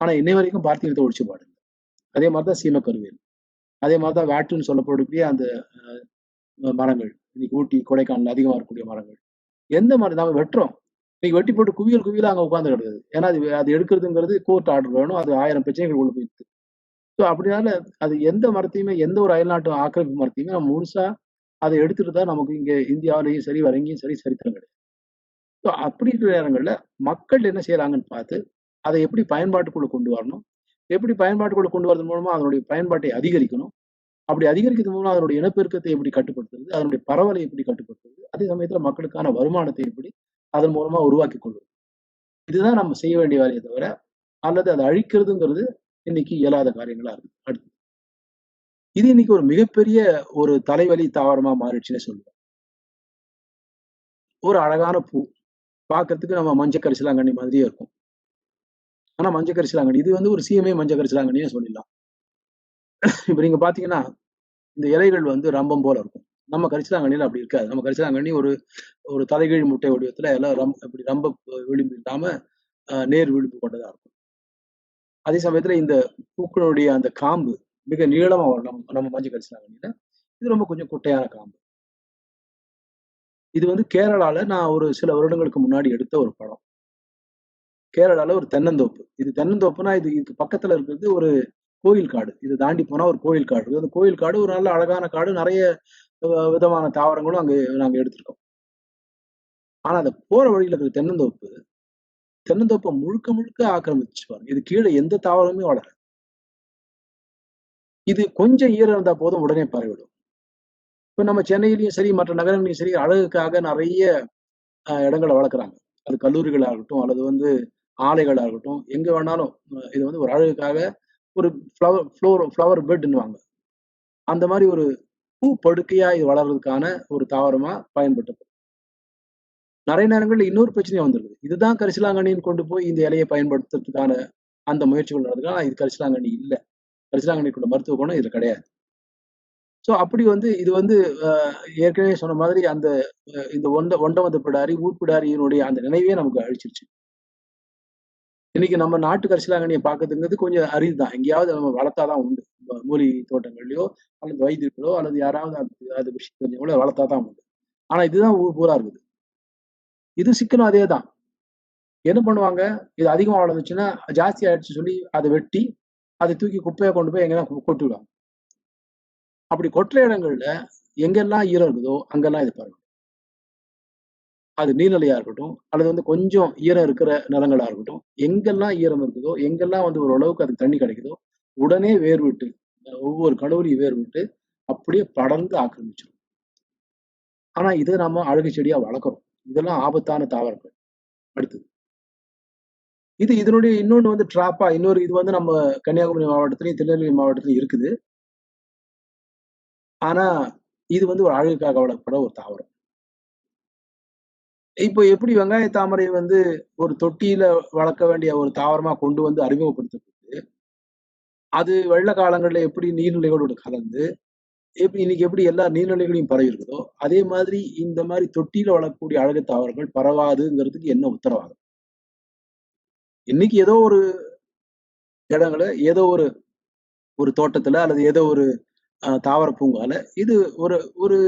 ஆனா இன்னை வரைக்கும் பார்த்தினியத்த ஒழிச்சு பாருங்க. அதே மாரி தான் சீமக்கருவேல். அதே மாரி தான் வேட்டுன்னு சொல்லப்படக்கூடிய அந்த மரங்கள். இன்னைக்கு ஊட்டி, கொடைக்கானல்ல அதிகமா இருக்கக்கூடிய மரங்கள். எந்த மரம் நாம வெட்டுறோம். இன்னைக்கு வெட்டி போட்டு குவியல் குவியலா அங்க உட்கார்ந்து கிடக்குது. ஏன்னா அது அது எடுக்கிறதுங்கிறது கோர்ட் ஆர்டர் வேணும். அது 1000 பிரச்சனைகள் உள்ள போயிடுது. ஸோ அப்படினால அது எந்த மரத்தையுமே, எந்த ஒரு அயல்நாட்டு ஆக்கிரமிப்பு மரத்தையுமே நம்ம முழுசா அத எடுத்துட்டு தான் நமக்கு இங்க இந்தியாவிலயும் சரி, வேற எங்கேயும் சரி சரித்திரம் கிடையாது. ஸோ அப்படி இருக்கிற நேரங்கள்ல மக்கள் என்ன செய்றாங்கன்னு பார்த்து, அதை எப்படி பயன்பாட்டுக்குள்ள கொண்டு வரணும்? எப்படி பயன்பாட்டுக்குள்ள கொண்டு வரதன் மூலமா அதனுடைய பயன்பாட்டை அதிகரிக்கணும்? அப்படி அதிகரிக்கிறது மூலம் அதனுடைய இனப்பெருக்கத்தை எப்படி கட்டுப்படுத்துறது? அதனுடைய பரவலை எப்படி கட்டுப்படுத்துறது? அதே சமயத்துல மக்களுக்கான வருமானத்தை எப்படி அதன் மூலமா உருவாக்கிக் கொள்வது? இதுதான் நம்ம செய்ய வேண்டிய வேலையே தவிர, அல்லது அத அழிக்கிறதுங்கிறது இன்னைக்கு இயலாத காரியங்களா இருக்கு. அடுத்து. இது இன்னைக்கு ஒரு மிகப்பெரிய ஒரு தலைவலி தாவரமா மாறிடுச்சுன்னே சொல்லுவேன். ஒரு அழகான பூ. பார்க்கறதுக்கு நம்ம மஞ்ச கரிசலாங்கண்ணி மாதிரியே இருக்கும். ஆனா மஞ்ச கரிசலாங்கண்ணி இது வந்து ஒரு சீமை மஞ்ச கரிசலாங்கண்ணியே சொல்லிடலாம். இப்ப நீங்க பார்த்தீங்கன்னா, இந்த இலைகள் வந்து ரம்பம் போல இருக்கும். நம்ம கரிசலாங்கண்ணியில அப்படி இருக்காது. நம்ம கரிசலாங்கண்ணி ஒரு ஒரு தலைகீழ் முட்டை வடிவத்துல எல்லாம் இப்படி ரம்ப விளிம்பு இல்லாம நேர் விளிம்பு கொண்டதா இருக்கும். அதே சமயத்துல இந்த பூக்களுடைய அந்த காம்பு மிக நீளமா வரும். நம்ம நம்ம மஞ்சள் கரிசலாங்கண்ணியில. இது ரொம்ப கொஞ்சம் குட்டையான காம்பு. இது வந்து கேரளால நான் ஒரு சில வருடங்களுக்கு முன்னாடி எடுத்த ஒரு படம். கேரளால ஒரு தென்னந்தோப்பு. இது தென்னந்தோப்புனா இதுக்கு பக்கத்துல இருக்கிறது ஒரு கோயில் காடு. இத தாண்டி போனா ஒரு கோயில் காடு இருக்கு. அந்த கோயில் காடு ஒரு நல்ல அழகான காடு. நெறைய விதமான தாவரங்களும் அங்க நாங்க எடுத்திருக்கோம். ஆனா அந்த போற வழியில இருக்கிற தென்னந்தோப்ப முழுக்க முழுக்க ஆக்கிரமிச்சு பாருங்க. இது கீழ எந்த தாவரமுமே வளராது. இது கொஞ்சம் ஈரம் இருந்தா போதும் உடனே பரவிடும். இப்ப நம்ம சென்னையிலயும் சரி, மற்ற நகரங்கள்லயும் சரி, அழகுக்காக நெறைய இடங்கள வளர்க்குறாங்க. அது கல்லூரிகளா இருக்கட்டும், அல்லது வந்து ஆலைகளா இருக்கட்டும், எங்க வேணாலும் இது வந்து ஒரு அழகுக்காக ஒரு ஃப்ளவர் பெட்ன்னுவாங்க. அந்த மாரி ஒரு பூ படுக்கையா இது வளர்றதுக்கான ஒரு தாவரமா பயன்பட்டு நெறைய நேரங்கள்ல இன்னொரு பிரச்சனையும் வந்துருது. இதுதான் கரிசலாங்கண்ணின்னு கொண்டு போய் இந்த இலைய பயன்படுத்துறதுக்கான அந்த முயற்சிகள் நடக்குது. ஆனா இது கரிசலாங்கண்ணி இல்ல. கரிசலாங்கண்ணிக்குள்ள மருத்துவ குணம் இதுல கிடையாது. ஸோ அப்படி வந்து இது வந்து அ ஏற்கனவே சொன்ன மாதிரி அந்த இந்த ஒண்டவந்த பிடாரி, ஊர்ப்பிடாரியினுடைய அந்த நினைவே நமக்கு அழிச்சிருச்சு. இன்னைக்கு நம்ம நாட்டு கரிசலாங்கண்ணிய பார்க்கறதுங்கிறது கொஞ்சம் அரிதுதான். எங்கேயாவது நம்ம வளர்த்தா தான் உண்டு. மூலிகை தோட்டங்கள்லயோ, அல்லது வைத்தியர்களோ, அல்லது யாராவது அது விஷயம் தெரிஞ்சவங்களோ வளர்த்தா தான் உண்டு. ஆனா இதுதான் ஊர் பூரா இருக்குது. இது சிக்கலும் அதேதான். என்ன பண்ணுவாங்க, இது அதிகமா வளர்ந்துச்சுன்னா, ஜாஸ்தி ஆயிடுச்சுன்னு சொல்லி அத வெட்டி, அத தூக்கி குப்பையா கொண்டு போய் எங்கேயாவது கொட்டிடுவாங்க. அப்படி கொட்டுற இடங்கள்ல எங்கெல்லாம் ஈரம் இருக்குதோ, அங்கெல்லாம் இது பரவும். அது நீர்நிலையா இருக்கட்டும், அல்லது வந்து கொஞ்சம் ஈரம் இருக்கிற நிலங்களா இருக்கட்டும், எங்கெல்லாம் ஈரம் இருக்குதோ, எங்கெல்லாம் வந்து ஓரளவுக்கு அதுக்கு தண்ணி கிடைக்குதோ, உடனே வேர் விட்டு, ஒவ்வொரு கணுவுலயும் வேர் விட்டு, அப்படியே படர்ந்து ஆக்கிரமிச்சுரும். ஆனா இத நம்ம அழகு செடியா வளர்க்கிறோம். இதெல்லாம் ஆபத்தான தாவரங்கள். அடுத்தது. இதனுடைய இன்னொன்னு வந்து இன்னொரு இது வந்து நம்ம கன்னியாகுமரி மாவட்டத்திலயும், திருநெல்வேலி மாவட்டத்திலயும் இருக்குது. ஆனா, இது வந்து ஒரு அழகுக்காக வளர்க்கப்படுற ஒரு தாவரம். இப்போ எப்படி வெங்காய தாமரை வந்து ஒரு தொட்டியில வளர்க்க வேண்டிய ஒரு தாவரமா கொண்டு வந்து அறிமுகப்படுத்தப்பட்டு, அது வெள்ள காலங்கள்ல எப்படி நீர்நிலைகளோடு கலந்து, இன்னைக்கு எப்படி எல்லா நீர்நிலைகளையும் பரவி இருக்குதோ, அதே மாதிரி இந்த மாரி தொட்டியில வளர்க்கக்கூடிய அழகு தாவரங்கள் பரவாதுங்கிறதுக்கு என்ன உத்தரவாதம்? இன்னைக்கு ஏதோ ஒரு இடங்கள்ல, ஏதோ ஒரு ஒரு தோட்டத்துல அல்லது ஏதோ ஒரு தாவர பூங்கால இது ஒரு ஒரு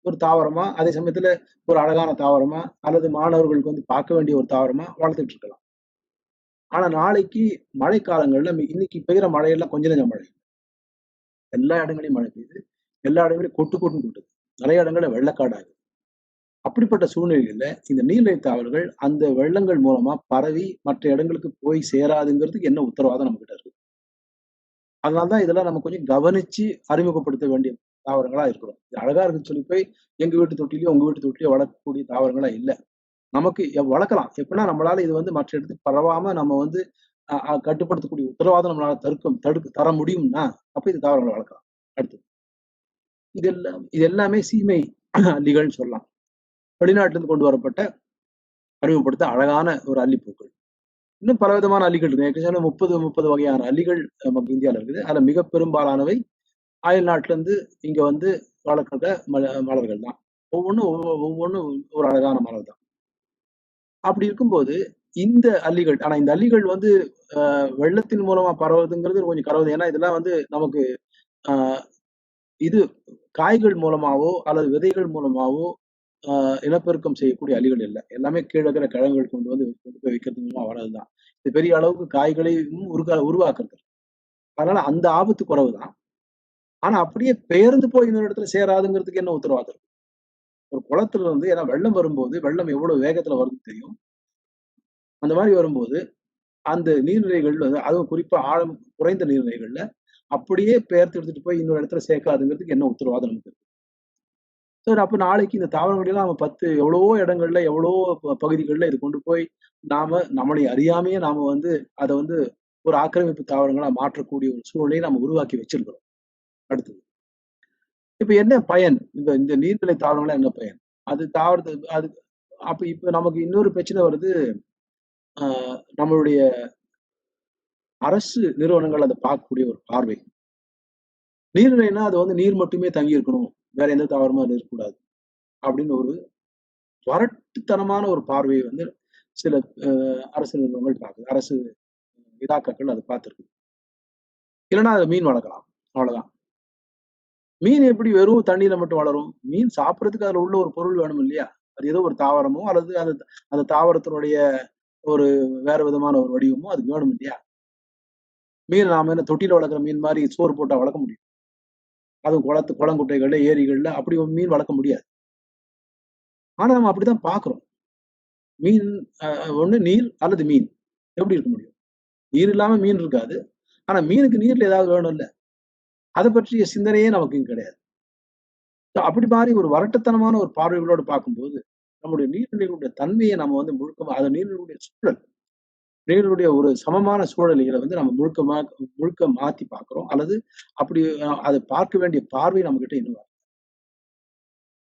ஒரு தாவரமா, அதே சமயத்துல ஒரு அழகான தாவரமா, அல்லது மாணவர்களுக்கு வந்து பார்க்க வேண்டிய ஒரு தாவரமா வளர்த்துட்டு இருக்கலாம். ஆனா நாளைக்கு மழைக்காலங்கள்ல இன்னைக்கு பெய்யுற மழையெல்லாம் கொஞ்ச நெஞ்ச மழை. எல்லா இடங்கள்லயும் மழை பெய்யுது. எல்லா இடங்கள்லயும் கொட்டுன்னு கொட்டுது. நெறைய இடங்கள்ல வெள்ளக்காடாகுது. அப்படிப்பட்ட சூழ்நிலைகள்ல இந்த நீர்நிலை தாவல்கள் அந்த வெள்ளங்கள் மூலமா பரவி மற்ற இடங்களுக்கு போய் சேராதுங்கிறதுக்கு என்ன உத்தரவாதம் நம்மகிட்ட இருக்கு? அதனால தான் இதெல்லாம் நம்ம கொஞ்சம் கவனிச்சு அறிமுகப்படுத்த வேண்டிய தாவரங்களா இருக்கிறோம். இது அழகா இருக்குன்னு சொல்லி போய் எங்க வீட்டு தொட்டிலயோ, உங்க வீட்டு தொட்டிலயோ வளர்க்கக்கூடிய தாவரங்களா இல்ல. நமக்கு வளர்க்கலாம். எப்படின்னா நம்மளால இது வந்து மற்ற இடத்துக்கு பரவாம நம்ம வந்து கட்டுப்படுத்தக்கூடிய உத்தரவாதம் நம்மளால தர முடியும்னா, அப்ப இது தாவரங்கள வளர்க்கலாம். அடுத்தது. இது எல்லாமே சீமை அல்லிகள்ன்னு சொல்லலாம். வெளிநாட்டிலிருந்து கொண்டு வரப்பட்ட அறிமுகப்படுத்த அழகான ஒரு அல்லிப்பூக்கள். இன்னும் பலவிதமான அல்லிகள் இருக்கு. ஏற்கனவே 30 வகையான அல்லிகள் நமக்கு இந்தியால இருக்குது. அதுல மிக பெரும்பாலானவை அயல்நாட்டிலிருந்து இங்க வந்து வளர்க்கிற மலர்கள் தான். ஒவ்வொன்னும் ஒரு அழகான மலர் தான். அப்படி இருக்கும்போது, இந்த அல்லிகள் வந்து வெள்ளத்தின் மூலமா பரவுதுங்கிறது கொஞ்சம் கரவுது. ஏன்னா, இதெல்லாம் வந்து நமக்கு அ இது காய்கள் மூலமாவோ, அல்லது விதைகள் மூலமாவோ அ இனப்பெருக்கம் செய்யக்கூடிய அல்லிகள் இல்ல. எல்லாமே கீழ இருக்கிற கிழங்குகள் கொண்டு போய் வைக்கிறது மூலமா வர்றதுதான். இது பெரிய அளவுக்கு காய்களையும் உருவாக்குறது. அதனால அந்த ஆபத்து குறைவு தான். ஆனா அப்படியே பெயர்ந்து போய் இன்னொரு இடத்துல சேராதுங்கிறதுக்கு என்ன உத்தரவாதம் இருக்கு? ஒரு குளத்துல இருந்து ஏன்னா வெள்ளம் வரும்போது, வெள்ளம் எவ்வளவு வேகத்துல வருதுன்னு தெரியும். அந்த மாரி வரும்போது, அந்த நீர்நிலைகள் வந்து அதுவும் குறிப்பா ஆழம் குறைந்த நீர்நிலைகள்ல அப்படியே பெயர்த்து எடுத்துட்டு போய் இன்னொரு இடத்துல சேர்க்காதுங்கிறதுக்கு என்ன உத்தரவாதம் நமக்கு இருக்கு? சரி அப்ப நாளைக்கு இந்த தாவரங்களெல்லாம் நம்ம 10 எவ்வளவோ இடங்கள்ல, எவ்வளவோ பகுதிகள்ல இது கொண்டு போய் நம்மளை அறியாமயே நாம வந்து அத வந்து ஒரு ஆக்கிரமிப்பு தாவரங்களா மாற்றக்கூடிய ஒரு சூழ்நிலையை நம்ம உருவாக்கி வச்சிருக்கிறோம். அடுத்தது. இப்ப என்ன பயன்? இந்த இந்த நீர்நிலை தாவரங்கள்லாம் என்ன பயன்? அது தாவரத்து அது அப்ப இப்ப நமக்கு இன்னொரு பிரச்சனை வருது. ஆ நம்மளுடைய அரசு நிறுவனங்கள் அத பார்க்கக்கூடிய ஒரு பார்வை. நீர்நிலைன்னா அது வந்து நீர் மட்டுமே தங்கி இருக்கணும். வேற எந்த தாவரமும் அதுல இருக்கக்கூடாது. அப்படின்னு ஒரு வரட்டுத்தனமான ஒரு பார்வையை வந்து சில அ அரசு நிறுவனங்கள் பார்க்குது. அரசு இலாக்காக்கள் அத பார்த்திருக்கு. இல்லன்னா அதுல மீன் வளர்க்கலாம். அவ்வளவுதான். மீன் எப்படி வெறும் தண்ணீல மட்டும் வளரும்? மீன் சாப்பிடுறதுக்கு அதுல உள்ள ஒரு பொருள் வேணும் இல்லையா? அது ஏதோ ஒரு தாவரமோ அல்லது அந்த அந்த தாவரத்தினுடைய ஒரு வேற விதமான ஒரு வடிவமோ அதுக்கு வேணும் இல்லையா? மீன் நாம என்ன தொட்டியில வளர்க்குற மீன் மாரி சோறு போட்டா வளர்க்க முடியும்? அதுவும் குளங்குட்டைகள்ல, ஏரிகள்ல அப்படி ஒரு மீன் வளர்க்க முடியாது. ஆனா நம்ம அப்படித்தான் பார்க்கிறோம். மீன் ஒண்ணு நீர் அல்லது மீன். எப்படி இருக்க முடியும்? நீர் இல்லாம மீன் இருக்காது. ஆனா மீனுக்கு நீர்ல ஏதாவது வேணும்ல. அத பற்றிய சிந்தனையே நமக்கு இங்க கிடையாது. அப்படி மாரி ஒரு வரட்டுத்தனமான ஒரு பார்வைகளோடு பார்க்கும்போது, நம்முடைய நீர்நிலைகளுடைய தன்மைய நம்ம வந்து முழுக்கமா அது நீரினுடைய சூழல், நீரினுடைய ஒரு சமமான சூழல்கள வந்து நம்ம முழுக்க மாத்தி பார்க்கிறோம். அல்லது அப்படி அத பார்க்க வேண்டிய பார்வை நம்மகிட்ட இன்னும் வரல.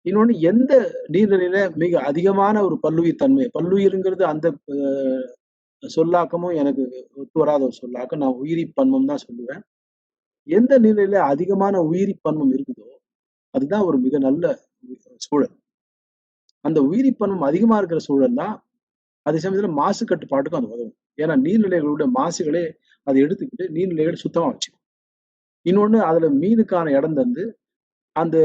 இன்னொன்னு எந்த நீர்நிலையில மிக அதிகமான ஒரு பல்லுயிர் தன்மை பல்லுயிர்ங்கிறது அந்த சொல்லாக்கமும் எனக்கு ஒத்து வராத ஒரு சொல்லாக்கம். நான் உயிரி பன்மம் தான் சொல்லுவேன். எந்த நீர்நிலையில அதிகமான உயிரி பன்மம் இருக்குதோ, அதுதான் ஒரு மிக நல்ல சூழல். அந்த உயிரி பன்மம் அதிகமா இருக்கிற சூழல் தான் அதே சமயத்துல மாசு கட்டுப்பாட்டுக்கும் அது உதவும். ஏன்னா நீர்நிலைகளுடைய மாசுகளே அத எடுத்துக்கிட்டு நீர்நிலைகள் சுத்தமா வச்சுக்கும். இன்னொன்னு அதுல மீனுக்கான இடம் தந்து, அந்த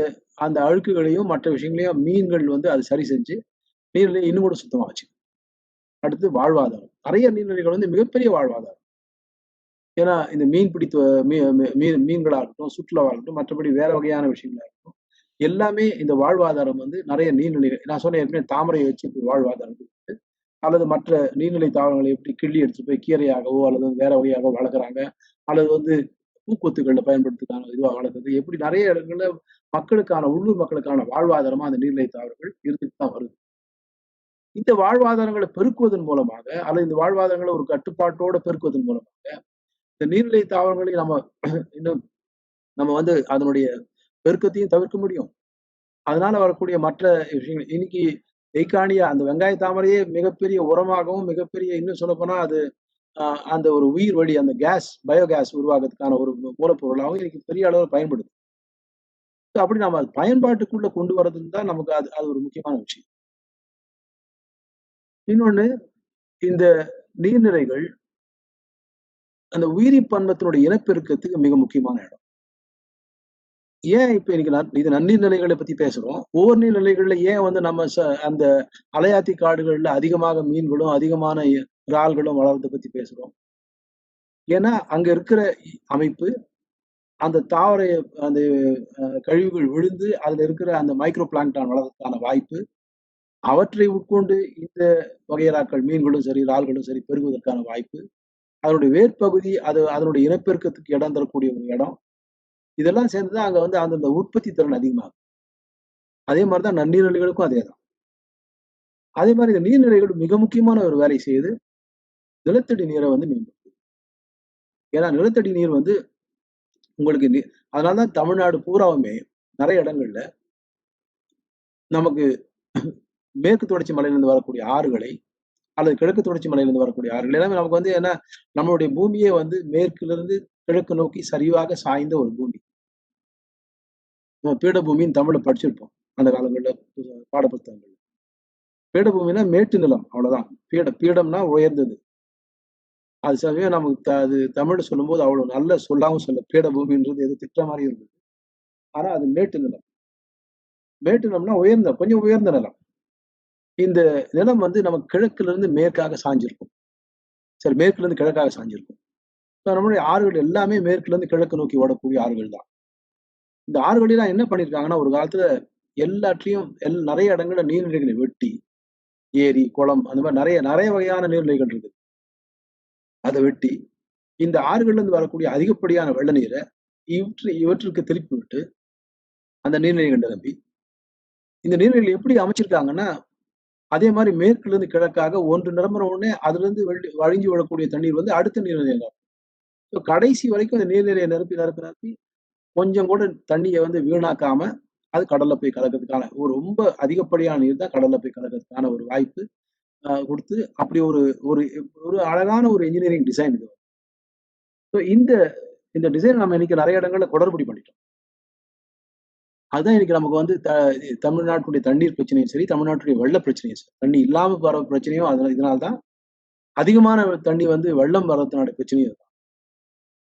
அந்த அழுக்குகளையும், மற்ற விஷயங்களையும் மீன்கள் வந்து அது சரி செஞ்சு, நீர்நிலைய இன்னும் கூட சுத்தமா வச்சுக்கும். அடுத்து வாழ்வாதாரம். நெறைய நீர்நிலைகள் வந்து மிகப்பெரிய வாழ்வாதாரம். ஏன்னா இந்த மீன் பிடித்த மீ மீ மீன் மீன்களா இருக்கட்டும், சுற்றுலாவா இருக்கட்டும், மற்றபடி வேற வகையான விஷயங்களா இருக்கட்டும். எல்லாமே இந்த வாழ்வாதாரம் வந்து நெறைய நீர்நிலைகள் நான் சொன்னேன் ஏற்கனவே தாமரைய வச்சு இப்படி வாழ்வாதாரம் இருக்கு. அல்லது மற்ற நீர்நிலை தாவரங்களை எப்படி கிள்ளி எடுத்துட்டு போய் கீரையாகவோ, அல்லது வேற வகையாகவோ வளர்க்குறாங்க. அல்லது வந்து பூக்கொத்துகள்ல பயன்படுத்துறதுக்கான இதுவா வளர்க்குறது. எப்படி நெறைய இடங்கள்ல மக்களுக்கான உள்ளூர் மக்களுக்கான வாழ்வாதாரமா அந்த நீர்நிலை தாவரங்கள் இருந்துட்டு தான் வருது. இந்த வாழ்வாதாரங்கள பெருக்குவதன் மூலமாக, அல்லது இந்த வாழ்வாதாரங்கள ஒரு கட்டுப்பாட்டோட பெருக்குவதன் மூலமாக, இந்த நீர்நிலை தாவரங்களை நம்ம இன்னும் நம்ம வந்து அதனுடைய பெருக்கத்தையும் தவிர்க்க முடியும். அதனால வரக்கூடிய மற்ற விஷயங்கள் இன்னைக்கு எய்கானியா அந்த வெங்காய தாமரையே மிகப்பெரிய உரமாகவும், மிகப்பெரிய இன்னும் சொல்லப்போனா அது அ அந்த ஒரு உயிர் வழி அந்த பயோகேஸ் உருவாக்குறதுக்கான ஒரு மூலப்பொருளாவும் இன்னைக்கு பெரிய அளவுல பயன்படுது. அப்படி நம்ம அது பயன்பாட்டுக்குள்ள கொண்டு வரதுன்னு தான் நமக்கு அது அது ஒரு முக்கியமான விஷயம். இன்னொன்னு இந்த நீர்நிலைகள் அந்த உயிரி பன்மத்தினுடைய இனப்பெருக்கத்துக்கு மிக முக்கியமான இடம். ஏன் இப்ப இன்னைக்கு இது நன்னீர் நிலைகளை பத்தி பேசுறோம். ஓர்நீர் நிலைகள்ல ஏன் வந்து நம்ம அந்த அலையாத்தி காடுகள்ல அதிகமாக மீன்களும், அதிகமான இறால்களும் வளர்றத பத்தி பேசுறோம். ஏன்னா, அங்க இருக்கிற அமைப்பு, அந்த தாவர அந்த கழிவுகள் விழுந்து, அதுல இருக்கிற அந்த மைக்ரோ பிளாங்க்டான் வளர்றதுக்கான வாய்ப்பு, அவற்றை உட்கொண்டு இந்த வகையறாக்கள் மீன்களும் சரி, இறால்களும் சரி பெருகுவதற்கான வாய்ப்பு, அதனுடைய வேர்ப்பகுதி அதனுடைய இனப்பெருக்கத்துக்கு இடம் தரக்கூடிய ஒரு இடம். இதெல்லாம் சேர்ந்து தான் அங்க வந்து அந்தந்த உற்பத்தி திறன் அதிகமாகும். அதே மாரி தான் நன்னீர்நிலைகளுக்கும் அதேதான். அதே மாரி இந்த நீர்நிலைகள் மிக முக்கியமான ஒரு வேலை செய்யுது. நிலத்தடி நீரை வந்து மேம்படுத்துது. ஏன்னா நிலத்தடி நீர் வந்து உங்களுக்கு அதனால தான் தமிழ்நாடு பூராவுமே நெறைய இடங்கள்ல நமக்கு மேற்கு தொடர்ச்சி மலையிலிருந்து வரக்கூடிய ஆறுகளை, அல்லது கிழக்கு தொடர்ச்சி மலையிலிருந்து வரக்கூடிய ஆறுகள் எல்லாமே நமக்கு வந்து ஏன்னா, நம்மளுடைய பூமியே வந்து மேற்கிலிருந்து கிழக்கு நோக்கி சரிவாக சாய்ந்த ஒரு பூமி. நம்ம பீடபூமின்னு தமிழ்ல படிச்சிருப்போம். அந்த காலங்கள்ல பாடப்புத்தகங்கள்ல. பீடபூமின்னா மேட்டு நிலம் அவ்வளவுதான். பீடம்னா உயர்ந்தது. அது சமயம் நமக்கு அது தமிழ்ல சொல்லும்போது அவ்வளவு நல்ல சொல்லாவும் சொல்ல பீடபூமின்றது ஏதோ திட்டுற மாரி இருந்தது. ஆனா அது மேட்டு நிலம். மேட்டு நிலம்னா கொஞ்சம் உயர்ந்த நிலம். இந்த நிலம் வந்து நமக்கு கிழக்குல இருந்து மேற்காக சாய்ஞ்சிருக்கும். சரி மேற்குல இருந்து கிழக்காக சாய்ஞ்சிருக்கும். நம்மளுடைய ஆறுகள் எல்லாமே மேற்குல இருந்து கிழக்கு நோக்கி ஓடக்கூடிய ஆறுகள் தான். இந்த ஆறுகளெல்லாம் என்ன பண்ணியிருக்காங்கன்னா, ஒரு காலத்துல எல்லாற்றையும் நெறைய இடங்கள்ல நீர்நிலைகளை வெட்டி, ஏரி, குளம் அந்த மாரி நெறைய நெறைய வகையான நீர்நிலைகள் இருக்குது. அத வெட்டி, இந்த ஆறுகள்ல இருந்து வரக்கூடிய அதிகப்படியான வெள்ள நீர இவற்றுக்கு திருப்பி விட்டு, அந்த நீர்நிலைகள் நிரம்பி, இந்த நீர்நிலைகள் எப்படி அமைச்சிருக்காங்கன்னா, அதே மாரி மேற்குல இருந்து கிழக்காக ஒன்று நிரம்புன உடனே அதிலிருந்து வழிஞ்சு விழக்கூடிய தண்ணீர் வந்து அடுத்த நீர்நிலையில நிரப்பும். கடைசி வரைக்கும் அந்த நீர்நிலைய நிரப்பி, நிரப்பி, நிரப்பி கொஞ்சம் கூட தண்ணிய வந்து வீணாக்காம, அது கடல்ல போய் கலக்கிறதுக்கான ஒரு ரொம்ப அதிகப்படியான நீர் தான் கடல்ல போய் கலக்கிறதுக்கான ஒரு வாய்ப்பு குடுத்து, அப்படி ஒரு ஒரு ஒரு அழகான ஒரு என்ஜினியரிங் டிசைன் இது. ஸோ இந்த டிசைன் நம்ம இன்னைக்கு நெறைய இடங்கள்ல குளறுபடி பண்ணிட்டோம். அதுதான் இன்னைக்கு நமக்கு வந்து தமிழ்நாட்டுடைய தண்ணீர் பிரச்சனையும் சரி, தமிழ்நாட்டுடைய வெள்ள பிரச்சனையும் சரி. தண்ணி இல்லாம வர பிரச்சனையும் இதனால தான். அதிகமான தண்ணி வந்து வெள்ளம் வர்றதுனால பிரச்சனையும் இதுதான்.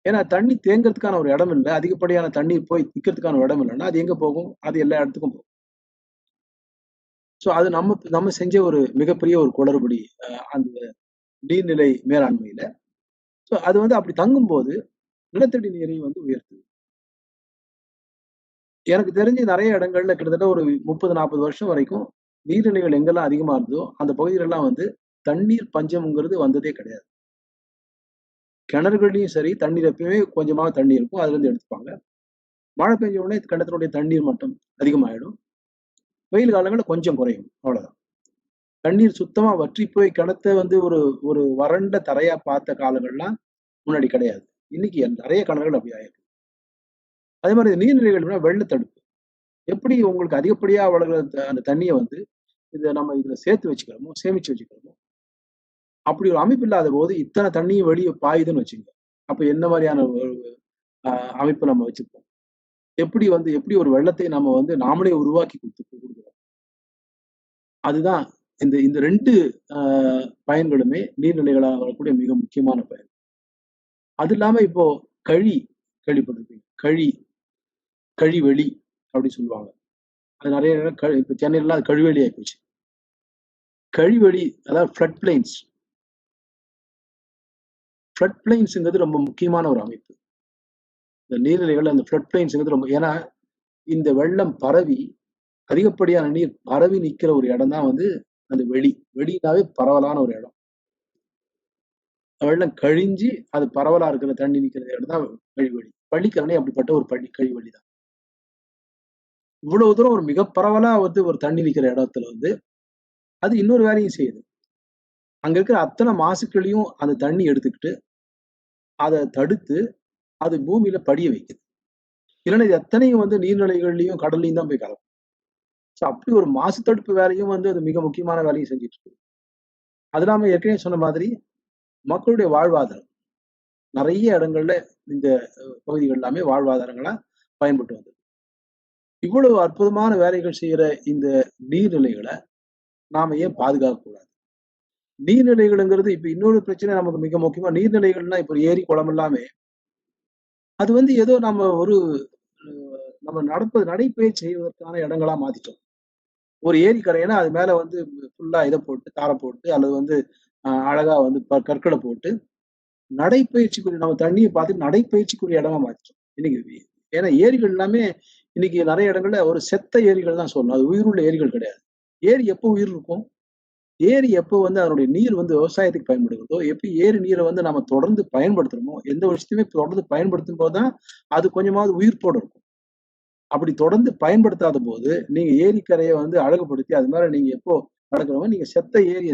ஏன்னா தண்ணி தேங்குறதுக்கான ஒரு இடம் இல்ல. அதிகப்படியான தண்ணீர் போய் நிக்கிறதுக்கான ஒரு இடம் இல்லன்னா, அது எங்க போகும்? அது எல்லா இடத்துக்கும் போகும். ஸோ அது நம்ம செஞ்ச ஒரு மிகப்பெரிய ஒரு குளறுபடி. அந்த நீர்நிலை மேலாண்மையில. ஸோ அது வந்து அப்படி தங்கும்போது, நிலத்தடி நீரை வந்து உயர்த்துது. எனக்கு தெரிஞ்சு நிறைய இடங்கள்ல கிட்டத்தட்ட ஒரு 30-40 வருஷம் வரைக்கும் நீர்நிலைகள் எங்கெல்லாம் அதிகமா இருந்ததோ அந்த பகுதிகளெல்லாம் வந்து தண்ணீர் பஞ்சம்ங்கிறது வந்ததே கிடையாது. கிணறுகள்லயும் சரி, தண்ணீர் எப்பயுமே கொஞ்சமா தண்ணி இருக்கும். அதுலேருந்து எடுத்துப்பாங்க. மழை பெஞ்ச உடனே கிணத்தினுடைய தண்ணீர் மட்டம் அதிகமாயிடும். வெயில் காலங்கள்ல கொஞ்சம் குறையும். அவ்வளவுதான். தண்ணீர் சுத்தமா வற்றி போய் கிணத்த வந்து ஒரு ஒரு வறண்ட தரையா பார்த்த காலங்கள்லாம் முன்னாடி கிடையாது. இன்னைக்கு நெறைய கிணறுகள் அப்படி ஆயிருக்கு. அதே மாரி நீர்நிலைகள்னா வெள்ள தடுப்பு. எப்படி உங்களுக்கு அதிகப்படியா வளர்ற அந்த தண்ணிய வந்து நம்ம இதுல சேர்த்து வச்சுக்கிறோமோ, சேமிச்சு வச்சுக்கிறோமோ, அப்படி ஒரு அமைப்பு இல்லாத போது இத்தன தண்ணியும் வெளிய பாயுதுன்னு வச்சுக்கங்க. அப்ப என்ன மாரியான ஒரு அ அமைப்பு நம்ம வச்சிருப்போம்? எப்படி ஒரு வெள்ளத்தை நம்ம வந்து நாமளே உருவாக்கி குடுக்குறோம். அதுதான் இந்த இந்த 2 அ பயன்களுமே நீர்நிலைகளால வரக்கூடிய மிக முக்கியமான பயன். அது இல்லாம இப்போ கழி கேள்விப்பட்டிருப்பீங்க. கழிவெளி அப்படி சொல்லுவாங்க. அது நெறைய இடம் இப்ப சென்னையிலலாம் அது கழிவெளி ஆயிப்போச்சு. கழிவெளி அதாவது ஃப்ளட் பிளைன்ஸ்ங்கிறது ரொம்ப முக்கியமான ஒரு அமைப்பு. இந்த நீர்நிலைகள்ல அந்த ஃப்ளட் பிளைன்ஸ்ங்கிறது ரொம்ப ஏன்னா, இந்த வெள்ளம் பரவி அதிகப்படியான நீர் பரவி நிக்கிற ஒரு இடம் தான் வந்து அந்த வெளி. வெளினாவே பரவலான ஒரு இடம். வெள்ளம் கழிஞ்சு அது பரவலா இருக்கிற தண்ணி நிக்கிற இடம் தான் கழிவெளி. பள்ளிக்கரணை அப்படிப்பட்ட ஒரு கழிவெளி தான். இவ்வளவு தூரம் ஒரு மிக பரவலா வந்து ஒரு தண்ணி நிக்கிற இடத்துல வந்து, அது இன்னொரு வேலையும் செய்யுது. அங்க இருக்கிற அத்தன மாசுக்களையும் அந்த தண்ணி எடுத்துக்கிட்டு, அத தடுத்து, அது பூமியில படிய வைக்குது. இல்லன்னா இது அத்தனையும் வந்து நீர்நிலைகள்லயும், கடல்லயும் தான் போய் கலக்கும். அப்படி ஒரு மாசு தடுப்பு வேலையும் வந்து அது மிக முக்கியமான வேலையும் செஞ்சுட்டு இருக்கு. அது இல்லாம ஏற்கனவே சொன்ன மாதிரி மக்களுடைய வாழ்வாதாரம். நெறைய இடங்கள்ல இந்த பகுதிகள் எல்லாமே வாழ்வாதாரங்களா பயன்பட்டு வந்தது. இவ்வளவு அற்புதமான வேலைகள் செய்யற இந்த நீர்நிலைகள நாம ஏன் பாதுகாக்க கூடாது? நீர்நிலைகள்ங்கிறது இப்ப இன்னொரு பிரச்சனை நமக்கு மிக முக்கியமா நீர்நிலைகள்னா இப்ப ஏரி, குளம் எல்லாமே அது வந்து ஏதோ நம்ம ஒரு அ நம்ம நடைப்பயிற்சி செய்வதற்கான இடங்களா மாத்திட்டோம். ஒரு ஏரி கரைன்னா அது மேல வந்து ஃபுல்லா இத போட்டு, தார போட்டு அல்லது வந்து அழகா வந்து கற்கள போட்டு நடைப்பயிற்சிக்குரிய நம்ம தண்ணிய பார்த்துட்டு நடைப்பயிற்சிக்குரிய இடமா மாத்திட்டோம். இன்னைக்கு ஏன்னா ஏரிகள் எல்லாமே இன்னைக்கு நெறைய இடங்கள்ல ஒரு செத்த ஏரிகள் தான் சொல்லணும். அது உயிருள்ள ஏரிகள் கிடையாது. ஏரி எப்போ உயிர் இருக்கும்? ஏரி எப்போ வந்து அதனுடைய நீர் வந்து விவசாயத்துக்கு பயன்படுகிறதோ, எப்ப ஏரி நீரை வந்து நம்ம தொடர்ந்து பயன்படுத்துறோமோ, எந்த விஷயத்தையுமே தொடர்ந்து பயன்படுத்தும் போது தான் அது கொஞ்சமாவது உயிர்ப்போட இருக்கும். அப்படி தொடர்ந்து பயன்படுத்தாத போது, நீங்க ஏரிக்கரைய வந்து அழகுபடுத்தி, அது மேல நீங்க எப்போ நடக்கிறோமோ, நீங்க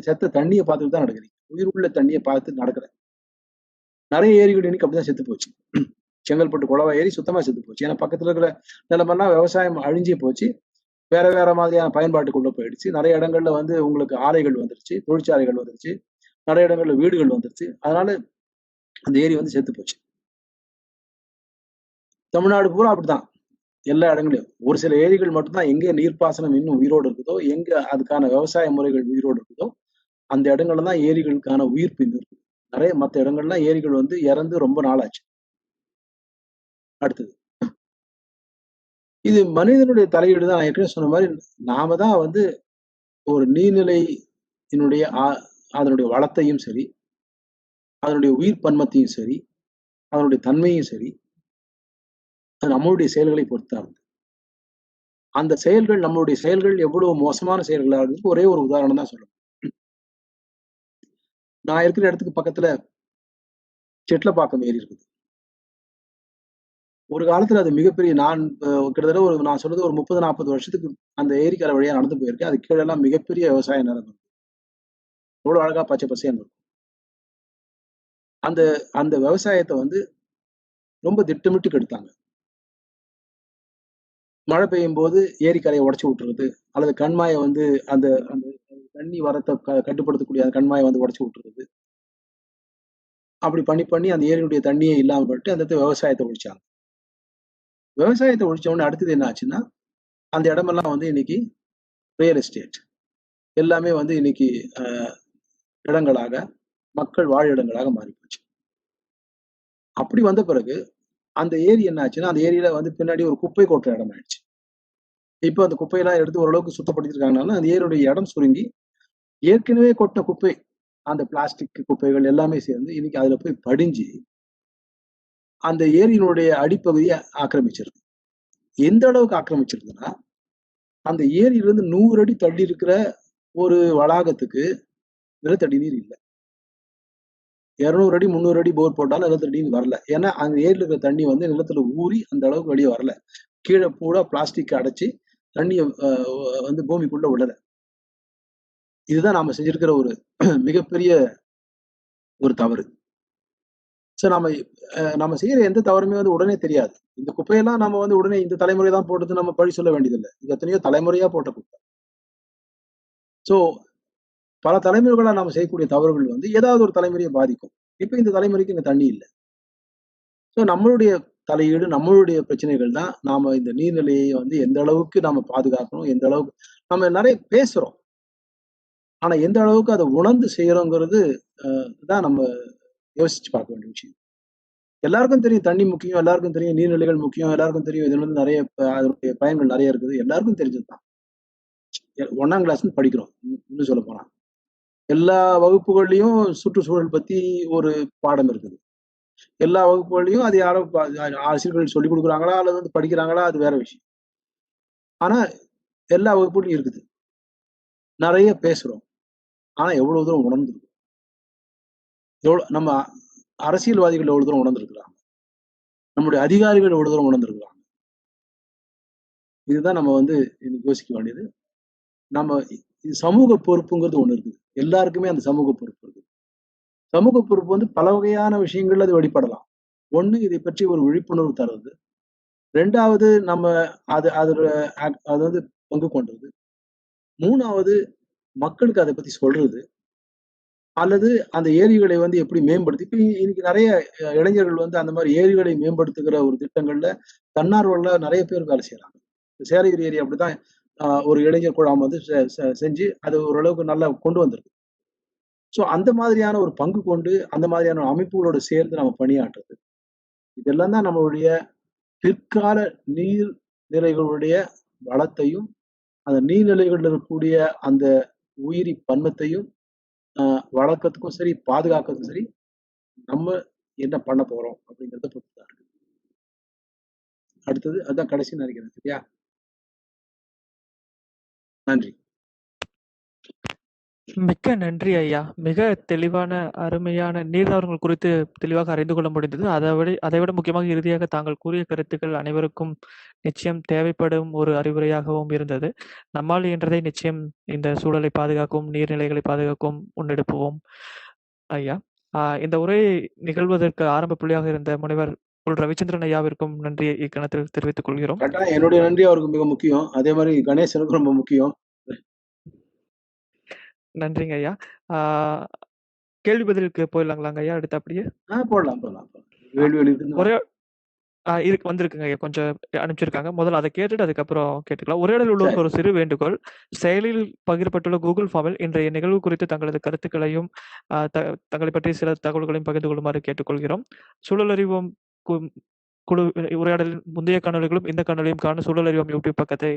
செத்த தண்ணிய பார்த்துட்டு தான் நடக்குறீங்க. உயிர் உள்ள தண்ணிய பார்த்து நடக்கல. நெறைய ஏரிகள் இன்னைக்கு அப்படிதான் செத்து போச்சு. செங்கல்பட்டு குளவா ஏரி சுத்தமா செத்து போச்சு. ஏன்னா பக்கத்துல இருக்கிற நிலமெல்லாம் விவசாயம் அழிஞ்சே போச்சு. வேற வேற மாதிரியான பயன்பாட்டுக்குள்ள போயிடுச்சு. நெறைய இடங்கள்ல வந்து உங்களுக்கு ஆலைகள் வந்துருச்சு, தொழிற்சாலைகள் வந்துருச்சு. நெறைய இடங்கள்ல வீடுகள் வந்துருச்சு. அதனால அந்த ஏரி வந்து செத்து போச்சு. தமிழ்நாடு பூரா அப்படித்தான். எல்லா இடங்கள்லயும். ஒரு சில ஏரிகள் மட்டும் தான் எங்க நீர்ப்பாசனம் இன்னும் உயிரோடு இருக்குதோ, எங்க அதுக்கான விவசாய முறைகள் உயிரோடு இருக்குதோ, அந்த இடங்கள்ல தான் ஏரிகளுக்கான உயிர்ப்பு இன்னும் இருக்கு. நெறைய மத்த இடங்கள்லாம் ஏரிகள் வந்து இறந்து ரொம்ப நாளாச்சு. அடுத்தது. இது மனிதனுடைய தலையீடு தான். நான் ஏற்கனவே சொன்ன மாரி, நாம தான் வந்து ஒரு நீர்நிலையினுடைய அதனுடைய வளத்தையும் சரி, அதனுடைய உயிர் பன்மத்தையும் சரி, அதனுடைய தன்மையும் சரி, அது நம்மளுடைய செயல்களை பொறுத்து தான் இருக்கு. நம்மளுடைய செயல்கள் எவ்வளவு மோசமான செயல்களா இருந்ததுக்கு ஒரே ஒரு உதாரணம் தான் சொல்லணும். நான் இருக்கிற இடத்துக்கு பக்கத்துல செட்லப்பாக்கம் ஏரி இருக்குது. ஒரு காலத்துல அது மிகப்பெரிய கிட்டத்தட்ட நான் சொல்றது ஒரு 30, 40 வருஷத்துக்கு அந்த ஏரிக்கரை வழியா நடந்து போயிருக்கேன். அதுக்கு கீழலாம் மிகப்பெரிய விவசாய நிலம் இருக்கும். எவ்வளவு அழகா பச்சை பசேல்னு இருக்கும். அந்த அந்த விவசாயத்த வந்து ரொம்ப திட்டமிட்டு கெடுத்தாங்க. மழை பெய்யும்போது ஏரிக்கரைய உடைச்சு விட்டுறது, அல்லது கண்மாய வந்து அந்த அந்த தண்ணி வரத்த கட்டுப்படுத்தக்கூடிய அந்த கண்மாய வந்து உடைச்சு விட்டுறது. அப்படி பண்ணி அந்த ஏரியினுடைய தண்ணியே இல்லாம பண்ணிட்டு அந்த இடத்துல விவசாயத்த ஒழிச்சாங்க. விவசாயத்த ஒழிச்ச உடனே அடுத்தது என்ன ஆச்சுன்னா, அந்த இடமெல்லாம் வந்து இன்னைக்கு ரியல் எஸ்டேட். எல்லாமே வந்து இன்னைக்கு அ இடங்களாக, மக்கள் வாழ் இடங்களாக மாறிப்போச்சு. அப்படி வந்த பிறகு, அந்த ஏரி என்ன ஆச்சுன்னா, அந்த ஏரியில வந்து பின்னாடி ஒரு குப்பை கொட்டுற இடம் ஆயிடுச்சு. இப்ப அந்த குப்பையெல்லாம் எடுத்து ஓரளவுக்கு சுத்தப்படுத்திருக்காங்கனால, அந்த ஏரியுடைய இடம் சுருங்கி, ஏற்கனவே கொட்டின குப்பை, அந்த பிளாஸ்டிக் குப்பைகள் எல்லாமே சேர்ந்து இன்னைக்கு அதுல போய் படிஞ்சு, அந்த ஏரியினுடைய அடிப்பகுதிய ஆக்கிரமிச்சிருக்கு. எந்த அளவுக்கு ஆக்கிரமிச்சிருக்குன்னா, அந்த ஏரியிலிருந்து 100 அடி தள்ளி இருக்கிற ஒரு வளாகத்துக்கு நிலத்தடி நீர் இல்ல. 200 அடி, 300 அடி போர் போட்டாலும் நிலத்தடி நீர் வரல. ஏன்னா, அந்த ஏரியில இருக்கிற தண்ணி வந்து நிலத்துல ஊறி அந்த அளவுக்கு வெளிய வரல. கீழ பூரா பிளாஸ்டிக் அடைச்சு தண்ணிய வந்து பூமிக்குள்ள விடல. இதுதான் நாம செஞ்சிருக்கிற ஒரு மிகப்பெரிய ஒரு தவறு. சோ நம்ம செய்யற எந்த தவறுமே வந்து உடனே தெரியாது. இந்த குப்பையெல்லாம் நம்ம வந்து உடனே இந்த தலைமுறை தான் போட்டது நம்ம பழி சொல்ல வேண்டியதில்ல. இது எத்தனையோ தலைமுறையா போட்ட குப்பை. சோ பல தலைமுறைகளா நாம செய்யக்கூடிய தவறுகள் வந்து ஏதாவது ஒரு தலைமுறைய பாதிக்கும். இப்ப இந்த தலைமுறைக்கு இங்க தண்ணி இல்ல. சோ நம்மளுடைய தலையீடு, நம்மளுடைய பிரச்சனைகள் தான் நாம இந்த நீர்நிலையை வந்து எந்த அளவுக்கு நாம பாதுகாக்கணும், எந்த அளவுக்கு நம்ம நெறைய பேசுறோம். ஆனா எந்த அளவுக்கு அத உணர்ந்து செய்யறோங்கிறது தான் நம்ம யோசிச்சு பார்க்க வேண்டிய விஷயம். எல்லாருக்கும் தெரியும் தண்ணி முக்கியம், எல்லாருக்கும் தெரியும் நீர்நிலைகள் முக்கியம், எல்லாருக்கும் தெரியும் இதுல இருந்து நெறைய அதனுடைய பயன்கள் நெறைய இருக்குது. எல்லாருக்கும் தெரிஞ்சது தான். 1ஆம் கிளாஸ்ன்னு படிக்கிறோம். இன்னும் சொல்லப்போனா. எல்லா வகுப்புகள்லயும் சுற்றுச்சூழல் பத்தி ஒரு பாடம் இருக்குது. எல்லா வகுப்புகள்லயும் அது யாரோ ஆசிரியர்கள் சொல்லிக் குடுக்குறாங்களா, அல்லது வந்து படிக்கிறாங்களா, அது வேற விஷயம். ஆனா எல்லா வகுப்புலயும் இருக்குது. நெறைய பேசுறோம். ஆனா எவ்வளவு தூரம் உணர்ந்திருக்கோம்? நம்ம அரசியல்வாதிகள் எவ்வளவு தூரம் உணர்ந்திருக்கிறாங்க? நம்முடைய அதிகாரிகள் எவ்வளவு தூரம் உணர்ந்திருக்கிறாங்க? இதுதான் நம்ம வந்து இன்னைக்கு யோசிக்க வேண்டியது. நம்ம இது சமூக பொறுப்புங்கிறது ஒண்ணு இருக்குது. எல்லாருக்குமே அந்த சமூக பொறுப்பு இருக்குது. சமூக பொறுப்பு வந்து பல வகையான விஷயங்கள்ல அது வெளிப்படலாம். 1 இதை பற்றி ஒரு விழிப்புணர்வு தர்றது. 2வது நம்ம அதுல அது வந்து பங்கு கொள்றது. 3வது மக்களுக்கு அத பத்தி சொல்றது. அல்லது அந்த ஏரிகளை வந்து எப்படி மேம்படுத்தி இப்ப இன்னைக்கு நெறைய இளைஞர்கள் வந்து அந்த மாரி ஏரிகளை மேம்படுத்துகிற ஒரு திட்டங்கள்ல தன்னார்வலா நெறைய பேர் வேலை செய்றாங்க. சேலகிரி ஏரி அப்படித்தான் ஒரு இளைஞர் குழாம் வந்து செஞ்சு அது ஓரளவுக்கு நல்லா கொண்டு வந்திருக்கு. சோ அந்த மாதிரியான ஒரு பங்கு கொண்டு, அந்த மாதிரியான அமைப்புகளோடு சேர்ந்து நம்ம பணியாற்றுறது. இதெல்லாம் தான் நம்மளுடைய பிற்கால நீர் நிலைகளுடைய வளத்தையும், அந்த நீர்நிலைகள்ல இருக்கக்கூடிய அந்த உயிரி பன்மத்தையும் அ வளர்க்கறதுக்கும் சரி, பாதுகாக்கிறதுக்கும் சரி, நம்ம என்ன பண்ண போறோம் அப்படிங்கிறத பொறுத்து தான் இருக்கு. அடுத்தது அதான் கடைசின்னு நெனைக்கிறேன். சரியா? நன்றி. மிக்க நன்றி ஐயா. மிக தெளிவான, அருமையான நீர்தாவரங்கள் குறித்து தெளிவாக அறிந்து கொள்ள முடிந்தது. அதைவிட முக்கியமாக இறுதியாக தாங்கள் கூறிய கருத்துக்கள் அனைவருக்கும் நிச்சயம் தேவைப்படும் ஒரு அறிவுரையாகவும் இருந்தது. நம்மால் இயன்றதை நிச்சயம் இந்த சூழலை பாதுகாக்கவும், நீர்நிலைகளை பாதுகாக்கவும் முன்னெடுப்போம் ஐயா. இந்த உரையை நிகழ்வதற்கு ஆரம்ப புள்ளியாக இருந்த முனைவர் ரவிச்சந்திரன் ஐயாவிற்கும் நன்றியை இக்கணத்தில் தெரிவித்துக் கொள்கிறோம். கட்டாயம் என்னுடைய நன்றி அவருக்கு மிக முக்கியம். அதே மாரி கணேசனுக்கும் ரொம்ப முக்கியம். நன்றிங்க ஐயா. ஆ கேள்வி பதிலுக்கு போயிடலாங்களாங்க ஐயா அடுத்து அப்படியே? போடலாம், போடலாம். ஆ கேள்விகள் இருக்குன்னு ஒரே இருக்கு வந்திருக்குங்க ஐயா. கொஞ்சம் அனுப்பிச்சிருக்காங்க. முதல்ல அத கேட்டுட்டு அதுக்கப்புறம் கேட்டுக்கலாம். உரையாடலில் உள்ளவருக்கு சரி. ஒரு சிறு வேண்டுகோள். செயலில் பகிரப்பட்டுள்ள கூகுள் ஃபார்மில் இன்றைய நிகழ்வு குறித்து தங்களது கருத்துக்களையும், அ த தங்களைப் பற்றி சில தகவல்களையும் பகிர்ந்து கொள்ளுமாறு கேட்டுக்கொள்கிறோம். சூழல் அறிவோம் கும் குழு உரையாடலின் முந்தைய காணொளிகளும், இந்த காணொளியும் காண சூழல் அறிவோம் யூடியூப் பக்கத்தை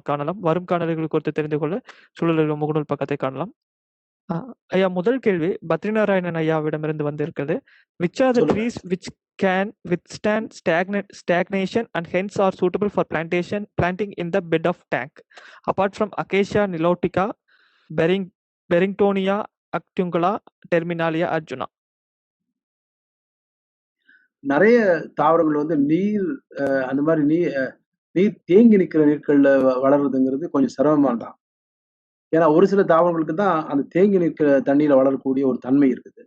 காணலாம். வரும் காணொளிகள் குறித்து தெரிந்து கொள்ள சூழல் அறிவோம் முகநூல் பக்கத்தை காணலாம். ஆ, ஐயா முதல் கேள்வி பத்ரிநாராயணன் ஐயாவிடமிருந்து வந்திருக்கிறது. Which are the சொல்லுங்க. trees which can withstand stagnation and hence are suitable for planting in the bed of tank? Apart from Acacia nilotica, Barringtonia actiungula, Terminalia arjuna. நெறைய தாவரங்கள் வந்து அந்த மாரி நீர் தேங்கி நிக்கிற நீர்க்கள்ல வளர்றதுங்கிறது கொஞ்சம் சிரமமானது தான். ஏன்னா ஒரு சில தாவரங்களுக்கு தான் அந்த தேங்கி நிற்கிற தண்ணீல வளரக்கூடிய ஒரு தன்மை இருக்குது.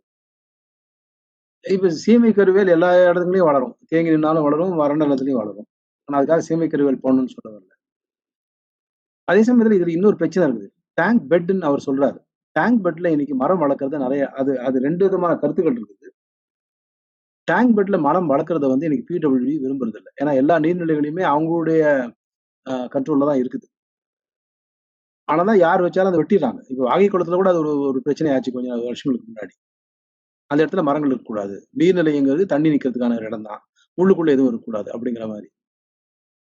இப்ப சீமை கருவேல் எல்லா இடத்துலயும் வளரும். தேங்கி நின்னாலும் வளரும், வறண்ட நிலத்திலயும் வளரும். ஆனா அதுக்காக சீமை கருவேல் போடணும்னு சொல்ல வரல. அதே சமயத்துல இதுல இன்னொரு பிரச்சனை இருக்குது. டேங்க் பெட்ன்னு அவர் சொல்றாரு. டேங்க் பெட்ல இன்னைக்கு மரம் வளர்க்கறது நெறைய அது அது 2 விதமான கருத்துக்கள் இருக்குது. டேங்க் பெட்ல மரம் வளர்க்கறத வந்து இன்னைக்கு பிடபிள்யூ விரும்புறதில்ல. ஏன்னா எல்லா நீர்நிலைகளையுமே அவங்களுடைய கண்ட்ரோல்ல தான் இருக்குது. ஆனா தான் யார் வச்சாலும் அத வெட்டிர்றாங்க. இப்ப வாகை குளத்துல கூட அது ஒரு ஒரு பிரச்சனை ஆச்சு கொஞ்சம் வருஷங்களுக்கு முன்னாடி. அந்த இடத்துல மரங்கள் இருக்கக்கூடாது. நீர்நிலைங்கிறது தண்ணி நிக்கிறதுக்கான ஒரு இடம் தான். உள்ளுக்குள்ள எதுவும் இருக்கக்கூடாது அப்படிங்கிற மாரி.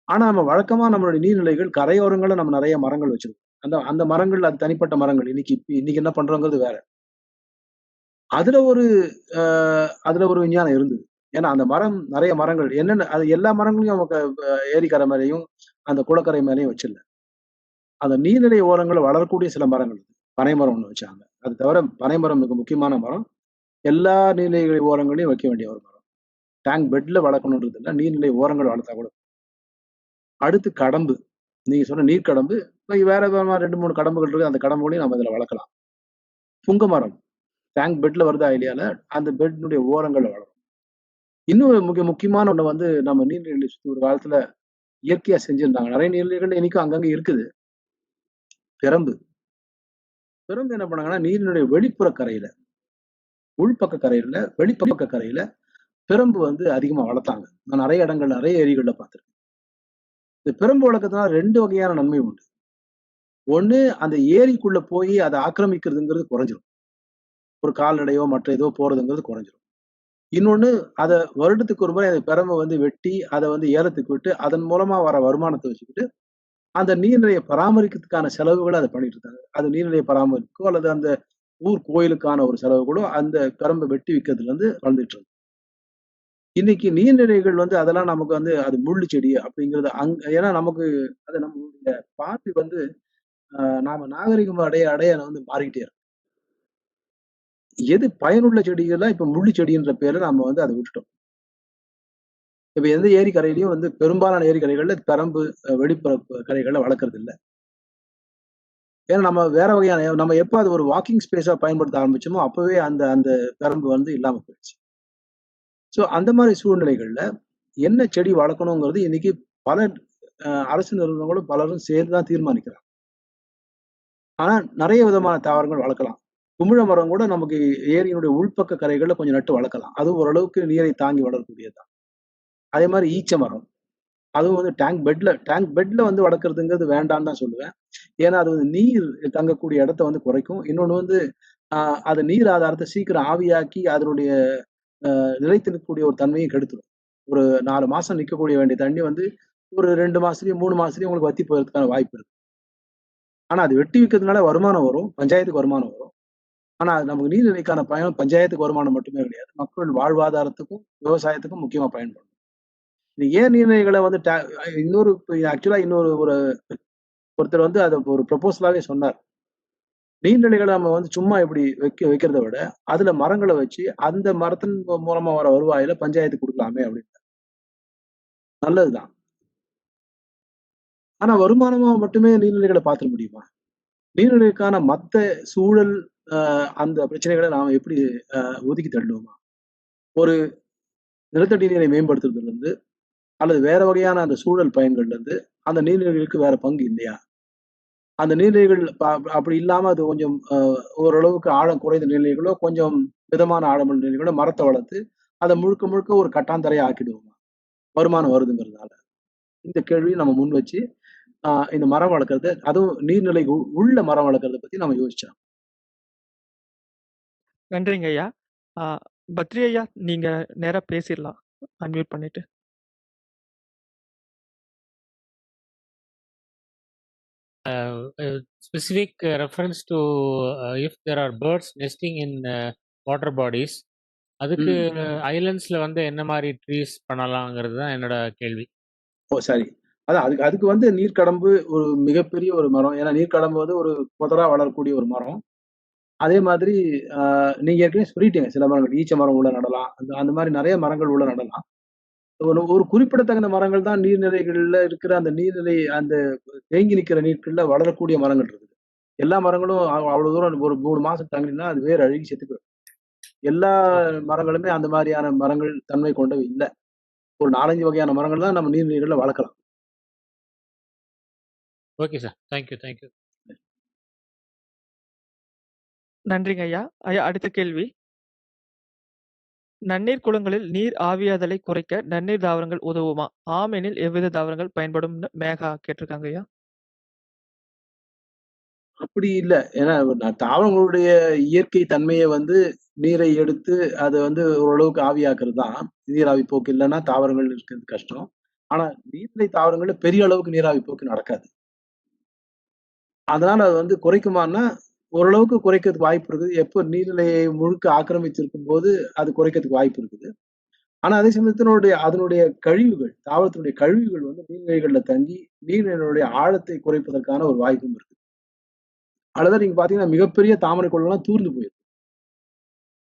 ஆனா நம்ம வழக்கமா நம்மளுடைய நீர்நிலைகள் கரையோரங்கள்ல நம்ம நெறைய மரங்கள் வச்சிருக்கோம். அந்த அந்த மரங்கள் அது தனிப்பட்ட மரங்கள். இன்னைக்கு என்ன பண்றோங்கிறது வேற. அதுல ஒரு அ அதுல ஒரு விஞ்ஞானம் இருந்தது. ஏன்னா அந்த மரம் நிறைய மரங்கள் என்னென்ன அது எல்லா மரங்களையும் அவங்க ஏரிக்கரை மேலேயும் அந்த குளக்கரை மேலேயும் வச்சிடல. அந்த நீர்நிலை ஓரங்கள்ல வளரக்கூடிய சில மரங்கள் இருக்கு. பனைமரம் ஒண்ணு வச்சாங்க. அது தவிர பனைமரம் மிக முக்கியமான மரம். எல்லா நீர்நிலை ஓரங்களையும் வைக்க வேண்டிய ஒரு மரம். டேங்க் பெட்ல வளர்க்கணுன்றது இல்ல. நீர்நிலை ஓரங்கள் வளர்த்தா கூட. அடுத்து கடம்பு. நீங்க சொன்ன நீர்க்கடம்பு. வேற விதமா 2, 3 கடம்புகள் இருக்கு. அந்த கடம்புகளையும் நம்ம இதுல வளர்க்கலாம். புங்க மரம். டேங்க் பெட்ல வருதா இல்லையால, அந்த பெட்னுடைய ஓரங்கள்ல வளரும். இன்னும் முக்கியமான ஒண்ணு வந்து நம்ம நீர்நிலைகளை சுத்தி ஒரு காலத்துல இயற்கையா செஞ்சிருந்தாங்க. நிறைய நீர்நிலைகள் இன்னைக்கும் அங்கங்க இருக்குது. பிரம்பு. பிரம்பு என்ன பண்ணாங்கன்னா, நீரினுடைய வெளிப்புற கரையில, உள்பக்க கரையில, வெளிப்பக்க கரையில பிரம்பு வந்து அதிகமா வளர்த்தாங்க. நான் நிறைய இடங்கள்ல, நிறைய ஏரிகள்ல பார்த்திருக்கேன். இந்த பிரம்பு வளர்க்கறதுனால 2 வகையான நன்மை உண்டு. ஒண்ணு அந்த ஏரிக்குள்ள போய் அத ஆக்கிரமிக்கிறதுங்கிறது குறைஞ்சிரும். ஒரு கால்நடையோ, மற்ற ஏதோ போறதுங்கிறது குறைஞ்சிரும். இன்னொன்னு அத வருடத்துக்கு ஒரு முறை அந்த பிரம்ப வந்து வெட்டி, அத வந்து ஏலத்துக்கு விட்டு, அதன் மூலமா வர வருமானத்த வச்சுக்கிட்டு, அந்த நீர்நிலைய பராமரிக்கிறதுக்கான செலவுகள அத பண்ணிட்டு இருக்காங்க. அது நீர்நிலைய பராமரிக்கோ அல்லது அந்த ஊர் கோயிலுக்கான ஒரு செலவு கூட அந்த பிரம்ப வெட்டி விக்கிறதுலருந்து வந்துட்டு இருக்கு. இன்னைக்கு நீர்நிலைகள் வந்து அதெல்லாம் நமக்கு வந்து அது முள்ளு செடி அப்படிங்கிறது ஏன்னா நமக்கு அது நம்மளுடைய பார்வை வந்து நாம நாகரிகம் அடைய அடைய வந்து மாறிக்கிட்டே இருக்கு. எது பயனுள்ள செடிகள்லாம் இப்ப முள்ளு செடின்ற பேர்ல நாம வந்து அத விட்டுட்டோம். இப்ப எந்த ஏரி கரையிலயும் வந்து பெரும்பாலான ஏரி கரைகள்ல பெரம்பு வெளிப்புற கரைகள்ல வளர்க்கறது இல்ல. ஏன்னா நம்ம வேற வகையான நம்ம எப்ப அது ஒரு வாக்கிங் ஸ்பேஸா பயன்படுத்த ஆரம்பிச்சோமோ அப்பவே அந்த அந்த பெரம்பு வந்து இல்லாம போயிடுச்சு. சோ அந்த மாதிரி சூழ்நிலைகள்ல என்ன செடி வளர்க்கணுங்கிறது இன்னைக்கு பல அரசு நிறுவனங்களும் பலரும் சேர்ந்து தான் தீர்மானிக்கிறாங்க. ஆனா நெறைய விதமான தாவரங்கள் வளர்க்கலாம். குமிழ மரம் கூட நமக்கு ஏரியினுடைய உள்பக்க கரைகள்ல கொஞ்சம் நட்டு வளர்க்கலாம். அதுவும் ஓரளவுக்கு நீரை தாங்கி வளரக்கூடியது தான். அதே மாரி ஈச்ச மரம். அதுவும் வந்து டேங்க் பெட்ல வந்து வளர்க்கறதுங்கிறது வேண்டான்னு தான் சொல்லுவேன். ஏன்னா அது வந்து நீர் தங்கக்கூடிய இடத்த வந்து குறைக்கும். இன்னொன்னு வந்து அ அது நீர் ஆதாரத்த சீக்கிரம் ஆவியாக்கி அதனுடைய நிலைத்து நிற்கக்கூடிய ஒரு தன்மையும் கெடுத்துரும். ஒரு 4 மாசம் நிக்கக்கூடிய வேண்டிய தண்ணி வந்து ஒரு 2 மாசத்துலயும், 3 மாசத்துலயும் உங்களுக்கு வத்தி போறதுக்கான வாய்ப்பு இருக்கு. ஆனா அது வெட்டி விக்கிறதுனால வருமானம் வரும். பஞ்சாயத்துக்கு வருமானம் வரும். ஆனா அது நமக்கு நீர்நிலைக்கான பயன் பஞ்சாயத்துக்கு வருமானம் மட்டுமே கிடையாது. மக்கள் வாழ்வாதாரத்துக்கும், விவசாயத்துக்கும் முக்கியமா பயன்படும். இது ஏன் நீர்நிலைகள வந்து இன்னொரு ஆக்சுவலா இன்னொரு ஒருத்தர் வந்து அத ஒரு ப்ரொபோசலாவே சொன்னார். நீர்நிலைகள நம்ம வந்து சும்மா இப்படி வைக்கிறத விட, அதுல மரங்கள வச்சு, அந்த மரத்தின் மூலமா வர வருவாயில பஞ்சாயத்துக்கு குடுக்கலாமே அப்படின்னு. நல்லதுதான். ஆனா வருமானமா மட்டுமே நீர்நிலைகள பார்த்துற முடியுமா? நீர்நிலைக்கான மத்த சூழல் அ அந்த பிரச்சனைகள நாம எப்படி அ ஒதுக்கி தள்ளுவோமா? ஒரு நிலத்தடி நீரை மேம்படுத்துறதுலருந்து, அல்லது வேற வகையான அந்த சூழல் பயன்கள்லருந்து, அந்த நீர்நிலைகளுக்கு வேற பங்கு இல்லையா? அந்த நீர்நிலைகள் அப்படி இல்லாம அது கொஞ்சம் ஓரளவுக்கு ஆழம் குறைந்த நீர்நிலைகளோ, கொஞ்சம் மிதமான ஆழமுள்ள நீர்நிலைகளோ மரத்த வளர்த்து, அத முழுக்க முழுக்க ஒரு கட்டாந்தரையா ஆக்கிடுவோமா? வருமானம் வருதுங்கிறதுனால. இந்த கேள்விய நம்ம முன் வச்சு, இந்த மரம் வளர்க்கறது, அதுவும் நீர்நிலை உள்ள மரம் வளர்க்கறத பத்தி நம்ம யோசிச்சோம். நன்றிங்க ஐயா. ஆ பத்ரி ஐயா, நீங்க நேரா பேசிறலாம். அன்மியூட் பண்ணிட்டு. Specific reference to if there are birds nesting in water bodies, அதுக்கு ஐலண்ட்ஸ்ல வந்து என்ன மாரி ட்ரீஸ் பண்ணலாங்கிறது தான் என்னோட கேள்வி. ஓ! சரி. அதான் அதுக்கு வந்து நீர்க்கடம்பு ஒரு மிகப்பெரிய ஒரு மரம். ஏன்னா நீர்க்கடம்பு வந்து ஒரு புதரா வளரக்கூடிய ஒரு மரம். அதே மாதிரி நீங்க ஏற்கனவே சொல்லிட்டீங்க சில மரங்கள். ஈச்ச மரம் உள்ள நடலாம். அந்த அந்த மாரி நெறைய மரங்கள் உள்ள நடலாம். ஒரு ஒரு குறிப்பிடத்தகுந்த மரங்கள் தான் நீர்நிலைகள்ல இருக்கிற அந்த நீர்நிலை அந்த தேங்கி நிக்கிற நீர்க்கள்ல வளரக்கூடிய மரங்கள் இருக்குது. எல்லா மரங்களும் அவ்வளவு தூரம் ஒரு 3 மாசம் தங்கினா அது வேர் அழுகி செத்து போயிடும். எல்லா மரங்களுமே அந்த மாரியான மரங்கள் தன்மை கொண்டவை இல்ல. ஒரு 4, 5 வகையான மரங்கள் தான் நம்ம நீர்நிலைகள்ல வளர்க்கலாம். Okay sir. Thank you, thank you. நன்றிங்க ஐயா. ஐயா அடுத்த கேள்வி. நன்னீர் குளங்களில் நீர் ஆவியாதலை குறைக்க நன்னீர் தாவரங்கள் உதவுமா? ஆம் எனில் எவ்வித தாவரங்கள் பயன்படும்னு மேகா கேட்டிருக்காங்க ஐயா. அப்படி இல்ல. ஏன்னா தாவரங்களுடைய இயற்கை தன்மைய வந்து நீரை எடுத்து அத வந்து ஓரளவுக்கு ஆவியாக்குறது தான். நீராவி போக்கு இல்லன்னா தாவரங்கள் இருக்கிறது கஷ்டம். ஆனா நீர்நிலை தாவரங்கள்ல பெரிய அளவுக்கு நீராவி போக்கு நடக்காது. அதனால அது வந்து குறைக்குமான்னா, ஓரளவுக்கு குறைக்கிறதுக்கு வாய்ப்பு இருக்குது. எப்போ நீர்நிலையை முழுக்க ஆக்கிரமிச்சிருக்கும்போது, அது குறைக்கிறதுக்கு வாய்ப்பு இருக்குது. ஆனா அதே சமயத்தினுடைய அதனுடைய கழிவுகள், தாவரத்தினுடைய கழிவுகள் வந்து நீர்நிலைகள்ல தங்கி நீர்நிலைகளுடைய ஆழத்தை குறைப்பதற்கான ஒரு வாய்ப்பும் இருக்கு. அல்லது நீங்க பார்த்தீங்கன்னா, மிகப்பெரிய தாமரை குளம்லாம் தூர்ந்து போயிரும்.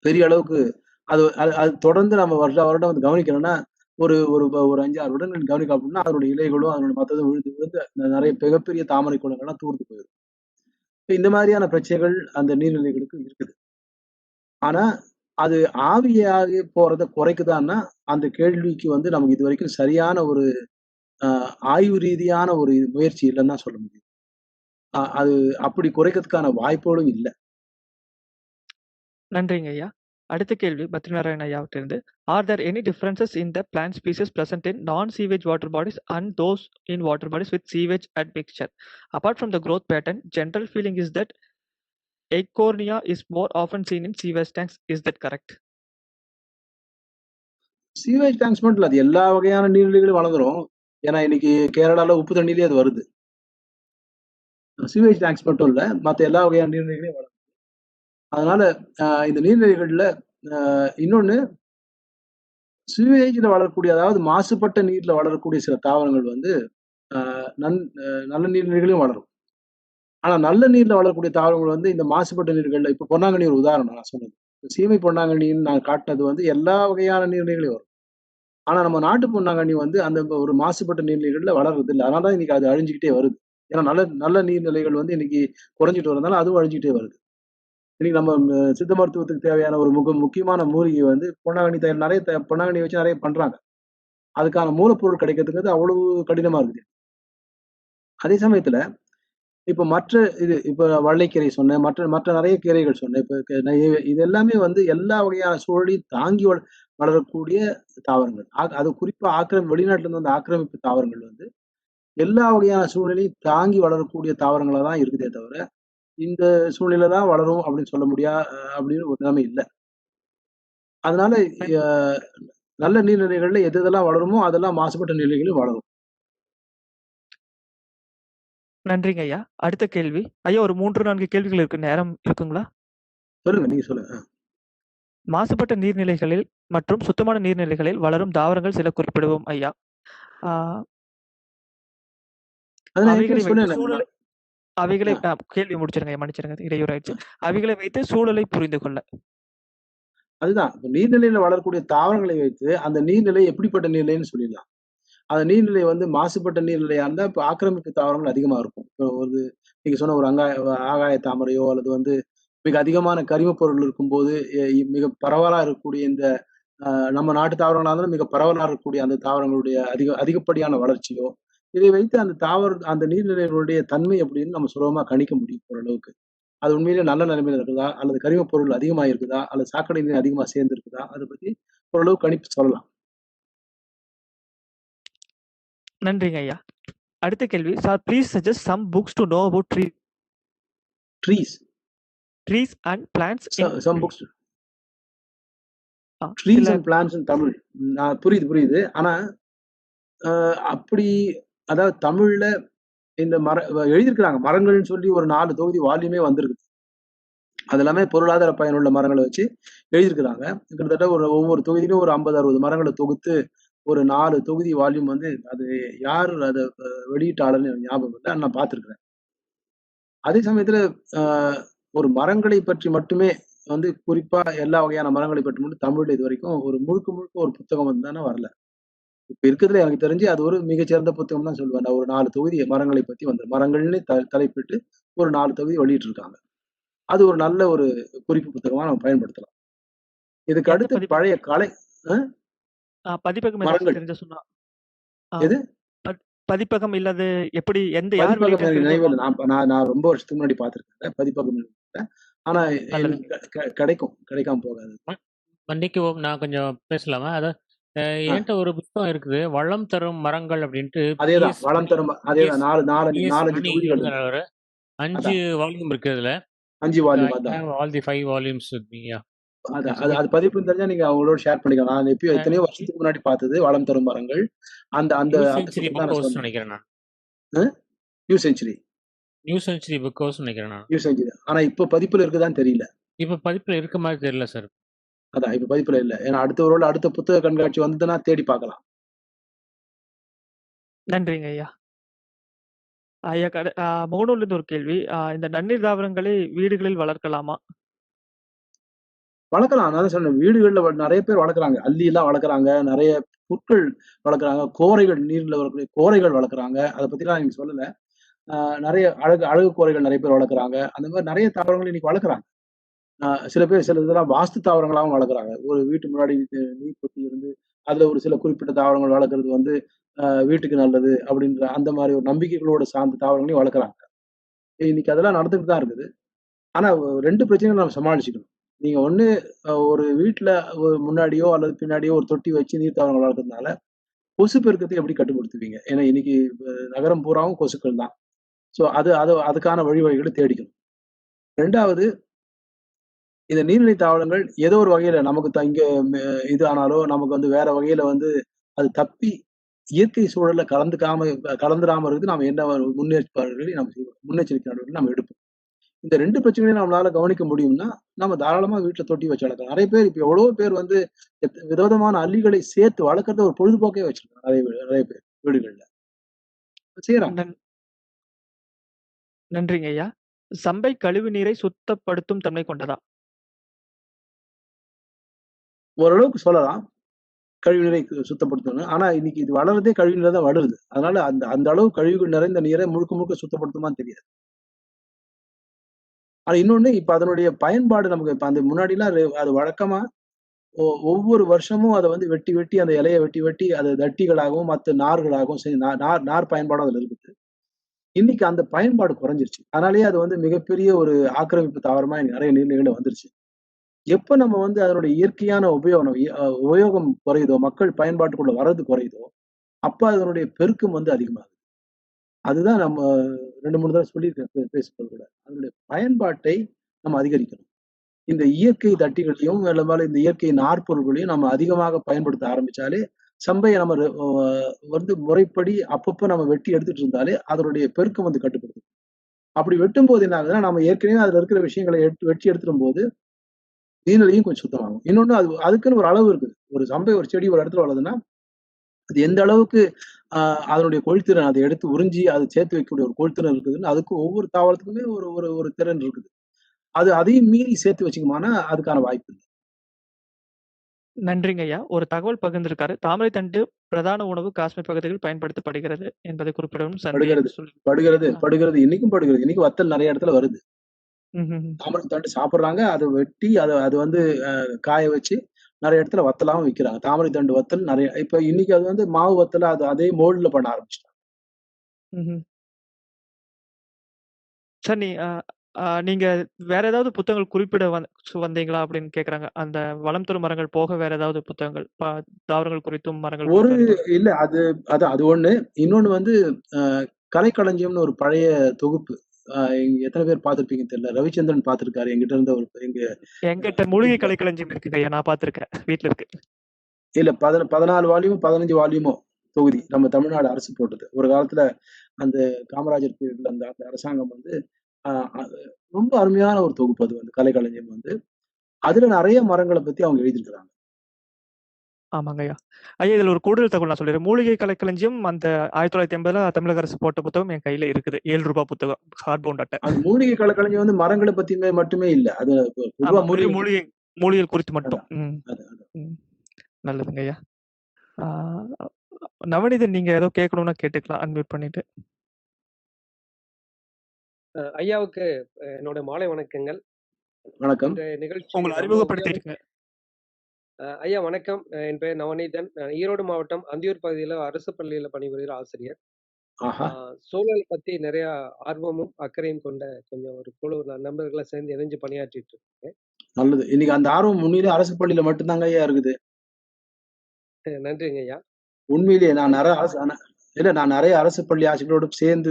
பெரிய அளவுக்கு அது அது அது தொடர்ந்து நம்ம வருடா வருடம் வந்து கவனிக்கணும்னா, ஒரு ஒரு ஒரு 5, 6 வருடங்கள் கவனிக்க அப்படின்னா, அதனுடைய இலைகளும், அதனுடைய மத்ததும் விழுந்து விழுந்து நெறைய மிகப்பெரிய தாமரை குளங்கள்லாம் தூர்ந்து போயிரும். இப்ப இந்த மாதிரியான பிரச்சனைகள் அந்த நீர்நிலைகளுக்கு இருக்குது. ஆனா, அது ஆவியாகி போறத குறைக்குதான்னா, அந்த கேள்விக்கு வந்து நமக்கு இதுவரைக்கும் சரியான ஒரு அ ஆய்வு ரீதியான ஒரு முயற்சி இல்லன்னு தான் சொல்ல முடியும். அது அப்படி குறைக்கிறதுக்கான வாய்ப்புகளும் இல்ல. நன்றிங்க ஐயா. அடுத்த கேள்வி பத்ரிநாராயண ஐயாவிட்டிருந்து. Are there any differences in the plant species present in non-sewage water bodies and those in water bodies with sewage admixture? Apart from the growth pattern, general feeling is that eichhornia is more often seen in sewage tanks. Is that correct? Sewage tanks மட்டும் இல்ல. அது எல்லா வகையான நீர்நிலைகளும் வளர்ந்துரும். ஏன்னா இன்னைக்கு கேரளால உப்பு தண்ணீலயே அது வருது. சீவேஜ் டேங்க்ஸ் மட்டும் இல்ல. மத்த எல்லா வகையான நீர்நிலைகளையும் வளரும். அதனால இந்த நீர்நிலைகள்ல இன்னொன்னு சீவேஜ்ல வளரக்கூடிய அதாவது மாசுபட்ட நீர்ல வளரக்கூடிய சில தாவரங்கள் வந்து அ நன் அ நல்ல நீர்நிலைகளையும் வளரும். ஆனா நல்ல நீர்ல வளரக்கூடிய தாவரங்கள் வந்து இந்த மாசுபட்ட நீர்கள்ல இப்ப பொன்னாங்கண்ணி ஒரு உதாரணம் நான் சொன்னது. சீமை பொன்னாங்கண்ணின்னு நான் காட்டுனது வந்து எல்லா வகையான நீர்நிலைகளையும் வரும். ஆனா நம்ம நாட்டு பொன்னாங்கண்ணி வந்து அந்த ஒரு மாசுபட்ட நீர்நிலைகள்ல வளர்றது இல்ல. அதனால தான் இன்னைக்கு அது அழிஞ்சுகிட்டே வருது. ஏன்னா நல்ல நல்ல நீர்நிலைகள் வந்து இன்னைக்கு குறைஞ்சிட்டு வரதுனால அதுவும் அழிஞ்சுகிட்டே வருது. இன்னைக்கு நம்ம சித்த மருத்துவத்துக்கு தேவையான ஒரு முக்கியமான மூலிகை வந்து பொன்னாங்கண்ணி தயார் நெறைய பொன்னாங்கண்ணி வச்சு நெறைய பண்றாங்க. அதுக்கான மூலப்பொருள் கிடைக்கிறதுங்கிறது அவ்வளவு கடினமா இருக்குது. அதே சமயத்துல இப்ப மற்ற இப்ப வள்ளைக்கீரை சொன்னேன். மற்ற மற்ற நெறைய கீரைகள் சொன்னேன். இப்ப இது எல்லாமே வந்து எல்லா வகையான சூழலையும் தாங்கி வளரக்கூடிய தாவரங்கள். அது குறிப்பா வெளிநாட்டுல இருந்து வந்த ஆக்கிரமிப்பு தாவரங்கள் வந்து எல்லா வகையான சூழ்நிலையும் தாங்கி வளரக்கூடிய தாவரங்களா தான் இருக்குதே தவிர, இந்த சூழ்நிலை தான் வளரும் அப்படின்னு சொல்ல அப்படின்னு ஒரு நிலைமை இல்ல. அதனால அ நல்ல நீர்நிலைகள்ல எது எதெல்லாம் வளருமோ, அதெல்லாம் மாசுபட்ட நீர்நிலைகளிலும் வளரும். நன்றிங்க ஐயா. அடுத்த கேள்வி. ஐயா ஒரு 3, 4 கேள்விகள் இருக்கு. நேரம் இருக்குங்களா? சொல்லுங்க. நீங்க சொல்லுங்க. மாசுபட்ட நீர்நிலைகளில் மற்றும் சுத்தமான நீர்நிலைகளில் வளரும் தாவரங்கள் சில குறிப்பிடுவோம் ஐயா. ஆ அத நான் அவைகளை ஏற்கனவே வைத்து சொன்னேனே. சூழலை அவைகளை அ, கேள்வி முடிச்சிருங்க ஐயா. மன்னிச்சிடுங்க. இடையூறாயிடுச்சு. அவைகளை வைத்து சூழலை புரிந்து கொள்ள. அதுதான். இப்ப நீர்நிலையில வளரக்கூடிய தாவரங்களை வைத்து, அந்த நீர்நிலை எப்படிப்பட்ட நீர்நிலைன்னு சொல்லிடலாம். அந்த நீர்நிலை வந்து மாசுபட்ட நீர்நிலையா இருந்தா, இப்ப ஆக்கிரமிப்பு தாவரங்கள் அதிகமா இருக்கும். இப்போ ஒரு நீங்க சொன்ன ஒரு ஆகாய தாமரையோ அல்லது வந்து மிக அதிகமான கரிமப் பொருள் இருக்கும்போது, மிக பரவலா இருக்கக்கூடிய இந்த அ நம்ம நாட்டு தாவரங்களா இருந்தாலும் மிக பரவலா இருக்கக்கூடிய அந்த தாவரங்களுடைய அதிகப்படியான வளர்ச்சியோ, இதை வைத்து அந்த நீர்நிலைகளுடைய தன்மை எப்படின்னு நம்ம சுலபமா கணிக்க முடியும் ஓரளவுக்கு. அது உண்மையிலேயே நல்ல நிலைமையில இருக்குதா? அல்லது கரிமப் பொருள் அதிகமா இருக்குதா? அல்லது சாக்கடை நீர் அதிகமா சேர்ந்திருக்குதா? அத பத்தி ஓரளவு கணிப்பு சொல்லலாம். நன்றிங்க ஐயா. அடுத்த கேள்வி. Sir please suggest some books to know about trees trees and plants in some books சில trees and plants in Tamil. புரியுது. ஆனா, அ அப்படி அதாவது தமிழ்ல இந்த எழுதியிருக்கிறாங்க. மரங்கள்னு சொல்லி ஒரு 4 தொகுதி வால்யூமே வந்திருக்கு. அது எல்லாமே பொருளாதார பயனுள்ள மரங்கள வச்சு எழுதியிருக்கிறாங்க. கிட்டத்தட்ட ஒவ்வொரு தொகுதியிலும் ஒரு 50, 60 மரங்கள தொகுத்து ஒரு 4 தொகுதி வால்யூம் வந்து அது யார் அத வெளியிட்டாளர்ன்னு எனக்கு ஞாபகம் இல்ல. ஆனா நான் பார்த்திருக்கிறேன். அதே சமயத்துல அ ஒரு மரங்களை பற்றி மட்டுமே வந்து குறிப்பா எல்லா வகையான மரங்களை பற்றி மட்டும் தமிழ்ல இதுவரைக்கும் ஒரு முழுக்க முழுக்க ஒரு புத்தகம் வந்து தானே வரல. இப்ப இருக்கிறதுல எனக்கு தெரிஞ்சு அது ஒரு மிகச்சிறந்த புத்தகம் தான் சொல்லுவேன். நான் ஒரு 4 தொகுதி மரங்களை பத்தி மரங்கள்னு தலைப்பிட்டு ஒரு 4 தொகுதி வெளியிட்டிருக்காங்க. அது ஒரு நல்ல ஒரு குறிப்பு புத்தகமா நம்ம பயன்படுத்தலாம். இதுக்கு எந்த அடுத்து பதிப்பகம் பழைய கலை அ பதிப்பகம் ஏதாச்சும் மரங்கள். தெரிஞ்சா சொன்னா ஆ எது? பத் பதிப்பகம் இல்லது எப்படி யார் பதிப்பகம் வெளியிட்டான்னு எனக்கு தெரிஞ்சா நினைவில்ல. நான் ரொம்ப வருஷத்துக்கு முன்னாடி பார்த்திருக்கேன். பதிப்பகம் இல்ல. ஆனா நல்லதுங்க. கிடைக்கும். கிடைக்காம போகாது. ம மன்னிக்கவும் நான் கொஞ்சம் பேசலாமா? அ ஆ என்ட்ட ஒரு புத்தகம் இருக்குது. "வளம் தரும் மரங்கள்" அப்படின்ட்டு அதேதான். பி.எஸ். வளம் மணி தரும் அதேதான் பி.எஸ். 4, 5 மணி தொகுதிகள் இருக்கு. எழுதுனவரு. 5 அதான். வால்யூம் இருக்கு அதுல. 5 ஐ வால்யூம் அதான். Have all the 5 volumes with me. Yeah. அதான். இட்ஸ் அது குட். அது பதிப்புன்னு தெரிஞ்சா நீங்க அவங்களோட ஷேர் பண்ணிக்கலாம். நான் எப்பயோ அ எத்தனையோ வருஷத்துக்கு முன்னாடி பார்த்தது வளம் தரும் மரங்கள். அந்த அந்த நியூ அந்த செஞ்சுரி புத்தகம் தான் புக் நான் ஹவுஸ் சொன்னேன். நெனைக்கிறேன் நான். A new century. New century book ஹவுஸ்ன்னு நெனைக்கிறேன் நான். New century. ஆனா இப்ப பதிப்புல இருக்குதான்னு தெரியல. இப்ப பதிப்புல இருக்க மாரி தெரியல சார். அதான் இப்ப பதிப்புல இல்ல. ஏன்னா அடுத்த புத்தக கண்காட்சி வந்ததுன்னா தேடி பார்க்கலாம். நன்றிங்க ஐயா. ஐயா முகநூல்லேருந்து ஒரு கேள்வி. இந்த நன்னீர் தாவரங்களை வீடுகளில் வளர்க்கலாமா? வளர்க்கலாம். நான் தான் சொன்னேன். வீடுகள்ல நெறைய பேர் வளர்க்குறாங்க. அல்லிலாம் வளர்க்குறாங்க. நெறைய புற்கள் வளர்க்குறாங்க. கோரைகள் நீர்ல வரக்கூடிய கோரைகள் வளர்க்குறாங்க. அத பத்திலாம் நீங்க சொல்லல. அ நெறைய அழகு அழகு கோரைகள் நெறைய பேர் வளர்க்குறாங்க. அந்த மாரி நெறைய தாவரங்கள் இன்னைக்கு வளர்க்குறாங்க. சில பேர் சில இதெல்லாம் வாஸ்து தாவரங்களாவும் வளர்க்குறாங்க. ஒரு வீட்டு முன்னாடி நீர் தொட்டி இருந்து, அதுல ஒரு சில குறிப்பிட்ட தாவரங்கள் வளர்க்குறது வந்து வீட்டுக்கு நல்லது அப்படின்ற அந்த மாரி ஒரு நம்பிக்கைகளோட சார்ந்த தாவரங்களையும் வளர்க்குறாங்க. இன்னைக்கு அதெல்லாம் நடந்துட்டு தான் இருக்குது. ஆனா 2 பிரச்சனைகள நம்ம சமாளிச்சுக்கணும். நீங்க ஒண்ணு ஒரு வீட்ல ஒரு முன்னாடியோ அல்லது பின்னாடியோ ஒரு தொட்டி வச்சு நீர் தாவரங்கள் வளர்க்கறதுனால, கொசு பெருக்கத்த எப்படி கட்டுப்படுத்துவீங்க? ஏன்னா இன்னைக்கு நகரம் பூராவும் கொசுக்கள் தான். ஸோ அது அது அதுக்கான வழிவகைகள தேடிக்கணும். 2வது இந்த நீர்நிலை தாவரங்கள் ஏதோ ஒரு வகையில நமக்கு இங்க மெ இது ஆனாலோ, நமக்கு வந்து வேற வகையில வந்து அது தப்பி இயற்கை சூழல்ல கலந்துராம இருக்கிறதுக்கு நாம என்ன முன்னேற்பாடுகளை நம்ம செய்வோம். முன்னெச்சரிக்கை நடவடிக்கைகள் நம்ம எடுப்போம். இந்த 2 பிரச்சனைகளையும் நம்மளால கவனிக்க முடியும்னா, நம்ம தாராளமா வீட்ல தொட்டி வச்சு வளர்க்கலாம். நெறைய பேர் இப்ப எவ்வளவோ பேர் வந்து விதவிதமான அல்லிகளை சேர்த்து வளர்க்கறத ஒரு பொழுதுபோக்கே வச்சிருக்காங்க. நெறைய பேர் வீடுகள்ல. செய்யறாங்க. நன் நன்றிங்க ஐயா. சம்பை கழிவு நீரை சுத்தப்படுத்தும் தன்மை கொண்டதா? ஓரளவுக்கு சொல்லலாம். கழிவுநீரை சுத்தப்படுத்தணும். ஆனா இன்னைக்கு இது வளர்றதே கழிவு நீரா தான் வளருது. அதனால அந்த அந்த அளவு கழிவுகள் நிறைந்த நீரை முழுக்க முழுக்க சுத்தப்படுத்துமான்னு தெரியாது. ஆனா இன்னொன்னு இப்ப அதனுடைய பயன்பாடு நமக்கு இப்ப அந்த முன்னாடிலாம் அது வழக்கமா ஒவ்வொரு வருஷமும் அத வந்து வெட்டி, வெட்டி அந்த இலைய வெட்டி, வெட்டி அது தட்டிகளாகவும், மத்த நார்களாகவும் நார் நார் பயன்பாடும் அதுல இருக்குது. இன்னைக்கு அந்த பயன்பாடு குறைஞ்சிருச்சு. அதனாலேயே அது வந்து மிகப்பெரிய ஒரு ஆக்கிரமிப்பு தாவரமா நெறைய நீர்நிலைகள்ல வந்துருச்சு. எப்ப நம்ம வந்து அதனுடைய இயற்கையான உபயோகம் குறையுதோ, மக்கள் பயன்பாட்டுக்குள்ள வர்றது குறையுதோ, அப்ப அதனுடைய பெருக்கம் வந்து அதிகமாகுது. அதுதான் நம்ம 2, 3 தடவ சொல்லியிருக்கேன் பேசும்போது கூட. அதனுடைய பயன்பாட்டை நம்ம அதிகரிக்கணும். இந்த இயற்கை தட்டிகளையும், மேல இந்த இயற்கை நார்ப்பொருள்களையும் நம்ம அதிகமாக பயன்படுத்த ஆரம்பிச்சாலே, சந்தைய நம்ம வந்து முறைப்படி அப்பப்ப நம்ம வெட்டி எடுத்துட்டு இருந்தாலே, அதனுடைய பெருக்கம் வந்து கட்டுப்படுத்தும். அப்படி வெட்டும்போது என்ன ஆகுதுன்னா, நம்ம ஏற்கனவே அதுல இருக்கிற விஷயங்கள வெட்டி எடுத்துரும்போது, நீர்நிலையும் கொஞ்சம் சுத்தமாகும். இன்னொன்னு அதுக்குன்னு ஒரு அளவு இருக்குது. ஒரு செடி ஒரு இடத்துல வளருதுன்னா, அது எந்த அளவுக்கு அ அதனுடைய கொள்திறன் அத எடுத்து உறிஞ்சி, அத சேர்த்து வைக்கக்கூடிய ஒரு கொள்திறன் இருக்குதுன்னு, அதுக்கு ஒவ்வொரு தாவரத்துக்குமே ஒரு ஒரு ஒரு திறன் இருக்குது. அதையும் மீறி சேர்த்து வச்சுக்குமானா, அதுக்கான வாய்ப்பு இல்ல. நன்றிங்க ஐயா. ஒரு தகவல் பகிர்ந்திருக்காரு. தாமரை தண்டு பிரதான உணவு காஷ்மீர் பகுதிகளில் பயன்படுத்தப்படுகிறது என்பதை குறிப்பிடவும் சந்தி படுகிறது, என்று சொல்லி. படுகிறது, படுகிறது. இன்னைக்கும் படுகிறது. இன்னைக்கும் வத்தல் நெறைய இடத்துல வருது. ம்ஹ்ம். தாமரை தண்டு சாப்பிடுறாங்க. அத வெட்டி அது வந்து காய வச்சு நெறைய இடத்துல வத்தலாவும் விக்கிறாங்க. தாமரை தண்டு வத்தல் நெறைய இப்ப இன்னைக்கு அது வந்து மாவு வத்தலா அதே மோல்டுல பண்ண ஆரம்பிச்சுட்டாங்க. ம்ஹ்ம். சார் நீங்க வேற ஏதாவது புத்தகங்கள் குறிப்பிட வந்தீங்களா அப்படின்னு கேட்கறாங்க. அந்த வளம் தரும் மரங்கள் போக வேற ஏதாவது புத்தகங்கள், தாவரங்கள் குறித்தும், மரங்கள் ஒரு குறித்தும் அறிமுகம். இல்ல அது ஒண்ணு. இன்னொன்னு வந்து அ கலைக்களஞ்சியம்னு ஒரு பழைய தொகுப்பு. எத்தன பேர் பார்த்திருப்பீங்கன்னு தெரியல. ரவிச்சந்திரன் பார்த்திருக்காரு. என்கிட்ட இருந்த எங்க என்கிட்ட மூலிகை கலைக்களஞ்சியம் இருக்குங்க ஐயா. நான் பார்த்திருக்கேன். வீட்ல இருக்கு. இல்ல 14 வால்யூமோ, 15 வால்யூமோ தொகுதி. நம்ம தமிழ்நாடு அரசு போட்டது. ஒரு காலத்துல அந்த காமராஜர் பீரியட்ல அந்த அந்த அரசாங்கம் வந்து அ அ ரொம்ப அருமையான ஒரு தொகுப்பு அது வந்து கலைக்களஞ்சியம் வந்து. அதுல நெறைய மரங்கள பத்தி அவங்க எழுதியிருக்கிறாங்க. ஆமாங்க ஐயா. ஐயா இதுல ஒரு கூடுதல் தகவல் நான் சொல்லிடுறேன். மூலிகை கலைக்களஞ்சியம் அந்த 1980ல தமிழக அரசு போட்ட புத்தகம் என் கையில இருக்குது. ரூ. 7 புத்தகம். ஹார்ட் பவுண்ட் அட்டை. அது மூலிகை கலைக்களஞ்சியம் வந்து மரங்கள பத்தி மட்டுமே இல்ல. அது பொதுவா ஆமா. வெறும் மூலிகை மூலிகைகள் குறித்து மட்டும். அதான். ம். அதான். ம். நல்லதுங்க ஐயா. ஆ நவநீதன் நீங்க ஏதோ கேட்கணும்னா கேட்டுக்கலாம். அன்மியூட் பண்ணிட்டு. ஐயாவுக்கு என்னோட மாலை வணக்கங்கள். வணக்கம். இன்றைய நிகழ்ச்சி உங்கள ரொம்ப உபயோகம். அறிமுகப்படுத்திடுங்க. ஐயா வணக்கம். என் பெயர் நவநீதன். ஈரோடு மாவட்டம் அந்தியூர் பகுதியில அரசு பள்ளியில பணிபுரிகிற ஆசிரியர். ஆஹா! சூழல் பத்தி நிறைய ஆர்வமும், அக்கறையும் கொண்ட கொஞ்சம் ஒரு குழு நண்பர்களா சேர்ந்து இணைஞ்சு பணியாற்றிட்டு இருக்கேன். நல்லது. இன்னைக்கு அந்த ஆர்வம் உண்மையிலேயே அரசு பள்ளியில மட்டும் தாங்க ஐயா இருக்குது. நன்றிங்க ஐயா. உண்மையிலேயே நான் அது நெறைய அரசு ஆனா இல்ல நான் நெறைய அரசு பள்ளி ஆசிரியர்களோட சேர்ந்து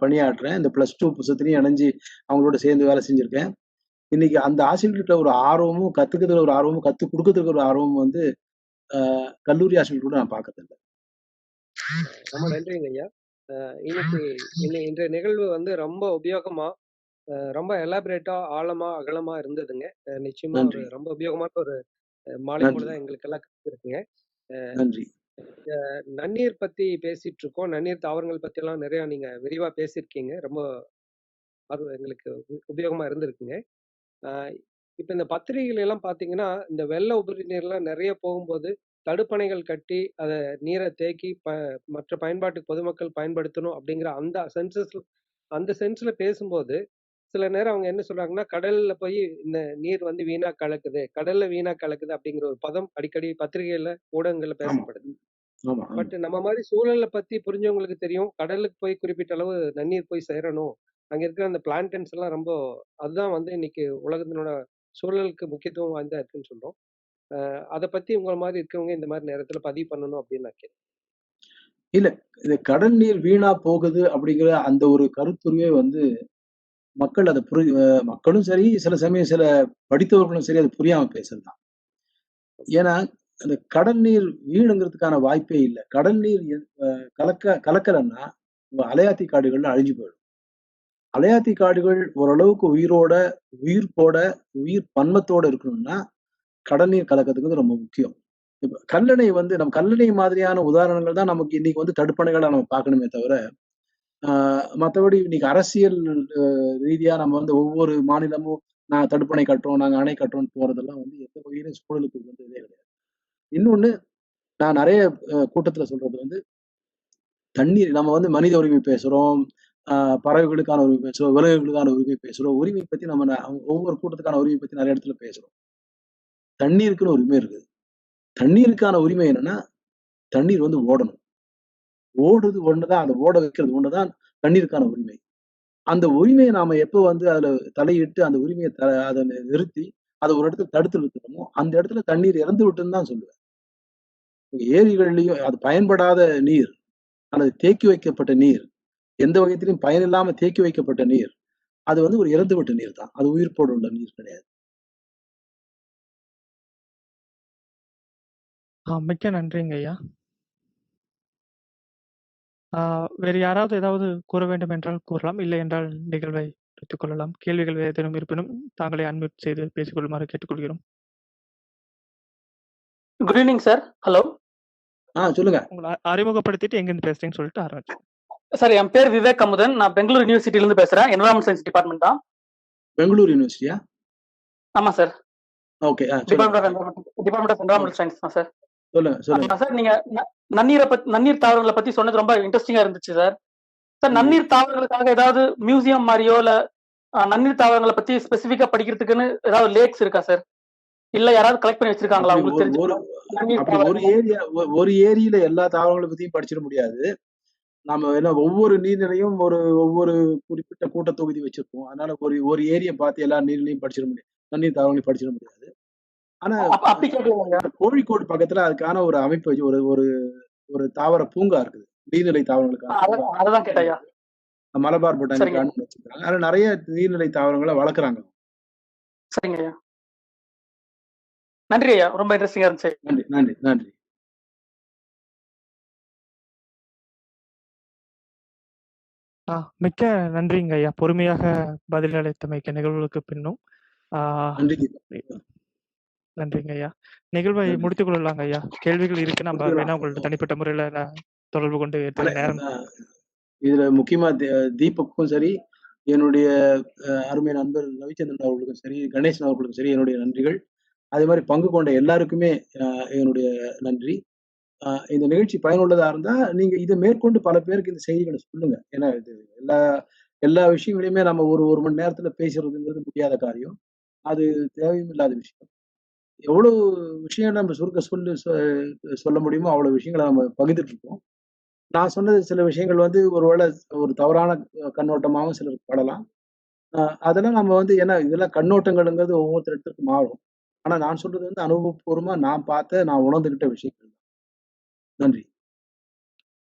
பணியாற்றுறேன். இந்த +2 புசத்துலயும் இணைஞ்சு அவங்களோட சேர்ந்து வேலை செஞ்சிருக்கேன். இன்னைக்கு அந்த ஆசிரியர்கள்ட்ட ஒரு ஆர்வமும், கத்துக்கிறதுல ஒரு ஆர்வமும், கத்துக் குடுக்கறதுக்கு ஒரு ஆர்வமும் வந்து கல்லூரி ஆசிரியர்கள் கூட நான் பார்க்கறதில்ல. ரொம்ப நன்றிங்க ஐயா. இன்னைக்கு இன்றைய நிகழ்வு வந்து ரொம்ப உபயோகமா, ரொம்ப எலாபரேட்டா, ஆழமா, அகலமா இருந்ததுங்க. நிச்சயமா ஒரு நன்றி. ரொம்ப உபயோகமான ஒரு மாலை நன்றி. பொழுதா எங்களுக்கெல்லாம் கிடைச்சிருக்குங்க. நன்றி. நன்னீர் பத்தி பேசிட்டு இருக்கோம். நன்னீர் தாவரங்கள் பத்தியெல்லாம் நிறையா நீங்க விரிவா பேசியிருக்கீங்க. ரொம்ப எங்களுக்கு உபயோகமா இருந்திருக்குங்க. ஆ இப்ப இந்த பத்திரிகைகள் எல்லாம் பார்த்தீங்கன்னா, இந்த வெள்ள உபரி நீர்லாம் நெறைய போகும்போது, தடுப்பணைகள் கட்டி, அத நீர தேக்கி மற்ற பயன்பாட்டுக்கு பொதுமக்கள் பயன்படுத்தணும் அப்படிங்கிற அந்த சென்ஸ்ல பேசும்போது, சில நேரம் அவங்க என்ன சொல்றாங்கன்னா, கடல்ல போய் இந்த நீர் வந்து வீணா கலக்குது. கடல்ல வீணா கலக்குது அப்படிங்கிற ஒரு பதம் அடிக்கடி பத்திரிகைகள்ல, ஊடகங்கள்ல ஆமா. பேசப்படுது. ஆமா, ஆமா. பட் நம்ம மாரி சூழல பத்தி புரிஞ்சவங்களுக்கு தெரியும். கடலுக்கு போய் குறிப்பிட்ட அளவு நன்னீர் போய் சேரணும். அங்க இருக்கிற அந்த பிளான்டன்ஸ் எல்லாம் ரொம்ப அதுதான் வந்து இன்னைக்கு உலகத்தினோட சூழலுக்கு முக்கியத்துவம் வாய்ந்ததா இருக்குன்னு சொல்றோம். அத பத்தி உங்கள மாரி இருக்கவங்க இந்த மாரி நேரத்துல பதிவு பண்ணணும் அப்படின்னு நான் கேட்கிறேன். இல்ல. இது கடல் நீர் வீணா போகுது அப்படிங்கிற அந்த ஒரு கருத்துருவே வந்து மக்கள் அத மக்களும் சரி, சில சமயம் சில படித்தவர்களும் சரி, அது புரியாம பேசுறது தான். ஏன்னா, அந்த கடல் நீர் வீணுங்கிறதுக்கான வாய்ப்பே இல்ல. கடல் நீர் கலக்கலன்னா, உங்க அலையாத்தி காடுகள்ல அழிஞ்சு போயிடும். அலையாத்தி காடுகள் ஓரளவுக்கு உயிரோட, உயிர்ப்போட, உயிர் பன்மத்தோட இருக்கணும்னா, கடல் நீர் கலக்கத்துக்கு ரொம்ப முக்கியம். இப்ப கல்லணை வந்து நம்ம கல்லணை மாதிரியான உதாரணங்கள் தான் நமக்கு இன்னைக்கு வந்து தடுப்பணைகளா நம்ம பார்க்கணுமே தவிர, ஆ மத்தபடி இன்னைக்கு அரசியல் ரீதியா நம்ம வந்து ஒவ்வொரு மாநிலமும் நான் தடுப்பணை கட்டுறோம், நாங்க அணை கட்டுறோம்ன்னு போறதெல்லாம் வந்து எந்த வகையிலும் சூழலுக்கு வந்து இதே கிடையாது. இன்னொன்னு நான் நெறைய கூட்டத்துல சொல்றது வந்து, தண்ணீர் நம்ம வந்து மனித உரிமை பேசுறோம். அ பறவைகளுக்கான உரிமை பேசுறோம். விலங்குகளுக்கான உரிமை பேசுறோம். உரிமை பத்தி நம்ம ஒவ்வொரு கூட்டத்துக்கான உரிமை பத்தி நெறைய இடத்துல பேசுறோம். தண்ணீருக்குன்னு ஒரு உரிமை இருக்குது. தண்ணீருக்கான உரிமை என்னன்னா, தண்ணீர் வந்து ஓடணும். ஓடுறது ஒண்ணுதான், அத ஓட வைக்கிறது ஒண்ணுதான் தண்ணீருக்கான உரிமை. அந்த உரிமைய நாம எப்ப வந்து அதுல தலையிட்டு அந்த உரிமைய அத நிறுத்தி, அத ஒரு இடத்துல தடுத்து நிறுத்துறோமோ, அந்த இடத்துல தண்ணீர் இறந்து விட்டுன்னு தான் சொல்லுவேன். ஏரிகள்லயும் அது பயன்படாத நீர், அல்லது தேக்கி வைக்கப்பட்ட நீர், எந்த வகைத்திலும் பயனில்லாம தேக்கி வைக்கப்பட்ட நீர், அது வந்து ஒரு இறந்துவிட்ட நீர் தான். அது உயிர்ப்போடு உள்ள நீர் கிடையாது. மிக்க நன்றிங்க ஐயா. வேறு யாராவது ஏதாவது கூற வேண்டும் என்றால் கூறலாம். இல்லை என்றால் நிகழ்வை முடித்துக் கொள்ளலாம். கேள்விகள் வேறு ஏதேனும் இருப்பினும் தாங்களை அன்மியூட் செய்து பேசிக்கொள்ளுமாறு கேட்டுக்கொள்கிறோம். Good evening sir. ஹலோ. சொல்லுங்க. உங்கள அறிமுகப்படுத்திட்டு எங்கிருந்து பேசுறீங்கன்னு சொல்லிட்டு ஆரம்பிச்சு. சார் என் பேர் விவேக் அமுதன். நான் பெங்களூர் யூனிவர்சிட்டில இருந்து பேசுறேன். என்விரான்மென்ட் சயின்ஸ் டிபார்ட்மெண்ட் தான். பெங்களூர் யூனிவர்சிட்டியா? ஆமா sir. Okay. Department of environment science தான் சார். சொல்லுங்க. சார் நீங்க நன்னீர் தாவரங்களை பத்தி சொன்னது ரொம்ப இன்ட்ரெஸ்டிங்கா இருந்துச்சு சார். சார் நன்னீர் தாவரங்களுக்காக ஏதாவது மியூசியம் மாதிரியோ இல்ல நன்னீர் தாவரங்களை பத்தி ஸ்பெசிபிக்கா படிக்கிறதுக்குன்னு ஏதாவது லேக்ஸ் இருக்கா சார்? இல்ல யாராவது கலெக்ட் பண்ணி வச்சிருக்காங்களா உங்களுக்கு தெரிஞ்சு? ஒரு ஏரியில எல்லா தாவரங்களை பத்தியும் படிச்சிட முடியாது. நாம ஒவ்வொரு நீர்நிலையும் ஒவ்வொரு குறிப்பிட்ட கூட்டத்தொகுதி வச்சிருப்போம். அதனால ஒரு ஏரிய பார்த்து எல்லா நீர்நிலையும் படிச்சிட முடியாது. தண்ணீர் தாவரங்களையும் படிச்சிட முடியாது. ஆனா அப்படி கேட்கல. கோழிக்கோடு பக்கத்துல அதுக்கான ஒரு அமைப்பு வச்சு ஒரு தாவர பூங்கா இருக்குது. நீர்நிலை தாவரங்களுக்கான. அதான் கேட்டையா. மலபார் பொட்டானிக் கார்டன் வச்சிருக்காங்க. அதுல நிறைய நீர்நிலை தாவரங்களை வளர்க்குறாங்க. சரிங்க ஐயா. நன்றி ஐயா. ரொம்ப இன்ட்ரெஸ்டிங்கா இருந்துச்சு. நன்றி. மிக்க நன்றிங்க ஐயா. பொறுமையாக பதில் அளித்தமைக்க நிகழ்வுகளுக்கு பின்னும். நன்றிங்க ஐயா. நிகழ்வை முடித்துக் கொள்ளலாங்க ஐயா. கேள்விகள் இருக்கு. நம்ம வேணா உங்கள்ட்ட தனிப்பட்ட முறையில தொடர்பு கொண்டு நேரம். இதுல முக்கியமா தீபக்கும் சரி, என்னுடைய அருமை நண்பர் ரவிச்சந்திரன் அவர்களுக்கும் சரி, கணேசன் அவர்களுக்கும் சரி என்னுடைய நன்றிகள். அதே மாதிரி பங்கு கொண்ட எல்லாருக்குமே என்னுடைய நன்றி. இந்த நிகழ்ச்சி பயனுள்ளதா இருந்தா நீங்க இதை மேற்கொண்டு பல பேருக்கு இந்த செய்திகளை சொல்லுங்க. ஏன்னா இது எல்லா விஷயங்களையுமே நம்ம ஒரு மணி நேரத்துல பேசுறதுங்கிறது முடியாத காரியம். அது தேவையும் இல்லாத விஷயம். எவ்வளவு விஷயம் நம்ம சொல்ல முடியுமோ அவ்வளவு விஷயங்களை நம்ம பகிர்ந்துட்டு இருக்கோம். நான் சொன்னது சில விஷயங்கள் வந்து ஒருவேளை ஒரு தவறான கண்ணோட்டமாகவும் சிலருக்கு படலாம். அதெல்லாம் நம்ம வந்து ஏன்னா இதெல்லாம் கண்ணோட்டங்கள்ங்கிறது ஒவ்வொருத்தர் இடத்துக்கு மாறும். ஆனா நான் சொல்றது வந்து அனுபவபூர்வமா நான் நான் உணர்ந்துகிட்ட விஷயங்கள். நன்றி.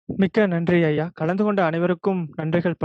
மிக்க நன்றி ஐயா. கலந்து கொண்ட அனைவருக்கும் நன்றிகள்.